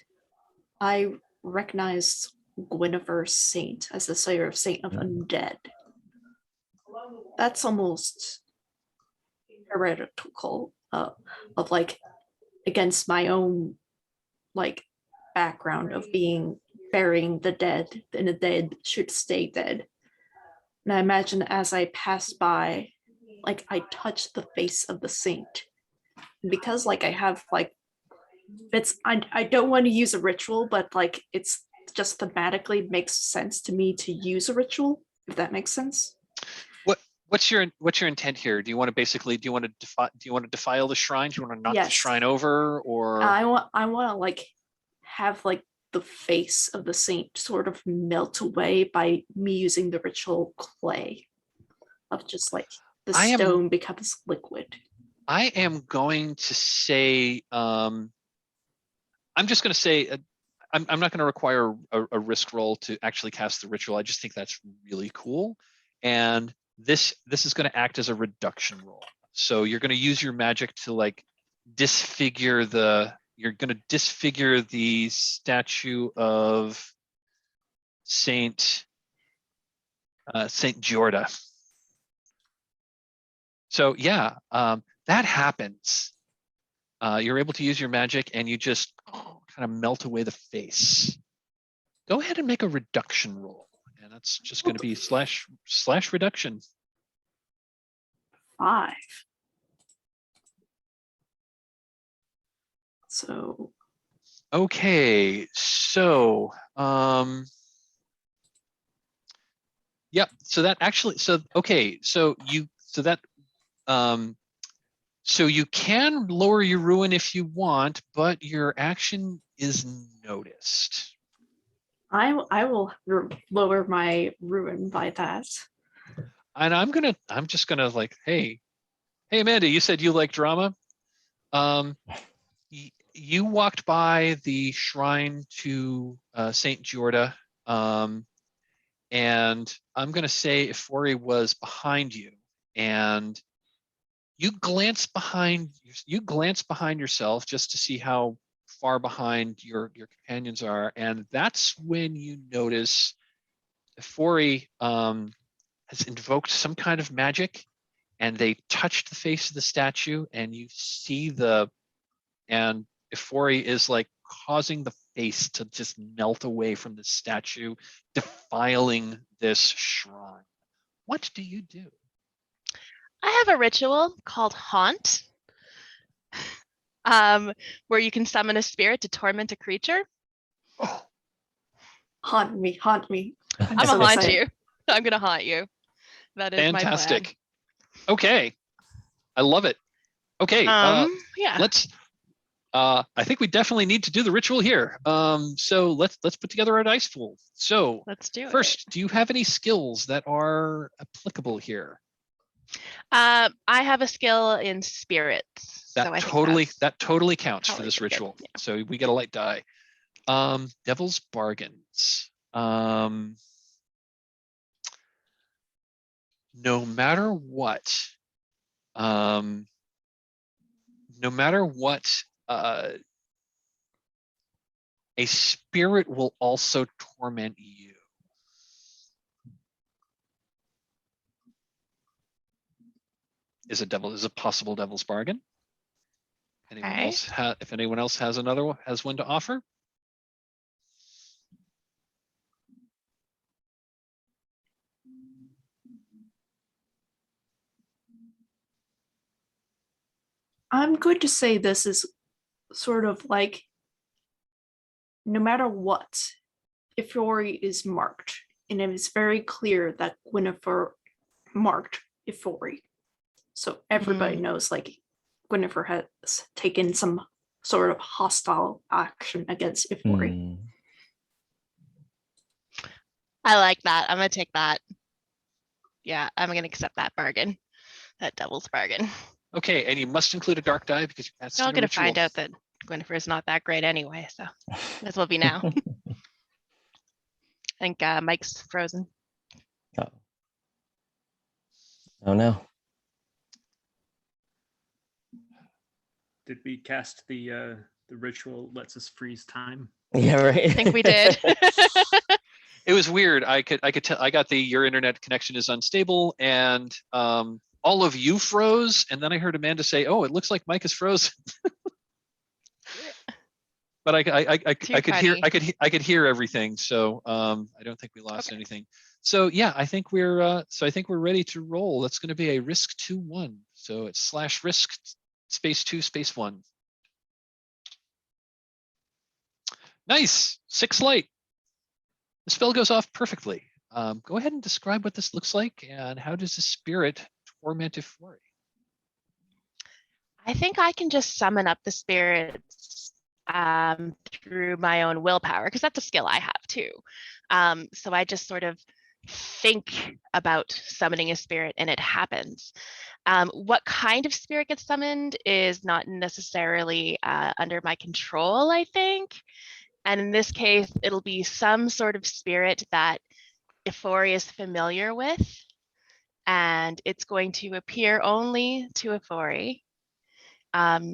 I recognized Guinevere Saint as the slayer of Saint of Undead. That's almost heretical of like against my own like background of burying the dead, and the dead should stay dead. And I imagine as I passed by, like I touched the face of the saint. And because like I have like I don't want to use a ritual, but like it's just thematically makes sense to me to use a ritual. if that makes sense. What's your intent here? Do you want to basically defile the shrine? Do you want to knock the Yes. shrine over, or I want to like have like the face of the saint sort of melt away by me using the ritual clay of just like the stone becomes liquid. I am going to say, I'm just going to say, I'm not going to require a risk roll to actually cast the ritual. I just think that's really cool. And this is going to act as a reduction roll. So you're going to use your magic to like disfigure the statue of Saint Jorda. So yeah, that happens. You're able to use your magic and you just kind of melt away the face. Go ahead and make a reduction roll. And that's just going to be slash reduction. 5. So. Okay, so yep. So that actually, so you can lower your ruin if you want, but your action is noticed. I will lower my ruin by that. And I'm just gonna like, hey Amanda, you said you like drama. You walked by the shrine to Saint Jorda, and I'm gonna say Ifori was behind you, and you glance behind yourself just to see how far behind your companions are, and that's when you notice Ifori has invoked some kind of magic, and they touched the face of the statue, and you see and Ifori is like causing the face to just melt away from the statue, defiling this shrine. What do you do? I have a ritual called Haunt, where you can summon a spirit to torment a creature. Oh. Haunt me. I'm gonna haunt you. I'm gonna haunt you. That is fantastic. My plan. Okay, I love it. Okay, yeah. Let's. I think we definitely need to do the ritual here. So let's put together our dice pool. So let's do first, do you have any skills that are applicable here? I have a skill in spirits. That totally counts for this ritual. Yeah. So we get a light die. Devil's bargains. No matter what, a spirit will also torment you. Is a possible devil's bargain? If anyone else has one to offer? I'm going to say this is sort of like, no matter what, Ifori is marked, and it is very clear that Gwynnifer marked Ifori. So everybody knows like Gwynnifer has taken some sort of hostile action against Ifori. I like that. I'm gonna take that. Yeah, I'm gonna accept that bargain. That devil's bargain. Okay, and you must include a dark die because that's not gonna find out that Gwynnifer is not that great anyway, so might as well be now. I think Mike's frozen. Oh no. Did we cast the ritual lets us freeze time? Yeah, right. I think we did. It was weird. I could tell. I got your internet connection is unstable, and all of you froze, and then I heard Amanda say, "Oh, it looks like Mike is frozen." But I could hear everything, so I don't think we lost anything. So yeah, I think we're ready to roll. That's going to be a risk 2-1. So it's /risk /2 /1. Nice 6 light. The spell goes off perfectly. Go ahead and describe what this looks like and how does the spirit torment Ifori? I think I can just summon up the spirits through my own willpower, because that's a skill I have too. So I just sort of think about summoning a spirit and it happens. What kind of spirit gets summoned is not necessarily under my control, I think. And in this case, it'll be some sort of spirit that Ifori is familiar with, and it's going to appear only to Ifori,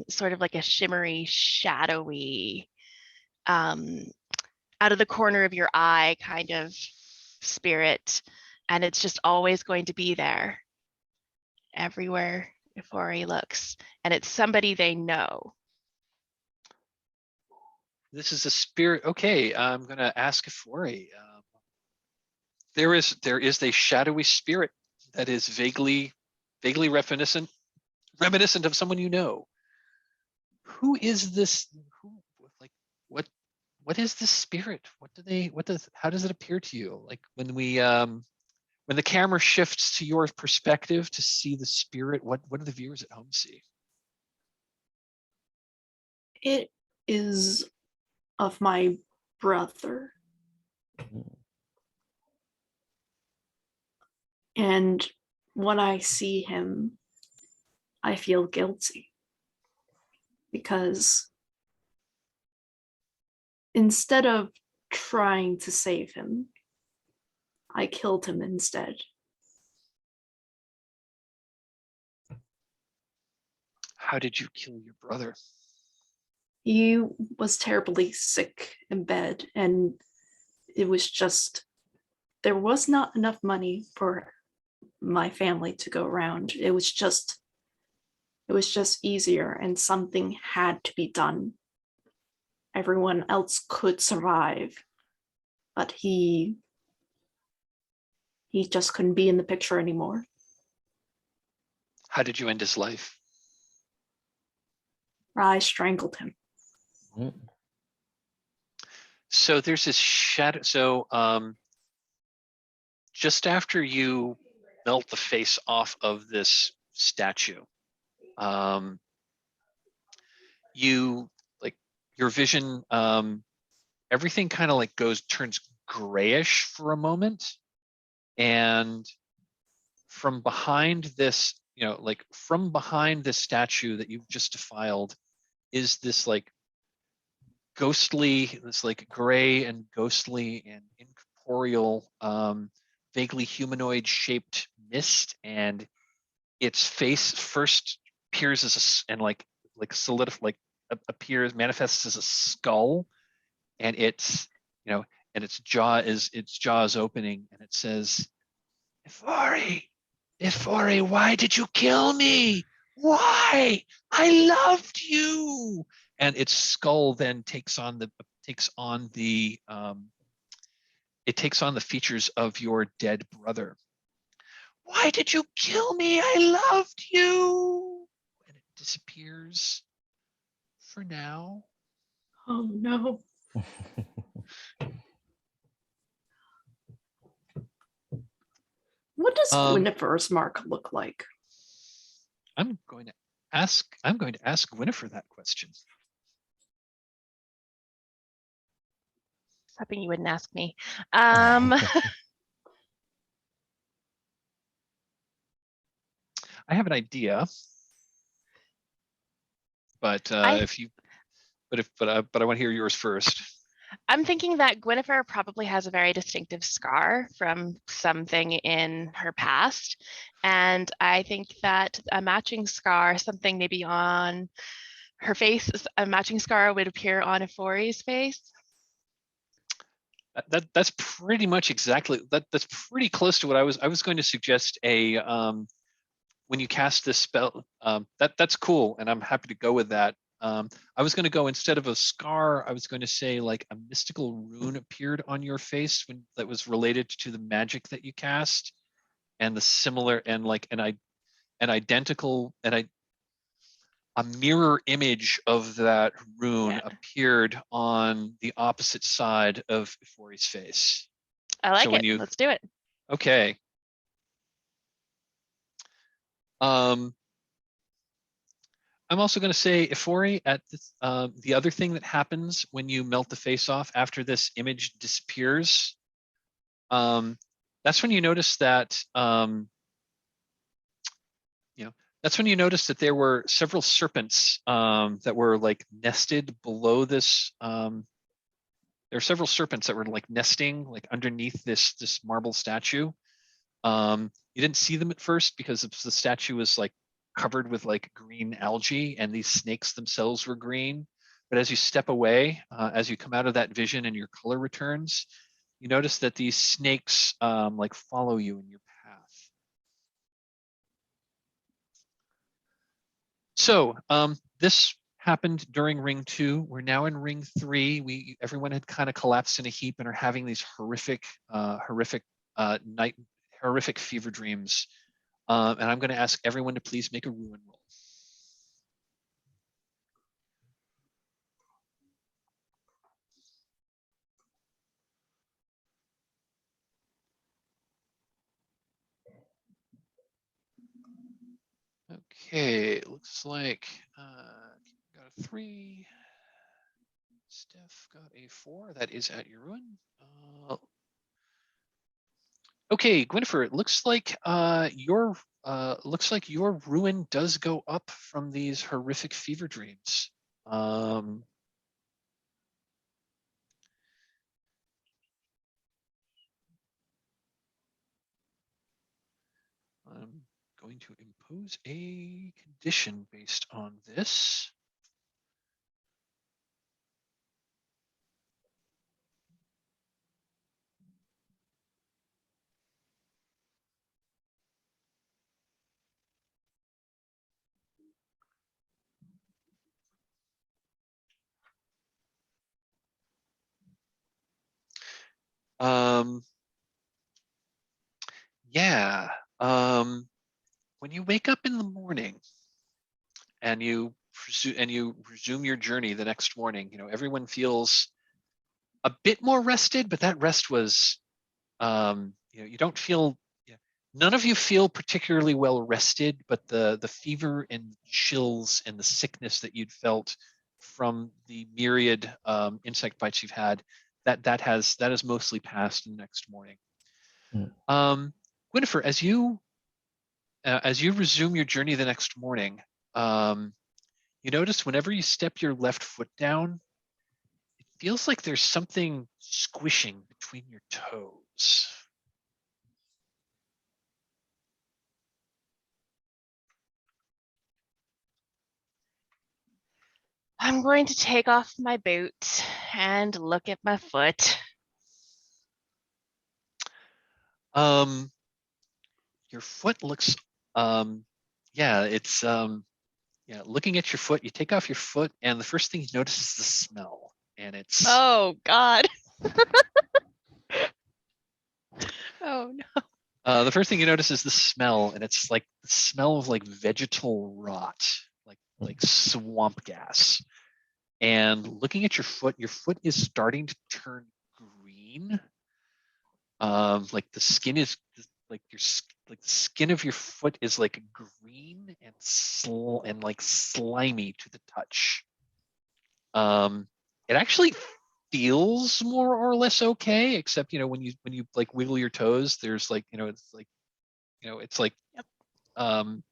sort of like a shimmery, shadowy, out of the corner of your eye kind of spirit. And it's just always going to be there everywhere Ifori looks. And it's somebody they know. This is a spirit. Okay, I'm going to ask Ifori. There is a shadowy spirit that is vaguely reminiscent of someone you know. Who is this? Who, like, what is this spirit? How does it appear to you? Like when the camera shifts to your perspective to see the spirit, what do the viewers at home see? It is of my brother. And when I see him, I feel guilty because instead of trying to save him, I killed him instead. How did you kill your brother? He was terribly sick in bed, and it was just, there was not enough money for my family to go around. It was just easier, and something had to be done. Everyone else could survive, but he just couldn't be in the picture anymore. How did you end his life? I strangled him. So there's this shadow. So just after you melt the face off of this statue, you like your vision, everything kind of like turns grayish for a moment, and from behind this, from behind this statue that you've just defiled is this like ghostly, this like gray and ghostly and incorporeal, vaguely humanoid shaped mist, and its face first appears as appears, manifests as a skull, and its jaw is opening, and it says, Ifori, why did you kill me? Why? I loved you. And its skull then takes on the features of your dead brother. Why did you kill me? I loved you. And it disappears for now. Oh no. What does Gwynnifer's mark look like? I'm going to ask Gwynnifer that question. Hoping you wouldn't ask me. I have an idea, but I want to hear yours first. I'm thinking that Gwynnifer probably has a very distinctive scar from something in her past. And I think that a matching scar, something maybe on her face, a matching scar would appear on Ifori's face. That's pretty much exactly, that's pretty close to what I was going to suggest. When you cast this spell, that's cool, and I'm happy to go with that. I was going to go, instead of a scar, I was going to say like a mystical rune appeared on your face that was related to the magic that you cast, and the similar, and like an identical, and a mirror image of that rune appeared on the opposite side of Ifori's face. I like So when it. you Let's do it. okay. I'm also going to say Ifori at this, the other thing that happens when you melt the face off after this image disappears. That's when you notice that that's when you notice that there were several serpents that were like nested below this. There are several serpents that were like nesting like underneath this marble statue. You didn't see them at first because the statue was like covered with like green algae, and these snakes themselves were green. But as you step away, as you come out of that vision and your color returns, you notice that these snakes like follow you in your path. So this happened during ring 2. We're now in ring 3. Everyone had kind of collapsed in a heap and are having these horrific fever dreams. And I'm going to ask everyone to please make a ruin roll. Okay, looks like got a 3. Steph got a 4. That is at your ruin. Okay, Gwynfer, it looks like your ruin does go up from these horrific fever dreams. I'm going to impose a condition based on this. Yeah. When you wake up in the morning and you resume your journey the next morning, everyone feels a bit more rested, but that rest was, you don't feel. None of you feel particularly well rested, but the fever and chills and the sickness that you'd felt from the myriad insect bites you've had, that has mostly passed in the next morning. Gwynfer, as you resume your journey the next morning, you notice whenever you step your left foot down, it feels like there's something squishing between your toes. I'm going to take off my boot and look at my foot. Your foot looks, it's looking at your foot, you take off your foot, and the first thing you notice is the smell, and it's Oh God. Oh no. The first thing you notice is the smell, and it's like the smell of like vegetal rot, like swamp gas. And looking at your foot is starting to turn green. Like the skin is like the skin of your foot is like green and like slimy to the touch. It actually feels more or less okay, except when you like wiggle your toes, there's like it's like um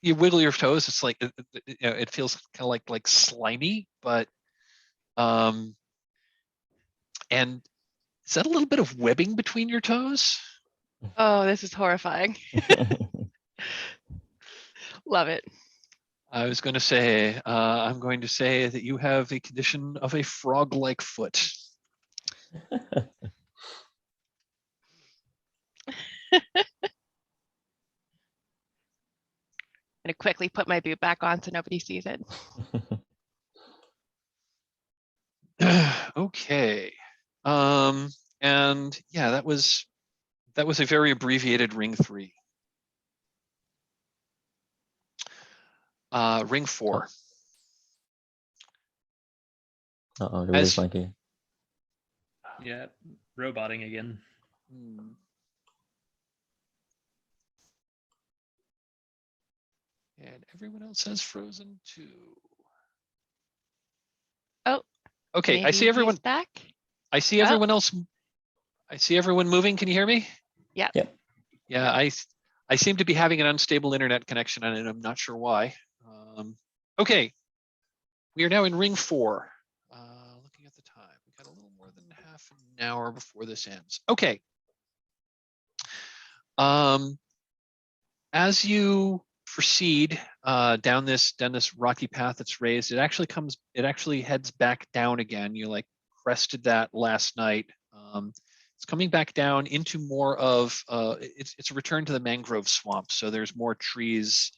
you wiggle your toes, it's like it feels kind of like slimy, but and is that a little bit of webbing between your toes? Oh, this is horrifying. Love it. I was going to say, I'm going to say that you have a condition of a frog-like foot. I'm gonna quickly put my boot back on so nobody sees it. Okay. And yeah, that was a very abbreviated ring 3. Ring 4. Uh-oh, did we lose Mikey? Yeah, roboting again. Hmm. And everyone else has frozen too. Oh, Okay, I maybe see everyone. he's back. I see Oh. everyone else. I see everyone moving. Can you hear me? Yeah. Yep. Yeah, I seem to be having an unstable internet connection, and I'm not sure why. Okay, we are now in ring 4. Looking at the time, we've got a little more than half an hour before this ends. Okay. As you proceed down this rocky path that's raised, it actually heads back down again. You like crested that last night. It's coming back down into more of it's a return to the mangrove swamp. So there's more trees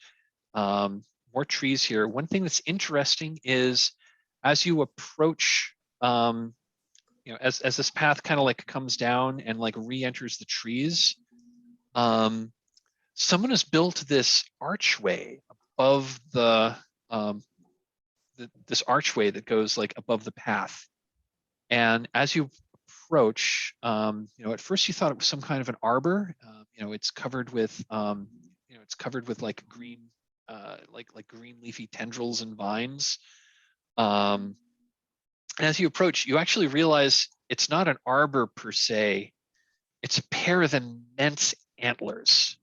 here. One thing that's interesting is as you approach, as this path kind of like comes down and like re-enters the trees, someone has built this archway above this archway that goes like above the path. And as you approach, at first you thought it was some kind of an arbor. It's covered with like green, like green leafy tendrils and vines. And as you approach, you actually realize it's not an arbor per se. It's a pair of immense antlers.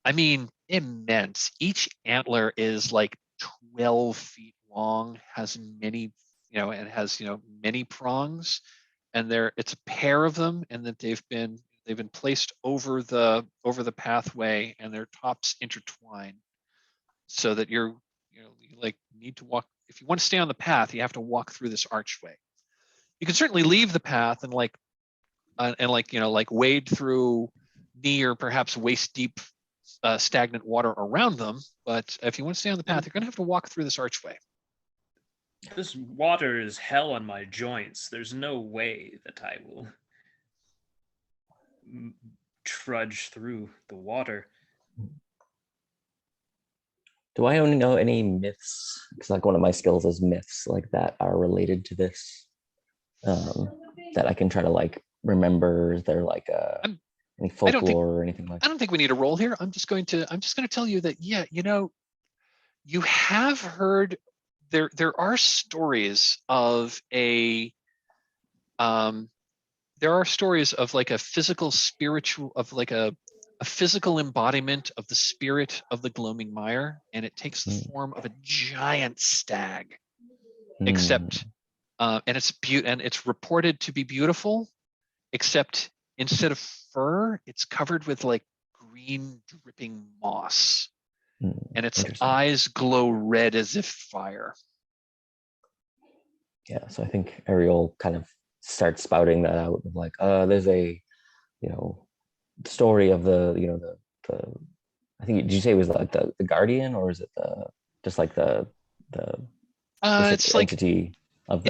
I mean, immense. Each antler is like 12 feet long, has many, and has, many prongs, and it's a pair of them, and that they've been placed over the pathway, and their tops intertwine, so that you like need to walk. If you want to stay on the path, you have to walk through this archway. You can certainly leave the path and wade through knee or perhaps waist deep stagnant water around them. But if you want to stay on the path, you're going to have to walk through this archway. This water is hell on my joints. There's no way that I will trudge through the water. Do I only know any myths? Because like one of my skills is myths like that are related to this. That I can try to like remember. Is there like any folklore or anything like that? I don't think we need a roll here. I'm just going to tell you that, yeah, you have heard there are stories of like a physical spiritual, of like a physical embodiment of the spirit of the Gloaming Mire, and it takes the form of a giant stag. Except and it's reported to be beautiful, except instead of fur, it's covered with like green dripping moss, and its eyes glow red as if fire. Yeah, so I think Ariel kind of starts spouting that out of like, there's a, story of the I think, did you say it was like the guardian, or is it just like the it's like entity of the,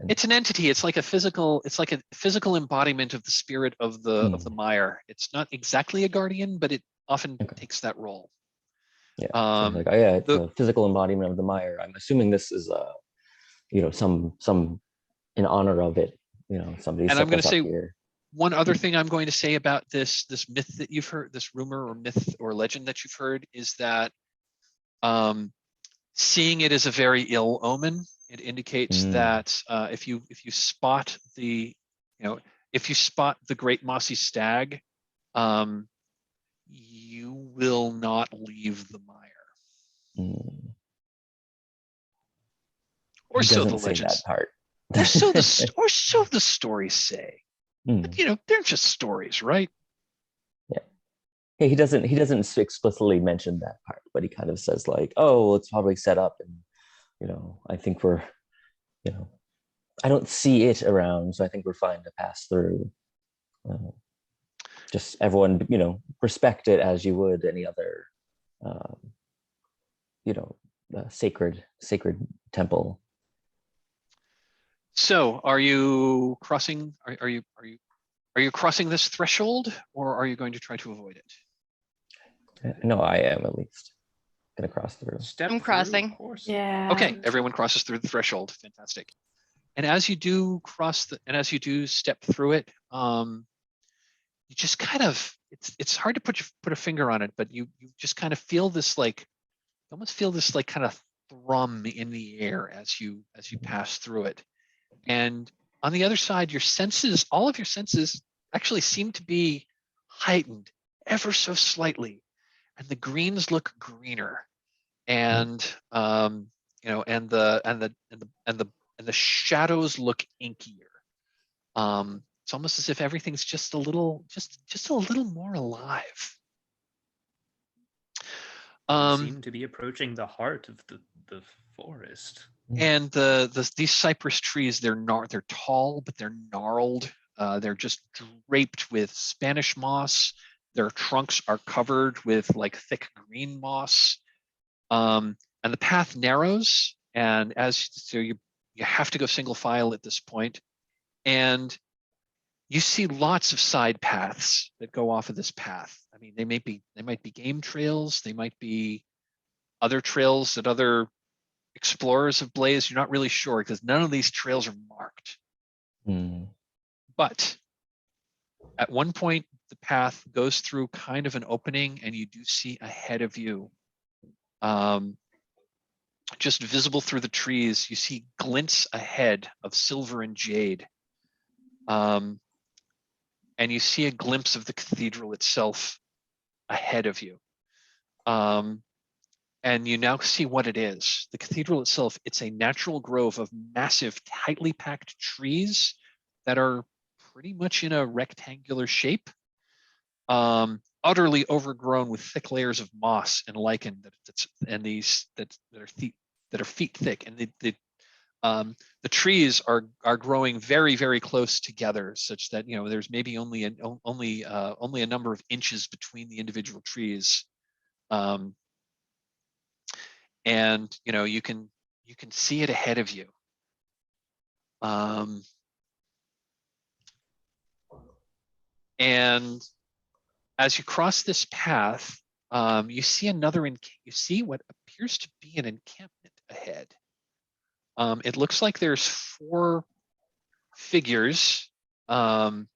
it's an entity. It's like a physical embodiment of the spirit of the mire. It's not exactly a guardian, but it often takes that role. Yeah. So like, oh yeah, it's a physical embodiment of the mire. I'm assuming this is some in honor of it. Somebody. And I'm going to say here. One other thing I'm going to say about this myth that you've heard, this rumor or myth or legend that you've heard, is that seeing it is a very ill omen. It indicates that if you spot the great mossy stag, you will not leave the mire. Or so the legends. That part. or so the stories say. But, they're just stories, right? Yeah. Hey, he doesn't explicitly mention that part, but he kind of says like, oh, it's probably set up, and I think we're, I don't see it around, so I think we're fine to pass through. Just everyone, respect it as you would any other, sacred temple. So, are you crossing? Are you crossing this threshold, or are you going to try to avoid it? No, I am at least gonna cross through. I'm crossing. Yeah. Okay, everyone crosses through the threshold. Fantastic. And as you do as you do step through it, you just kind of, it's hard to put a finger on it, but you just kind of feel this like, you almost feel this like kind of thrum in the air as you pass through it. And on the other side, your senses, all of your senses actually seem to be heightened ever so slightly. And the greens look greener. And you know, and the shadows look inkier. It's almost as if everything's just a little more alive. We seem to be approaching the heart of the forest. And these cypress trees, they're tall, but they're gnarled. They're just draped with Spanish moss. Their trunks are covered with like thick green moss. And the path narrows, and so you have to go single file at this point. And you see lots of side paths that go off of this path. I mean, they might be game trails, they might be other trails that other explorers have blazed. You're not really sure because none of these trails are marked. But at one point, the path goes through kind of an opening, and you do see ahead of you, just visible through the trees, you see glints ahead of silver and jade. And you see a glimpse of the cathedral itself ahead of you. And you now see what it is. The cathedral itself, it's a natural grove of massive, tightly packed trees that are pretty much in a rectangular shape, utterly overgrown with thick layers of moss and lichen that are feet thick. And the trees are growing very, very close together, such that, you know, there's maybe only a number of inches between the individual trees. And you know, you can see it ahead of you. And as you cross this path, you see what appears to be an encampment ahead. It looks like there's 4 figures that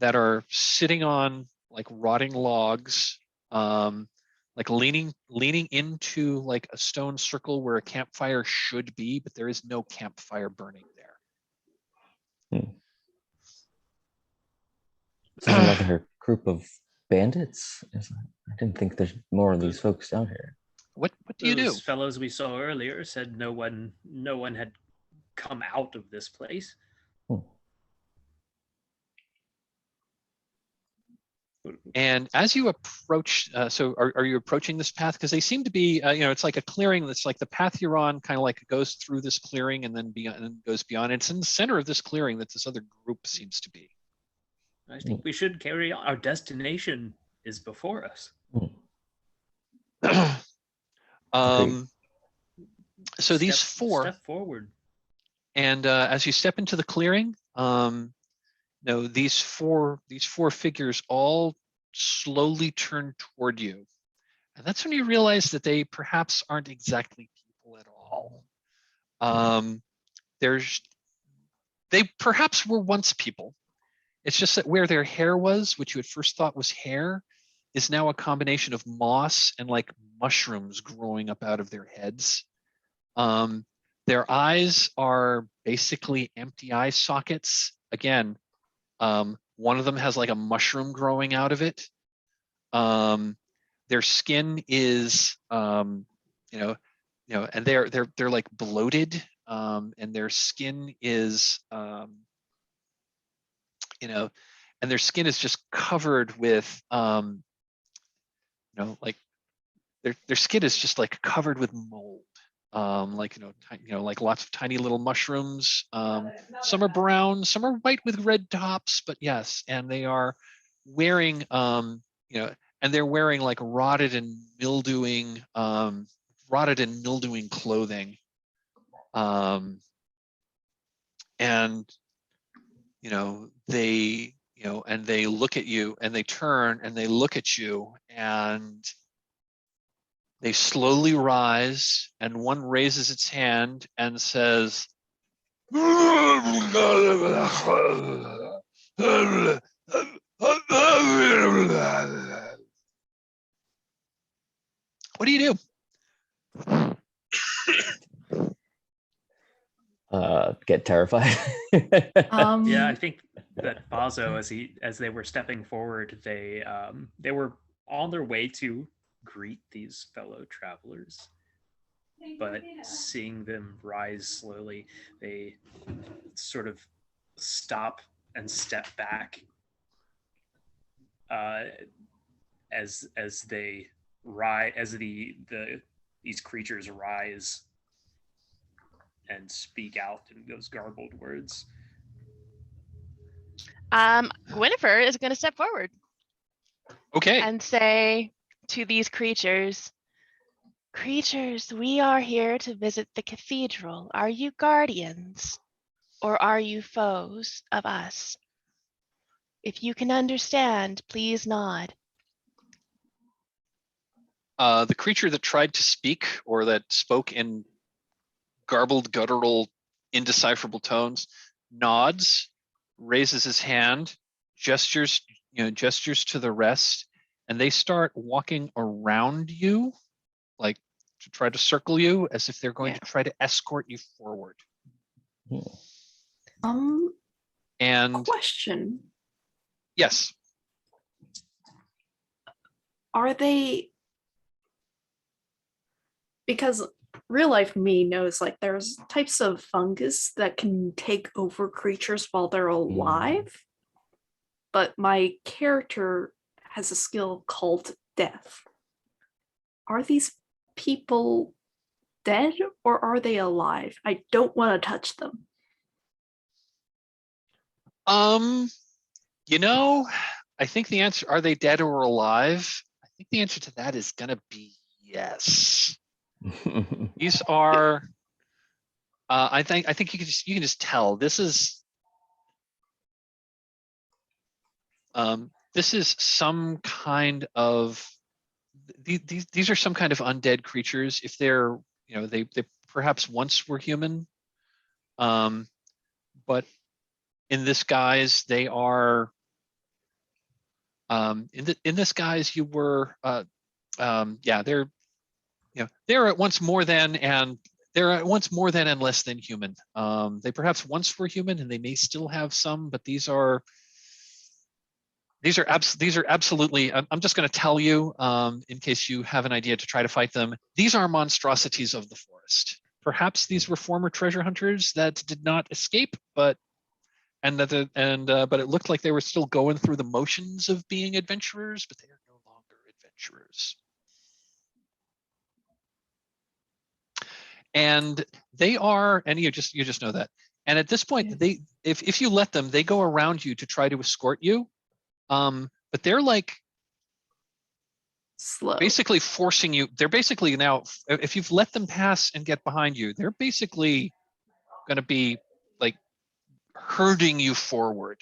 are sitting on like rotting logs, like leaning into like a stone circle where a campfire should be, but there is no campfire burning there. So another group of bandits? I didn't think there's more of these folks down here. What do you do? Those fellows we saw earlier said no one had come out of this place. And as you approach, so are you approaching this path? Because they seem to be, you know, it's like a clearing that's like the path you're on kind of like goes through this clearing and then beyond, and goes beyond. It's in the center of this clearing that this other group seems to be. I think we should carry on. Our destination is before us. So these 4 step forward. And as you step into the clearing, no, these four figures all slowly turn toward you. And that's when you realize that they perhaps aren't exactly people at all. They perhaps were once people. It's just that where their hair was, which you at first thought was hair, is now a combination of moss and like mushrooms growing up out of their heads. Their eyes are basically empty eye sockets. Again, one of them has like a mushroom growing out of it. Their skin is, and they're like bloated, and their skin is, and their skin is just covered with, like their skin is just like covered with mold. Like lots of tiny little mushrooms. Some are brown, some are white with red tops, but yes, and they are wearing, and they're wearing like rotted and mildewing clothing. And they look at you, and they turn and they look at you, and they slowly rise, and one raises its hand and says, What do you do? Get terrified. Yeah, I think that Bazo, as they were stepping forward, they were on their way to greet these fellow travelers, but seeing them rise slowly, they sort of stop and step back as they rise, as these creatures rise and speak out in those garbled words. Gwynnifer is going to step forward Okay. and say to these creatures, "Creatures, we are here to visit the cathedral. Are you guardians or are you foes of us? If you can understand, please nod." The creature that tried to speak or that spoke in garbled, guttural, indecipherable tones nods, raises his hand, gestures to the rest, and they start walking around you, like to try to circle you, as if they're going to try to escort you forward. And Question. yes, Are they, because real life me knows like there's types of fungus that can take over creatures while they're alive, but my character has a skill called death. Are these people dead or are they alive? I don't want to touch them. I think the answer, are they dead or alive? I think the answer to that is gonna be yes. These are I think you can just tell this is some kind of these are some kind of undead creatures. If they're they perhaps once were human, but in this guise they are in this guise you were they're they're at once more than and less than human. They perhaps once were human and they may still have some, but these are absolutely, I'm just going to tell you, in case you have an idea to try to fight them, these are monstrosities of the forest. Perhaps these were former treasure hunters that did not escape, but it looked like they were still going through the motions of being adventurers, but they are no longer adventurers. And they are, and you just know that. And at this point, if you let them, they go around you to try to escort you. But they're like Slow. basically forcing you. They're basically now, if you've let them pass and get behind you, they're basically going to be like herding you forward.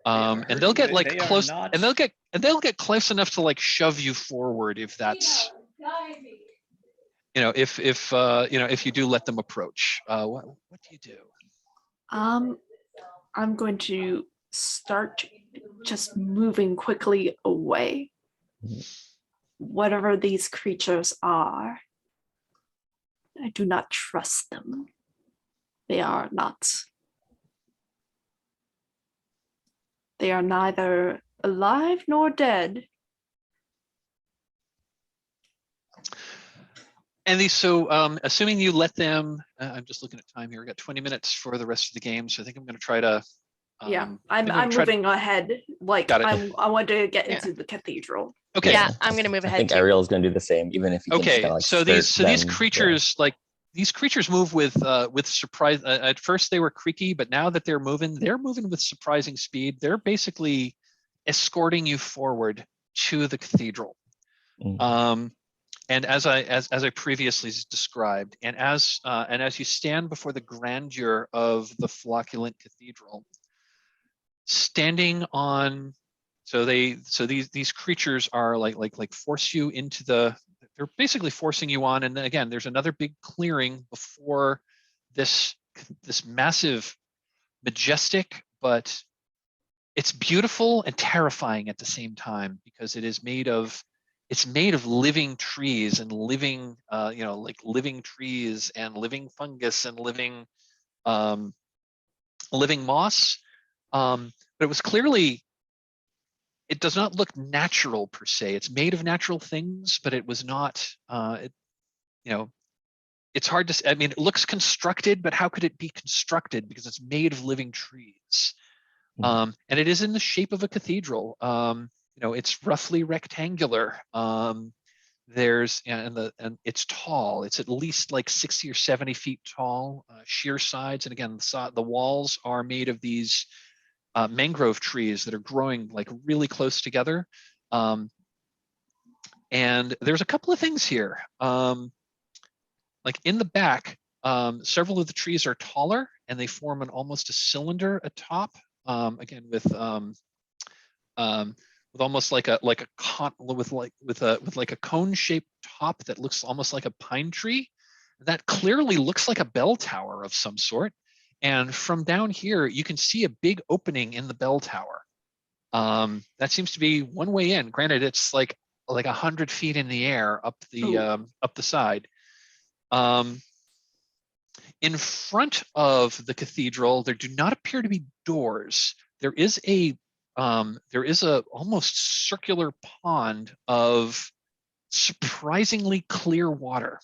And they'll get like close, and they'll get close enough to like shove you forward if that's, if you do let them approach. What do you do? I'm going to start just moving quickly away. Whatever these creatures are, I do not trust them. They are neither alive nor dead. And assuming you let them, I'm just looking at time here. We got 20 minutes for the rest of the game, so I think I'm going to try to. I'm moving ahead. Like I want to get into the cathedral. Okay. Yeah, I'm going to move ahead. I think Ariel's going to do the same, even if he can just kind of like these creatures these creatures move with surprise. At first they were creaky, but now that they're moving with surprising speed. They're basically escorting you forward to the cathedral. And as I previously described, and as you stand before the grandeur of the Flocculent Cathedral, standing on, these creatures are like force you into they're basically forcing you on. And then again, there's another big clearing before this massive, majestic, but it's beautiful and terrifying at the same time, because it's made of living trees and living, like living trees and living fungus and living moss. But it was clearly, it does not look natural per se. It's made of natural things, but it was not, it's hard to say. I mean, it looks constructed, but how could it be constructed? Because it's made of living trees. And it is in the shape of a cathedral. It's roughly rectangular. And it's tall. It's at least like 60 or 70 feet tall, sheer sides. And again, the walls are made of these mangrove trees that are growing like really close together. And there's a couple of things here. Like in the back, several of the trees are taller and they form almost a cylinder atop. Again, with almost like a cone-shaped top that looks almost like a pine tree. That clearly looks like a bell tower of some sort. And from down here, you can see a big opening in the bell tower. That seems to be one way in. Granted, it's like 100 feet in the air up the side. In front of the cathedral, there do not appear to be doors. There is a almost circular pond of surprisingly clear water.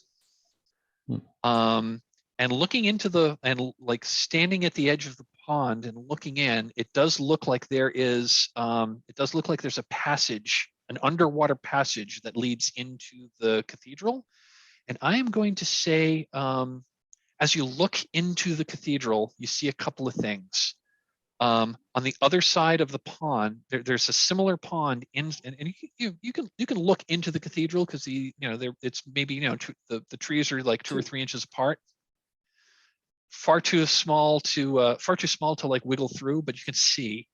And looking into standing at the edge of the pond and looking in, it does look like there's a passage, an underwater passage that leads into the cathedral. And I am going to say, as you look into the cathedral, you see a couple of things. On the other side of the pond, there's a similar pond and you can look into the cathedral, because it's maybe the trees are like 2 or 3 inches apart. Far too small to like wiggle through, but you can see.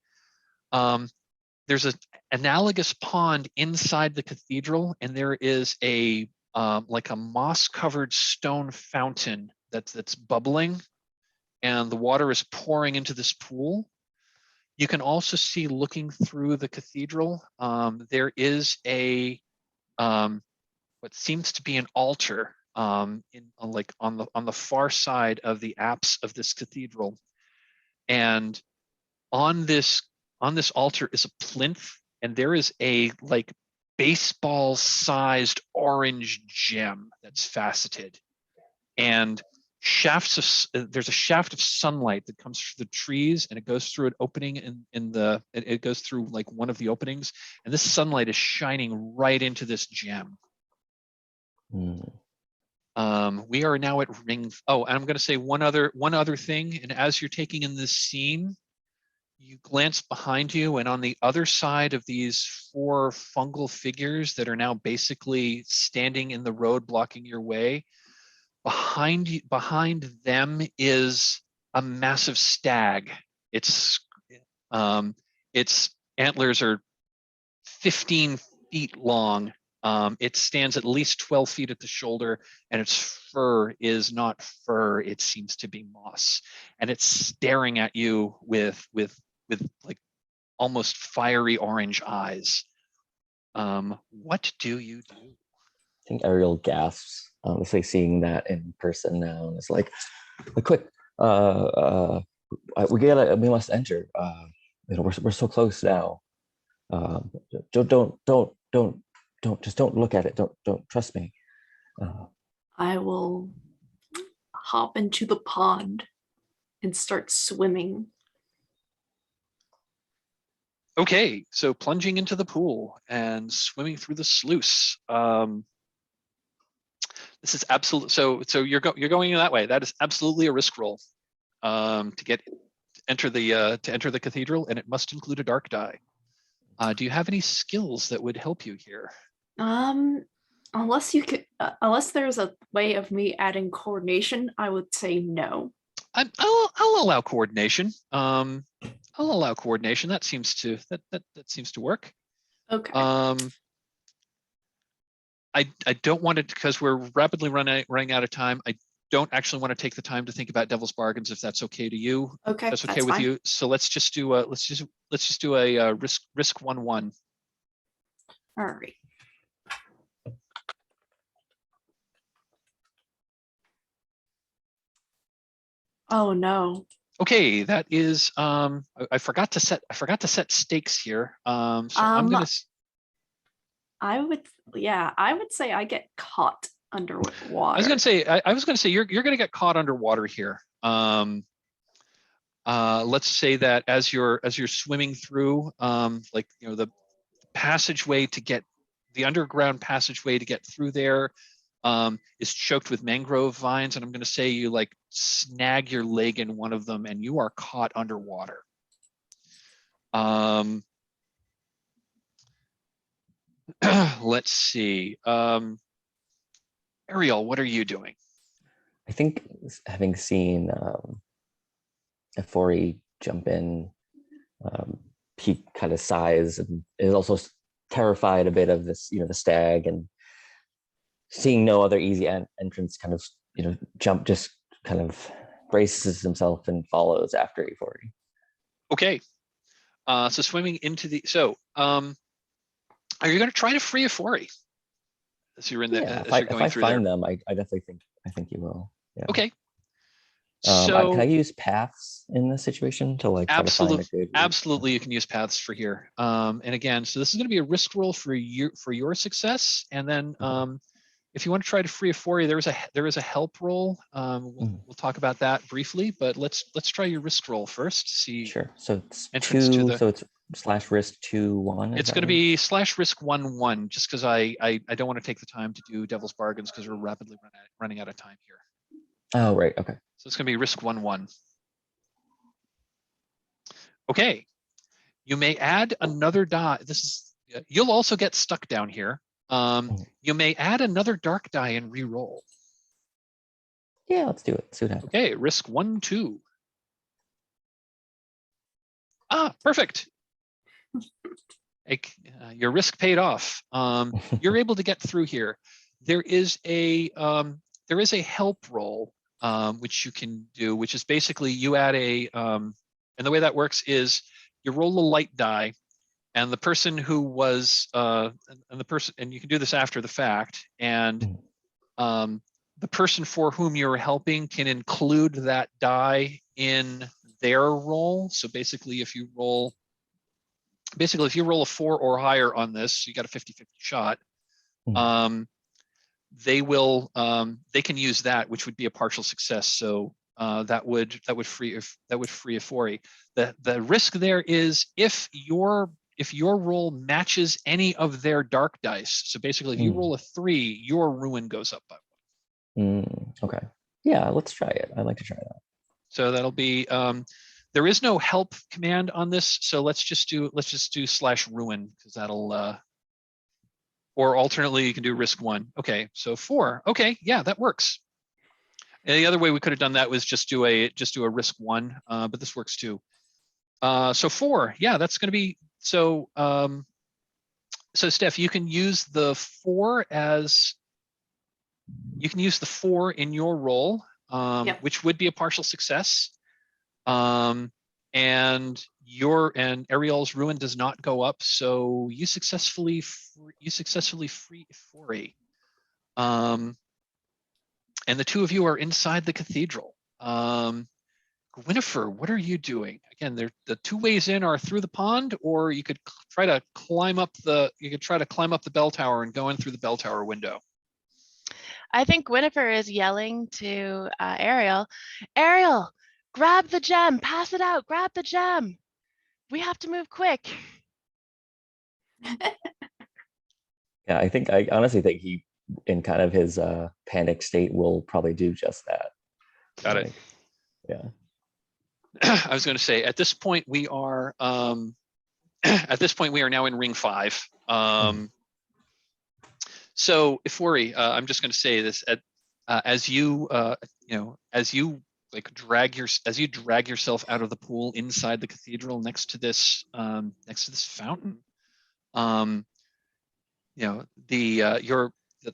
There's an analogous pond inside the cathedral, and there is like a moss-covered stone fountain that's bubbling, and the water is pouring into this pool. You can also see, looking through the cathedral, there is what seems to be an altar on the far side of the apse of this cathedral, and on this altar is a plinth, and there is a like baseball-sized orange gem that's faceted, and there's a shaft of sunlight that comes through the trees, and it goes through an opening it goes through like one of the openings, and this sunlight is shining right into this gem. We are now at ring. Oh, and I'm going to say one other thing. And as you're taking in this scene, you glance behind you, and on the other side of these 4 fungal figures that are now basically standing in the road, blocking your way, behind them is a massive stag. Its antlers are 15 feet long. It stands at least 12 feet at the shoulder, and its fur is not fur. It seems to be moss, and it's staring at you with like almost fiery orange eyes. What do you do? I think Ariel gasps. It's like seeing that in person now, and it's like quick, we must enter. We're so close now. Don't look at it. Don't trust me. I will hop into the pond and start swimming. Okay, so plunging into the pool and swimming through the sluice. This is absolute. So you're going that way. That is absolutely a risk roll to enter the cathedral, and it must include a dark die. Do you have any skills that would help you here? Unless there's a way of me adding coordination, I would say no. I'll allow coordination. I'll allow coordination. That seems to work. Okay. I don't want it, because we're rapidly running out of time. I don't actually want to take the time to think about devil's bargains, if that's okay to you. Okay, That's okay with fine. you. So let's just do a risk 1-1. All right. Oh no. Okay, that is I forgot to set stakes here. So I'm gonna I would say I get caught underwater. I was gonna say you're gonna get caught underwater here. Let's say that as you're swimming through, like the passageway to get the underground passageway to get through there is choked with mangrove vines, and I'm going to say you like snag your leg in one of them, and you are caught underwater. Let's see. Ariel, what are you doing? I think having seen Efori jump in, he kind of sighs and is also terrified a bit of this, the stag, and seeing no other easy entrance, kind of, just kind of braces himself and follows after Efori. Okay. So swimming into the, are you going to try to free Efori as you're in the, Yeah, as you're going if through I find there? them, I definitely think you will. Yeah. Okay. Can I use paths in this situation to like try to find a good route? Absolutely, you can use paths for here. And again, so this is going to be a risk roll for your success, and then if you want to try to free Efori, there is a help roll. We'll talk about that briefly, but let's try your risk roll first to see. Sure. So it's entrance 2. to the, so it's /risk 2-1. It's going to be /risk 1-1, just because I don't want to take the time to do devil's bargains because we're rapidly running out of time here. Oh, right. Okay. So it's going to be risk 1-1. Okay. You may add another die. You'll also get stuck down here. You may add another dark die and re-roll. Yeah, let's do it. See what happens. Okay, risk 1-2. Perfect. Your risk paid off. You're able to get through here. There is a help roll which you can do, which is basically you add and the way that works is you roll a light die, and the person who was and you can do this after the fact, and the person for whom you're helping can include that die in their roll. So basically if you roll a 4 or higher on this, you got a 50-50 shot. They can use that, which would be a partial success. So that would free Efori. The risk there is if your roll matches any of their dark dice. So basically, if you roll a 3, your ruin goes up by 1. Okay. Yeah, let's try it. I'd like to try that. So that'll be. There is no help command on this, so let's just do /ruin, because that'll. Or alternately, you can do risk 1. Okay, so 4. Okay, yeah, that works. And the other way we could have done that was just do a risk 1, but this works too. So 4, yeah, that's going to be so. So Steph, you can use the 4 in your roll, which would be a partial success. And Ariel's ruin does not go up, so you successfully free Efori. And the two of you are inside the cathedral. Gwynnifer, what are you doing? Again, the 2 ways in are through the pond, or you could try to climb up the bell tower and go in through the bell tower window. I think Gwynnifer is yelling to Ariel, Ariel, grab the gem, pass it out, grab the gem. We have to move quick. Yeah, I honestly think he, in kind of his panic state, will probably do just that. Got it. Yeah. I was going to say, at this point we are now in ring 5. So Efori, I'm just going to say this as you drag yourself out of the pool inside the cathedral next to this fountain. The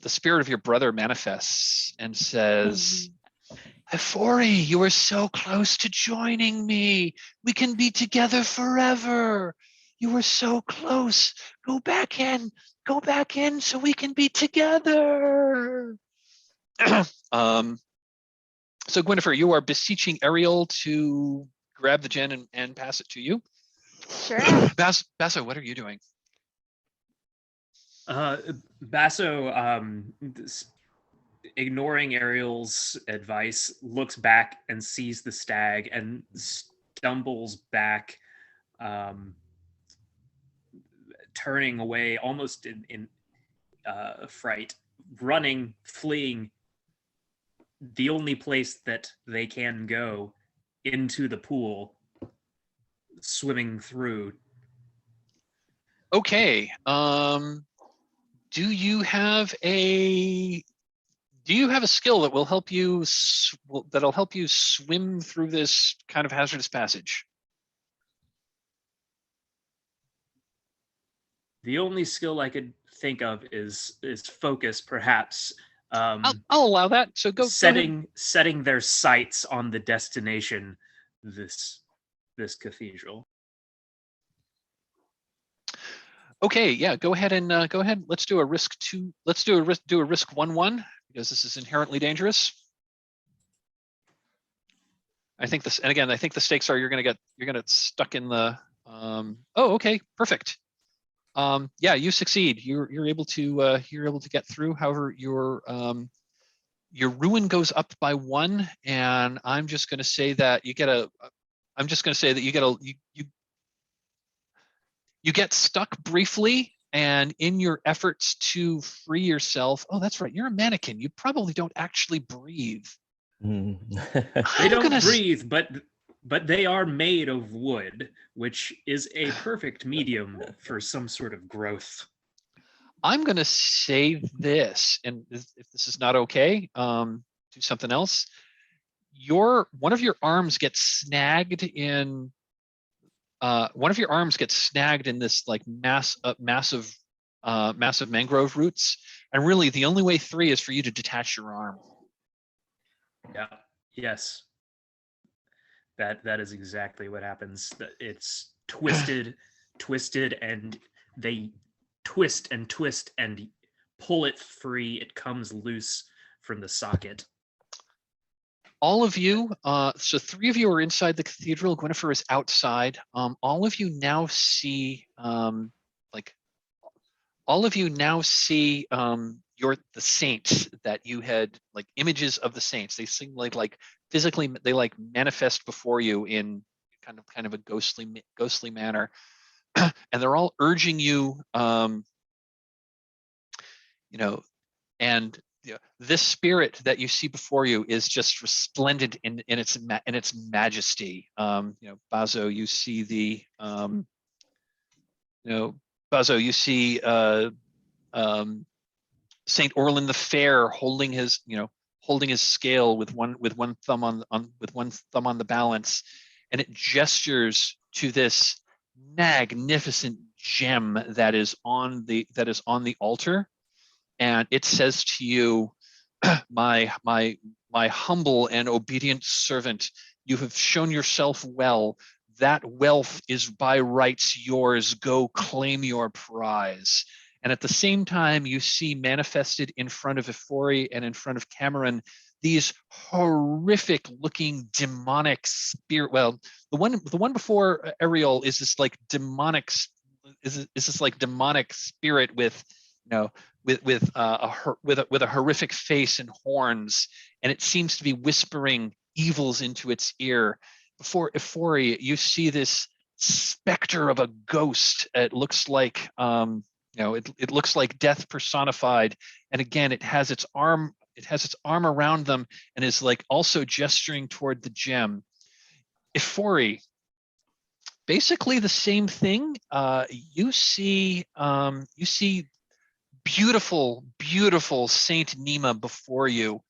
spirit of your brother manifests and says, Ifori, you are so close to joining me. We can be together forever. You were so close. Go back in. Go back in so we can be together. So Gwynnifer, you are beseeching Ariel to grab the gem and pass it to you. Sure. Basso, what are you doing? Basso, ignoring Ariel's advice, looks back and sees the stag and stumbles back, turning away almost in fright, running, fleeing the only place that they can go, into the pool, swimming through. Okay. Do you have a skill that will help you that'll help you swim through this kind of hazardous passage? The only skill I could think of is focus, perhaps. I'll allow that. So go setting their sights on the destination, this cathedral. Okay, yeah, go ahead and go ahead. Let's do a risk 2. Let's do a risk 1-1 because this is inherently dangerous. I think this, and again, I think the stakes are you're gonna get stuck in the. Oh, okay, perfect. Yeah, you succeed. You're able to get through. However, your ruin goes up by 1, and I'm just gonna say that you get a. I'm just gonna say that you get a you get stuck briefly, and in your efforts to free yourself, oh, that's right, you're a mannequin. You probably don't actually breathe. They don't breathe, but they are made of wood, which is a perfect medium for some sort of growth. I'm going to say this, and if this is not okay, do something else. One of your arms gets snagged in. One of your arms gets snagged in this like massive mangrove roots, and really the only way free is for you to detach your arm. Yeah. Yes. That is exactly what happens. It's twisted, and they twist and pull it free. It comes loose from the socket. All of you, so 3 of you are inside the cathedral. Gwynnifer is outside. All of you now see, the saints that you had, like images of the saints. They seem like physically, they like manifest before you in kind of a ghostly manner, and they're all urging you, and this spirit that you see before you is just resplendent in its majesty. Bazo, you see the Bazo, you see Saint Orlin the Fair holding his scale with one thumb on the balance, and it gestures to this magnificent gem that is on the altar, and it says to you, my humble and obedient servant, you have shown yourself well. That wealth is by rights yours. Go claim your prize. And at the same time, you see manifested in front of Ifori and in front of Cameron these horrific looking demonic spirit. Well, the one before Ariel is this like demonic spirit with with a horrific face and horns, and it seems to be whispering evils into its ear. Before Ifori, you see this specter of a ghost. It looks like it looks like death personified, and again, it has its arm around them and is like also gesturing toward the gem. Ifori, basically the same thing. You see beautiful Saint Nima before you,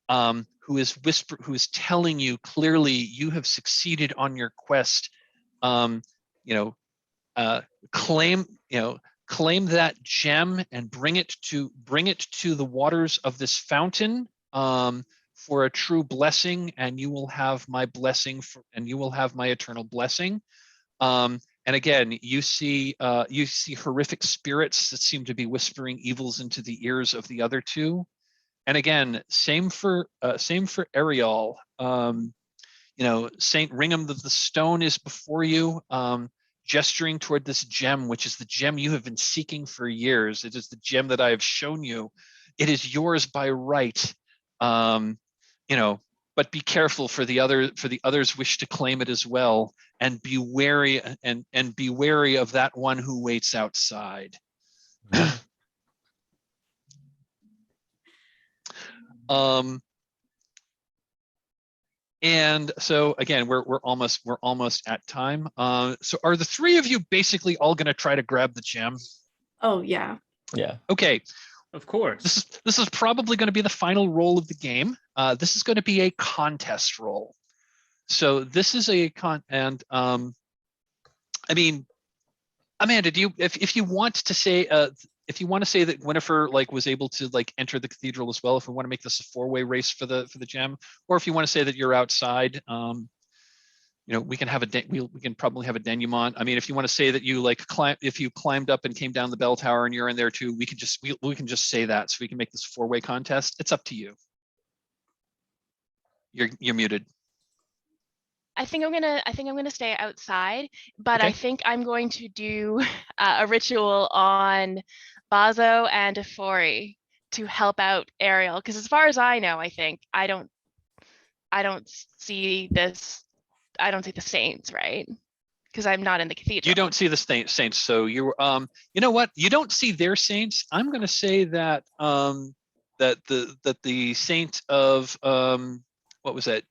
who is telling you clearly you have succeeded on your quest. Claim that gem and bring it to the waters of this fountain. for a true blessing, and you will have my blessing and you will have my eternal blessing. And again, you see horrific spirits that seem to be whispering evils into the ears of the other two. And again, same for Ariel. Saint Ringham the stone is before you, gesturing toward this gem, which is the gem you have been seeking for years. It is the gem that I have shown you. It is yours by right. But be careful, for the others wish to claim it as well, and be wary and be wary of that one who waits outside. And so again, we're almost at time. So are the three of you basically all going to try to grab the gem? Oh yeah. Yeah. Okay. Of course. This is probably going to be the final roll of the game. This is going to be a contest roll. So this is a I mean, Amanda, if you want to say that Gwynnifer was able to enter the cathedral as well, if we want to make this a four-way race for the gem, or if you want to say that you're outside, we can have we can probably have a denouement. I mean, if you want to say that you if you climbed up and came down the bell tower and you're in there too, we can just say that, so we can make this a four-way contest. It's up to you. You're muted. I think I'm gonna stay outside, but Okay. I think I'm going to do a ritual on Bazo and Afori to help out Ariel, because as far as I know, I don't see this. I don't see the saints, right? Because I'm not in the cathedral. You don't see the saints, so you you know what? You don't see their saints. I'm going to say that that the saint of what was it?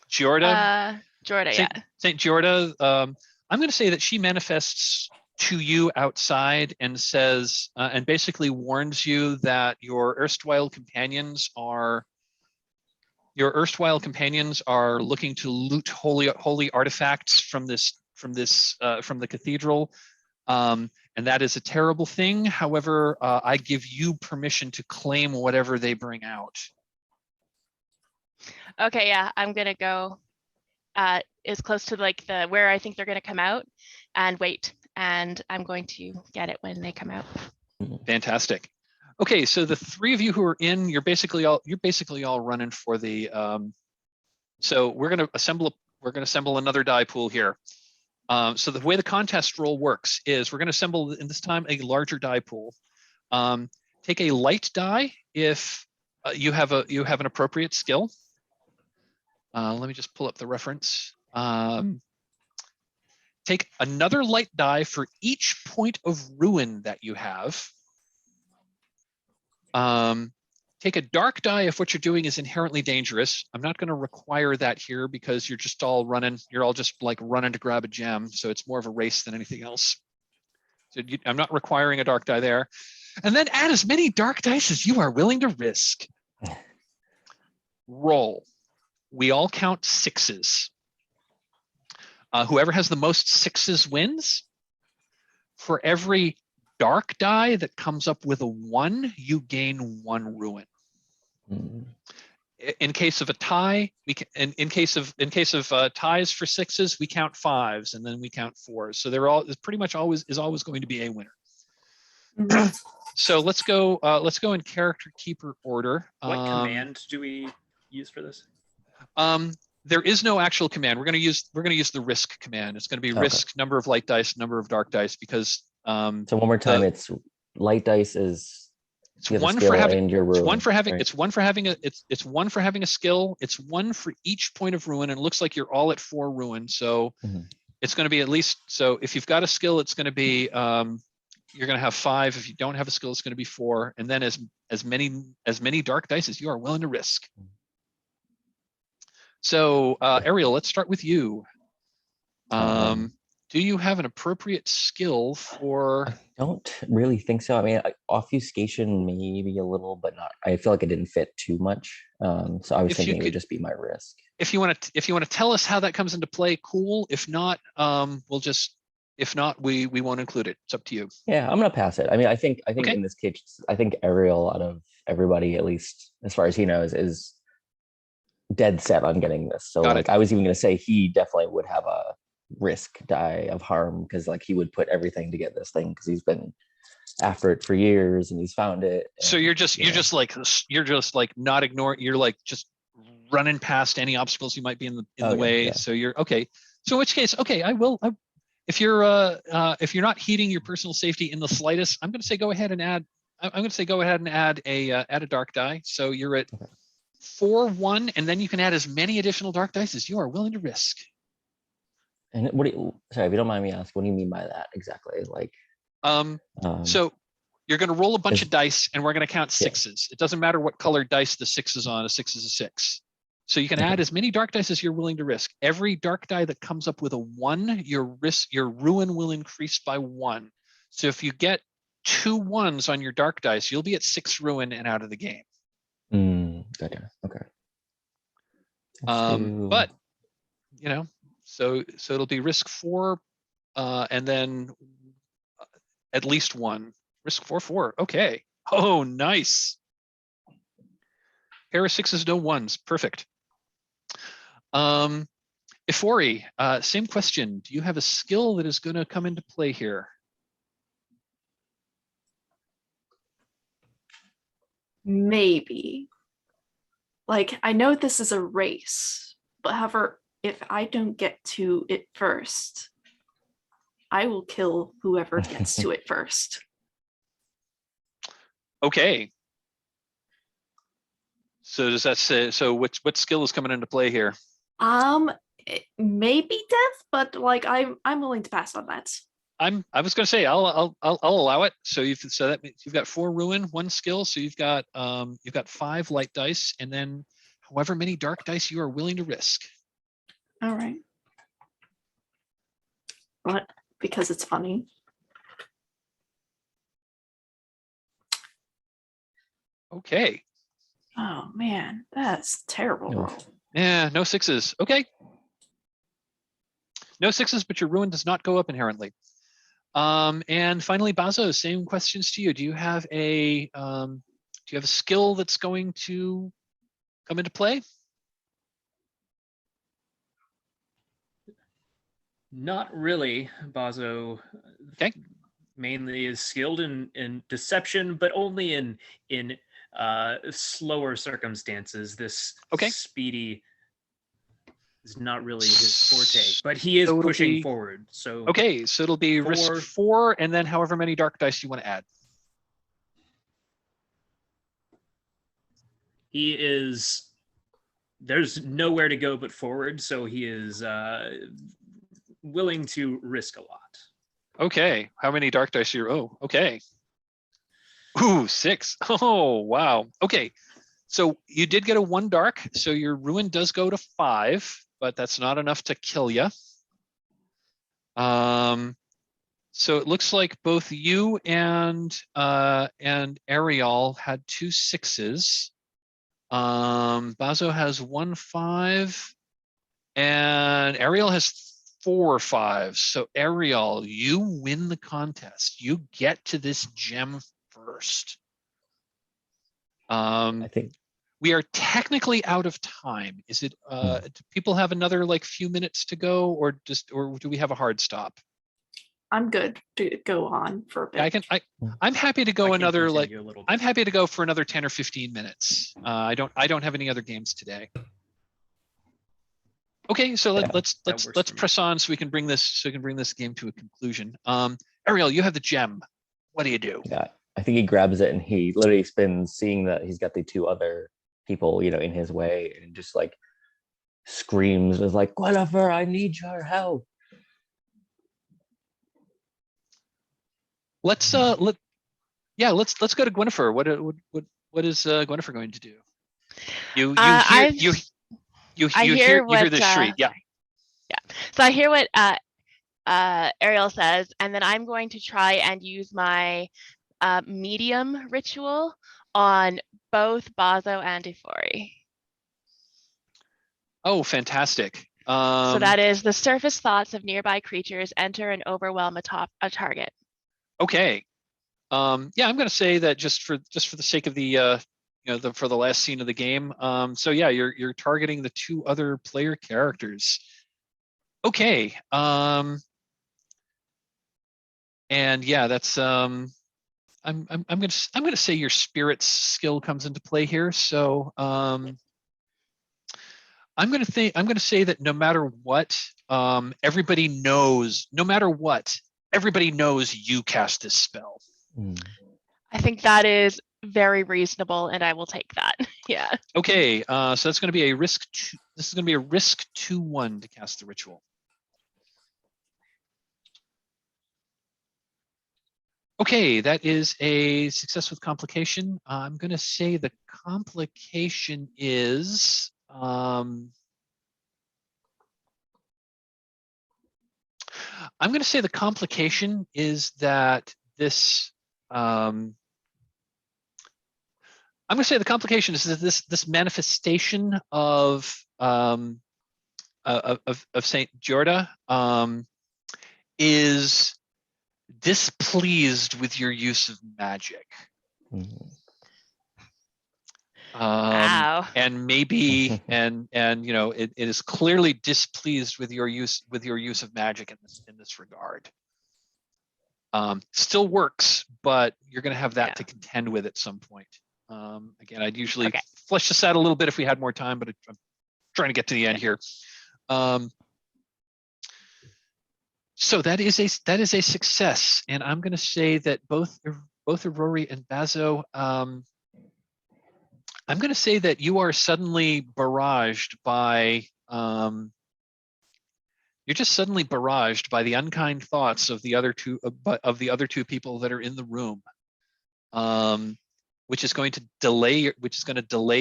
Giorda. Giorda, Saint, yeah. Saint Giorda. I'm going to say that she manifests to you outside and says, and basically warns you that your erstwhile companions are looking to loot holy artifacts from the cathedral, and that is a terrible thing. However, I give you permission to claim whatever they bring out. Okay, yeah, I'm gonna go as close to the where I think they're gonna come out and wait, and I'm going to get it when they come out. Fantastic. Okay, so the three of you who are in, you're basically all running for the. So we're gonna assemble another die pool here. So the way the contest roll works is we're gonna assemble in this time a larger die pool. Take a light die if you have an appropriate skill. Let me just pull up the reference. Take another light die for each point of ruin that you have. Take a dark die if what you're doing is inherently dangerous. I'm not going to require that here because you're just all running. You're all just running to grab a gem. So it's more of a race than anything else. So I'm not requiring a dark die there. And then add as many dark dice as you are willing to risk. Roll. We all count sixes. Whoever has the most sixes wins. For every dark die that comes up with a 1, you gain 1 ruin. In case of a tie, in case of ties for sixes, we count 5s and then we count 4s. So they're all pretty much always going to be a winner. So let's go in character keeper order. What command do we use for this? There is no actual command. We're going to use the risk command. It's going to be risk, number of light dice, number of dark dice, because so one more time, it's light dice is it's one for having your ruin, it's one for having right? it's one for having a skill. It's 1 for each point of ruin, and it looks like you're all at 4 ruin. So it's going to be at least, so if you've got a skill, it's going to be you're going to have 5. If you don't have a skill, it's going to be 4, and then as many dark dice as you are willing to risk. So Ariel, let's start with you. Do you have an appropriate skill for? I don't really think so. I mean, obfuscation maybe a little, but not. I feel like it didn't fit too much. So I was thinking it would just be my risk. If you want to tell us how that comes into play, cool. If not, we won't include it. It's up to you. Yeah, I'm gonna pass it. I mean, I think Okay. in this case, I think Ariel, out of everybody, at least as far as he knows, is dead set on getting this. So Got like it. I was even going to say he definitely would have a risk die of harm, because like he would put everything to get this thing, because he's been after it for years and he's found it. So and, you're just not ignoring. You're like just running past any obstacles you might be in the way. Yeah. So you're okay. So in which case, okay, if you're not heeding your personal safety in the slightest, I'm going to say go ahead and add. I'm going to say go ahead and add a dark die. So you're at 4-1, and then you can add as many additional dark dice as you are willing to risk. And what do you, sorry, if you don't mind me asking, what do you mean by that exactly? Like, So you're going to roll a bunch is- of dice, and we're going to count sixes. It doesn't matter what colored dice the six is on. A six is a six. So you can add as many dark dice as you're willing to risk. Every dark die that comes up with a 1, your ruin will increase by 1. So if you get 2 1s on your dark dice, you'll be at 6 ruin and out of the game. Gotcha. Okay. But so it'll be risk 4, and then at least 1. Risk 4. Okay. Oh, nice. Pair of 6s, no 1s. Perfect. Ifori, same question. Do you have a skill that is going to come into play here? Maybe. Like, I know this is a race, but however, if I don't get to it first, I will kill whoever gets to it first. Okay. So does that say, so what skill is coming into play here? It may be death, but like I'm willing to pass on that. I was going to say I'll allow it. So that means you've got 4 ruin, 1 skill. So you've got 5 light dice, and then however many dark dice you are willing to risk. All right. What? Because it's funny. Okay. Oh man, that's terrible. No. roll. Yeah, no 6s. Okay. No 6s, but your ruin does not go up inherently. And finally, Bazo, same questions to you. Do you have a skill that's going to come into play? Not really. Bazo Okay. mainly is skilled in deception, but only in slower circumstances. This Okay. speedy is not really his forte, but he is So it'll pushing be- forward. So Okay, so it'll be 4. risk 4, and then however many dark dice you want to add. he is. There's nowhere to go but forward, so he is willing to risk a lot. Okay, how many dark dice are you? Oh, okay. Ooh, 6. Oh, wow. Okay, so you did get a 1 dark, so your ruin does go to 5, but that's not enough to kill you. So it looks like both you and Ariel had 2 6s. Bazo has 1 5, and Ariel has 4 5s. So Ariel, you win the contest. You get to this gem first. I think We are technically out of time. Is it? Do people have another like few minutes to go, or do we have a hard stop? I'm good to go on for a bit. Yeah, I'm happy to go I can another like. continue a little I'm bit. happy to go for another 10 or 15 minutes. I don't have any other games today. Okay, so Yeah, let's works for me. press on so we can bring this game to a conclusion. Ariel, you have the gem. What do you do? yeah, I think he grabs it and he literally spins, seeing that he's got the 2 other people, in his way, and just like screams, is like, Guinevere, I need your help. Let's go to Guinevere. What is Guinevere going to do? You hear the shriek. Yeah. So I hear what Ariel says, and then I'm going to try and use my medium ritual on both Bazo and Ifori. Oh, fantastic. So that is the surface thoughts of nearby creatures enter and overwhelm a target. Okay. Yeah, I'm going to say that just for the sake of the for the last scene of the game. So yeah, you're targeting the 2 other player characters. Okay. And yeah, that's I'm gonna say your spirits skill comes into play here. So I'm gonna say that no matter what, everybody knows. No matter what, everybody knows you cast this spell. I think that is very reasonable, and I will take that. Yeah. Okay, so that's going to be a risk. This is going to be a risk 2/1 to cast the ritual. Okay, that is a success with complication. I'm going to say the complication is. I'm going to say the complication is that this. I'm going to say the complication is that this manifestation of Saint Jorda is displeased with your use of magic. Wow. And maybe and it is clearly displeased with your use of magic in this regard. Still works, but you're going to have that to contend with at some point. Again, I'd usually flesh this out a little bit if we had more time, but I'm trying to get to the end here. So that is a success, and I'm going to say that both Rory and Bazo, I'm going to say that you are suddenly barraged by you're just suddenly barraged by the unkind thoughts of the other two people that are in the room, which is going to delay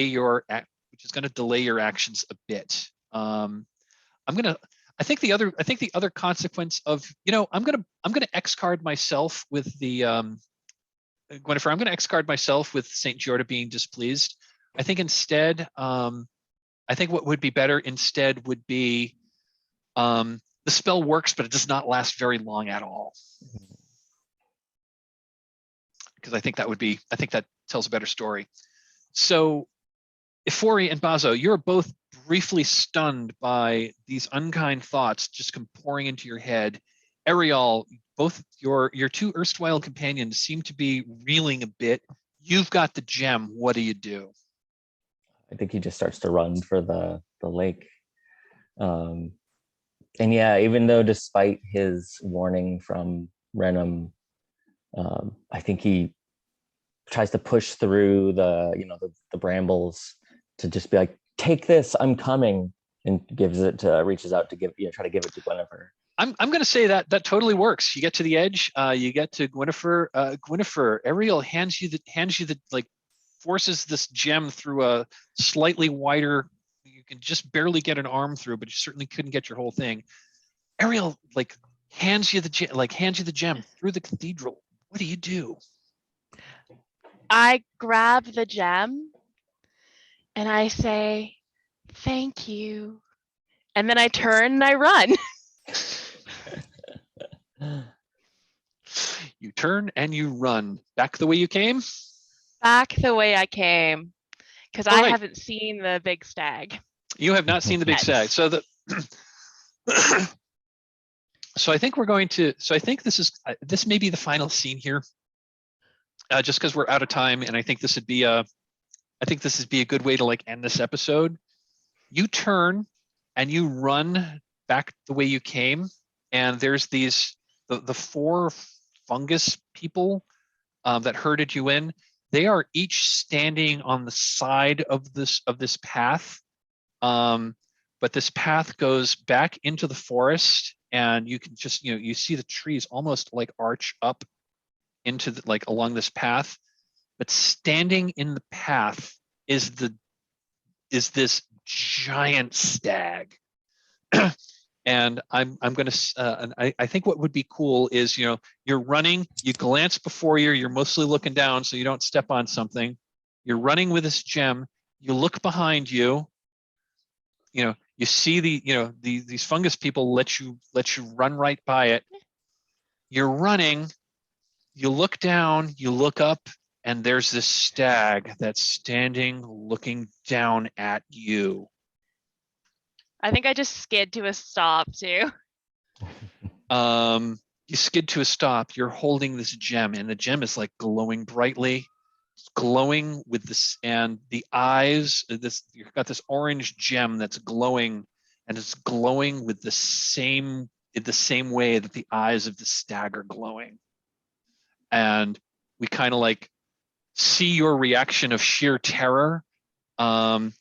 your actions a bit. I think the other consequence of I'm gonna X card myself with the Gwynnifer. I'm gonna X card myself with Saint Jorda being displeased. I think instead, I think what would be better instead would be the spell works, but it does not last very long at all. Because I think that tells a better story. So Ifori and Bazo, you're both briefly stunned by these unkind thoughts just come pouring into your head. Ariel, both your 2 erstwhile companions seem to be reeling a bit. You've got the gem. What do you do? I think he just starts to run for the lake. And yeah, even though despite his warning from Renum, I think he tries to push through the brambles to just be like, take this, I'm coming, and reaches out to try to give it to Gwynnifer. I'm going to say that totally works. You get to the edge, you get to Gwynnifer. Gwynnifer, Ariel hands you the forces this gem through a slightly wider. You can just barely get an arm through, but you certainly couldn't get your whole thing. Ariel hands you the gem through the cathedral. What do you do? I grab the gem and I say, thank you. And then I turn and I run. You turn and you run back the way you came? Back the way I came, because I haven't seen the big stag. You have not seen the big stag. So so I think this may be the final scene here, just because we're out of time, and I think this would be a good way to end this episode. You turn and you run back the way you came, and there's the 4 fungus people that herded you in. They are each standing on the side of this path, but this path goes back into the forest, and you can just you see the trees almost arch up into along this path, but standing in the path is this giant stag. And I'm going to, and I think what would be cool is, you're running, you glance before you, you're mostly looking down so you don't step on something. You're running with this gem. You look behind you, you see these fungus people let you run right by it. You're running, you look down, you look up, and there's this stag that's standing looking down at you. I think I just skid to a stop too. You skid to a stop. You're holding this gem, and the gem is like glowing brightly, glowing with this, and the eyes. You've got this orange gem that's glowing, and it's glowing with the same way that the eyes of the stag are glowing. And we kind of like see your reaction of sheer terror, and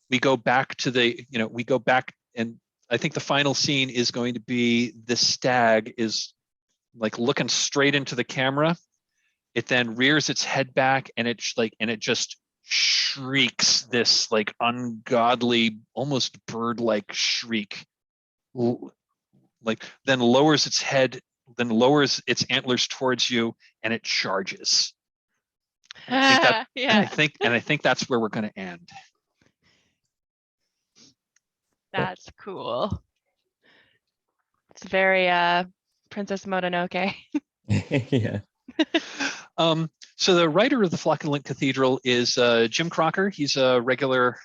we go back to and I think the final scene is going to be the stag is like looking straight into the camera. It then rears its head back, and it just shrieks this like ungodly, almost bird-like shriek. Like then lowers its head, then lowers its antlers towards you, and it charges. And I think that's where we're going to end. That's cool. It's very Princess Mononoke. Yeah. So the writer of the Flocculent Cathedral is Jim Crocker. He's a regular.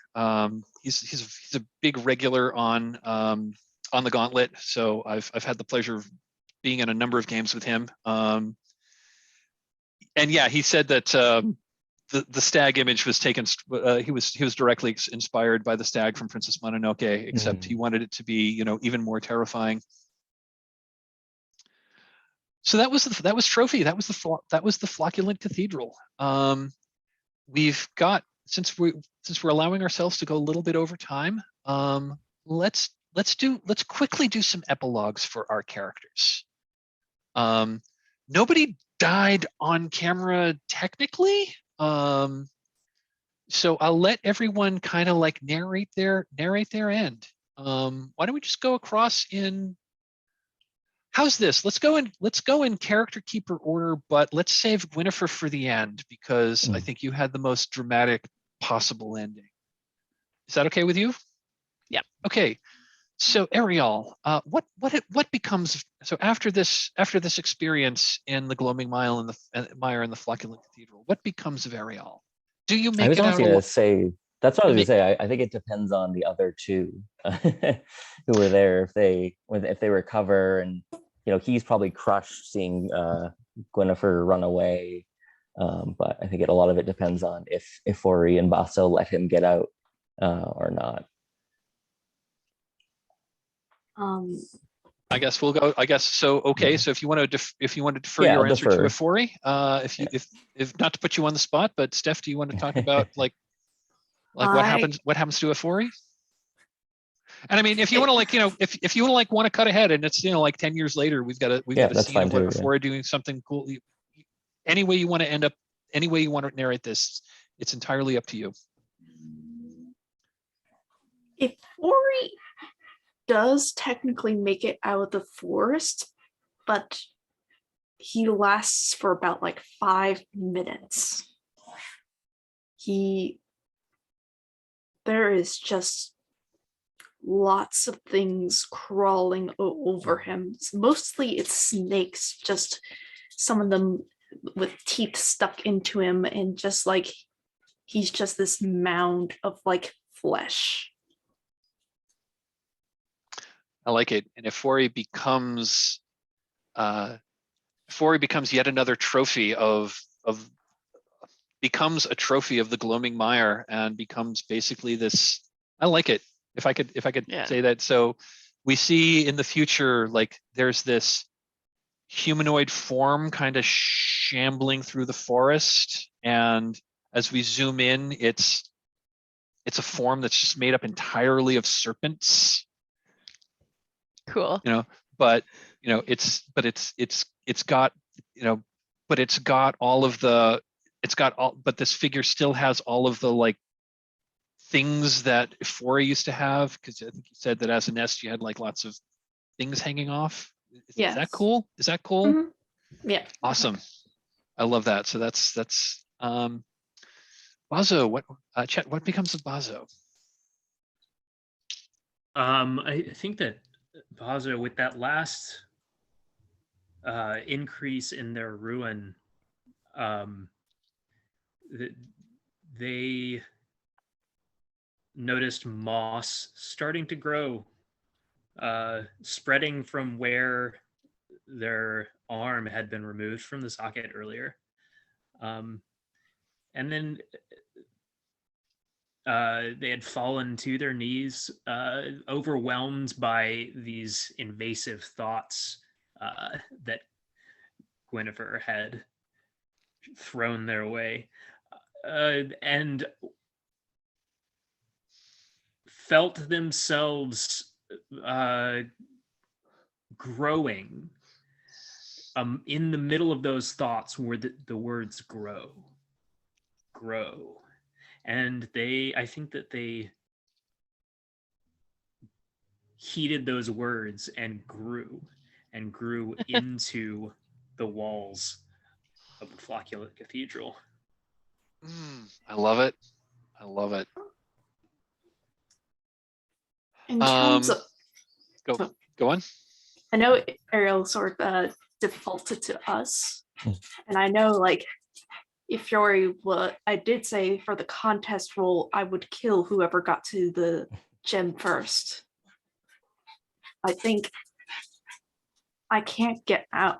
He's a big regular on the Gauntlet. So I've had the pleasure of being in a number of games with him. And yeah, he said that the stag image was taken. He was directly inspired by the stag from Princess Mononoke, except he wanted it to be even more terrifying. So that was Trophy. That was the Flocculent Cathedral. We've got, since we're allowing ourselves to go a little bit over time, let's quickly do some epilogues for our characters. Nobody died on camera technically, so I'll let everyone kind of like narrate their end. Why don't we just go across in? How's this? Let's go in character keeper order, but let's save Gwynnifer for the end because I think you had the most dramatic possible ending. Is that okay with you? Yeah. Okay. So Ariel, what becomes after this experience in the Gloaming Mire and the Flocculent Cathedral? What becomes of Ariel? Do you make it out? I was say that's what I was gonna say. I think it depends on the other two who were there. If they recover, and he's probably crushed seeing Gwynnifer run away. But I think a lot of it depends on if Ori and Basso let him get out or not. I guess we'll go. So. Okay. Yeah. So if you want to defer your answer to Afori, if not to put you on the spot, but Steph, do you want to talk about like what happens to Afori? And I mean, if you want to if you want to cut ahead and it's 10 years later, we've got a scene of Afori doing something cool. Any way you want to end up, any way you want to narrate this, it's entirely up to you. If Ori does technically make it out of the forest, but he lasts for about like 5 minutes. There is just lots of things crawling over him. Mostly it's snakes, just some of them with teeth stuck into him, and just like he's just this mound of like flesh. I like it. And if Ori becomes yet another trophy becomes a trophy of the Gloaming Mire and becomes basically this. I like it. If I could say that. So we see in the future, like there's this humanoid form kind of shambling through the forest, and as we zoom in, it's a form that's just made up entirely of serpents. Cool. But this figure still has all of the like things that Euphoria used to have, because I think you said that as a nest you had like lots of things hanging off. Is that cool? Mm-hmm. Yeah. Awesome. I love that. So that's Bazo. Chet, what becomes of Bazo? I think that Bazo, with that last increase in their ruin, they noticed moss starting to grow, spreading from where their arm had been removed from the socket earlier. And then they had fallen to their knees, overwhelmed by these invasive thoughts that Gwynnifer had thrown their way, and felt themselves growing. In the middle of those thoughts were the words grow. And I think that they heeded those words and grew into the walls of the Flocculent Cathedral. I love it. I love it. In terms of, Go on. I know Ariel sort of defaulted to us, and I know like if Yori would, I did say for the contest role, I would kill whoever got to the gem first. I think I can't get out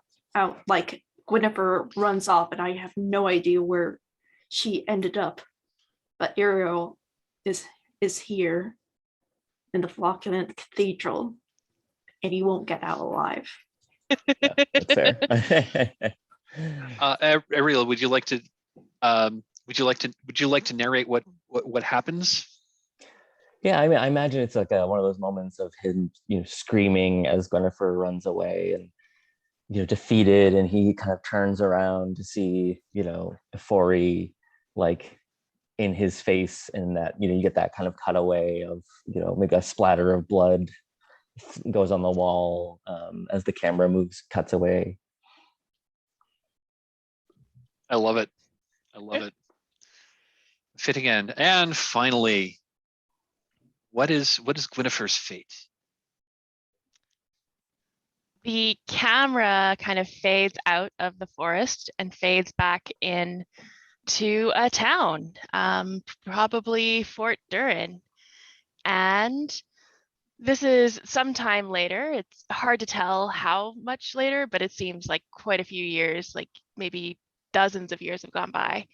like Gwynnifer runs off and I have no idea where she ended up. But Ariel is here in the Flocculent Cathedral and he won't get out alive. Yeah, that's fair. Ariel, would you like to narrate what happens? Yeah, I mean, I imagine it's like one of those moments of him, screaming as Gwynnifer runs away and, defeated, and he kind of turns around to see, Ifori like in his face, and that, you get that kind of cutaway of, maybe a splatter of blood goes on the wall as the camera cuts away. I love it. I love it. Fitting end. And finally, what is Gwynnifer's fate? The camera kind of fades out of the forest and fades back in to a town, probably Fort Duhrin. And this is sometime later. It's hard to tell how much later, but it seems like quite a few years, like maybe dozens of years have gone by.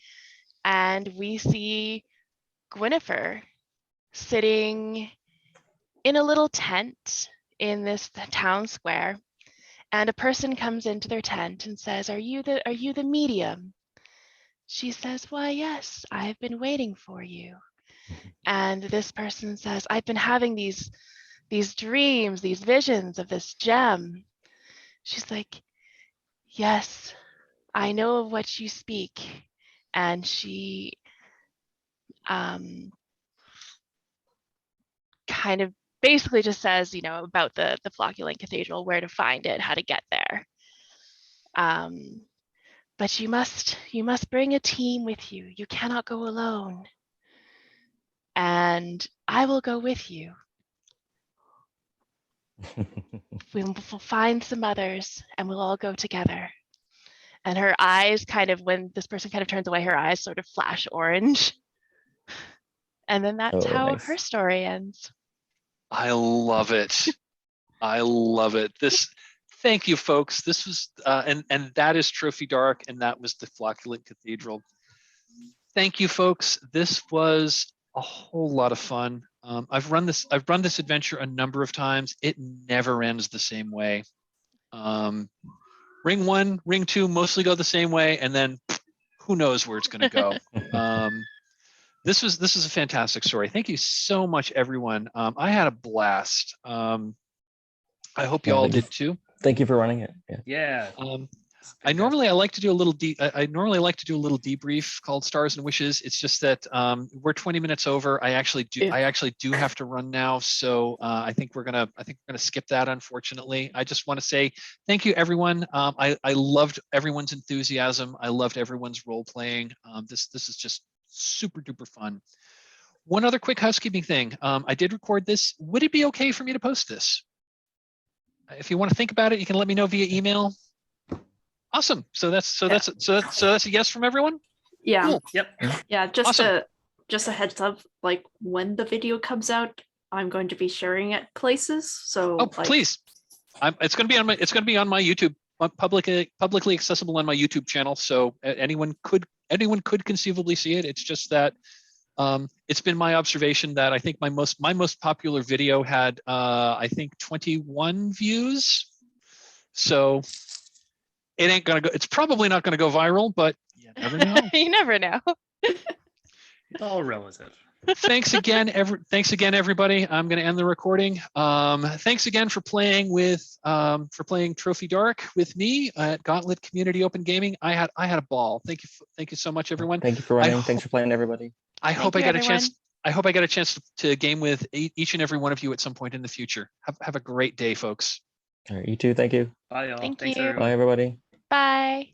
And we see Gwynnifer sitting in a little tent in this town square. And a person comes into their tent and says, are you the medium? She says, why, yes, I've been waiting for you. And this person says, I've been having these dreams, these visions of this gem. She's like, yes, I know of what you speak. And she kind of basically just says, about the Flocculent Cathedral, where to find it, how to get there. But you must bring a team with you. You cannot go alone. And I will go with you. We'll find some others and we'll all go together. And her eyes when this person kind of turns away, her eyes sort of flash orange. And then that's how nice. her story ends. I love it. I love it. Thank you, folks. This was, and that is Trophy Dark, and that was the Flocculent Cathedral. Thank you, folks. This was a whole lot of fun. I've run this adventure a number of times. It never ends the same way. Ring 1, Ring 2 mostly go the same way, and then who knows where it's going to go. This is a fantastic story. Thank you so much, everyone. I had a blast. I hope you all did too. Thank you for running it. Yeah. I normally like to do a little debrief called Stars and Wishes. It's just that we're 20 minutes over. I actually do have to run now, so I think we're gonna skip that, unfortunately. I just want to say thank you, everyone. I loved everyone's enthusiasm. I loved everyone's role playing. This is just super duper fun. One other quick housekeeping thing. I did record this. Would it be okay for me to post this? If you want to think about it, you can let me know via email. Awesome. So that's a yes from everyone. Yeah. Cool. Yep. Yeah, Awesome. just a heads up, like when the video comes out, I'm going to be sharing it places. So Oh, like, please. It's going to be on my YouTube, publicly accessible on my YouTube channel. So anyone could conceivably see it. It's just that it's been my observation that I think my most popular video had I think 21 views. So it ain't gonna go. It's probably not gonna go viral, but you never know. You never know. It's all relative. Thanks again, everybody. I'm going to end the recording. Thanks again for playing Trophy Dark with me at Gauntlet Community Open Gaming. I had a ball. Thank you so much, everyone. Thank you for running. Thanks for playing, everybody. I hope Thank I you, got a chance. everyone. I hope I got a chance to game with each and every one of you at some point in the future. Have a great day, folks. All right, you too. Thank you. Bye, y'all. Thank Thanks, you. everyone. Bye, everybody. Bye.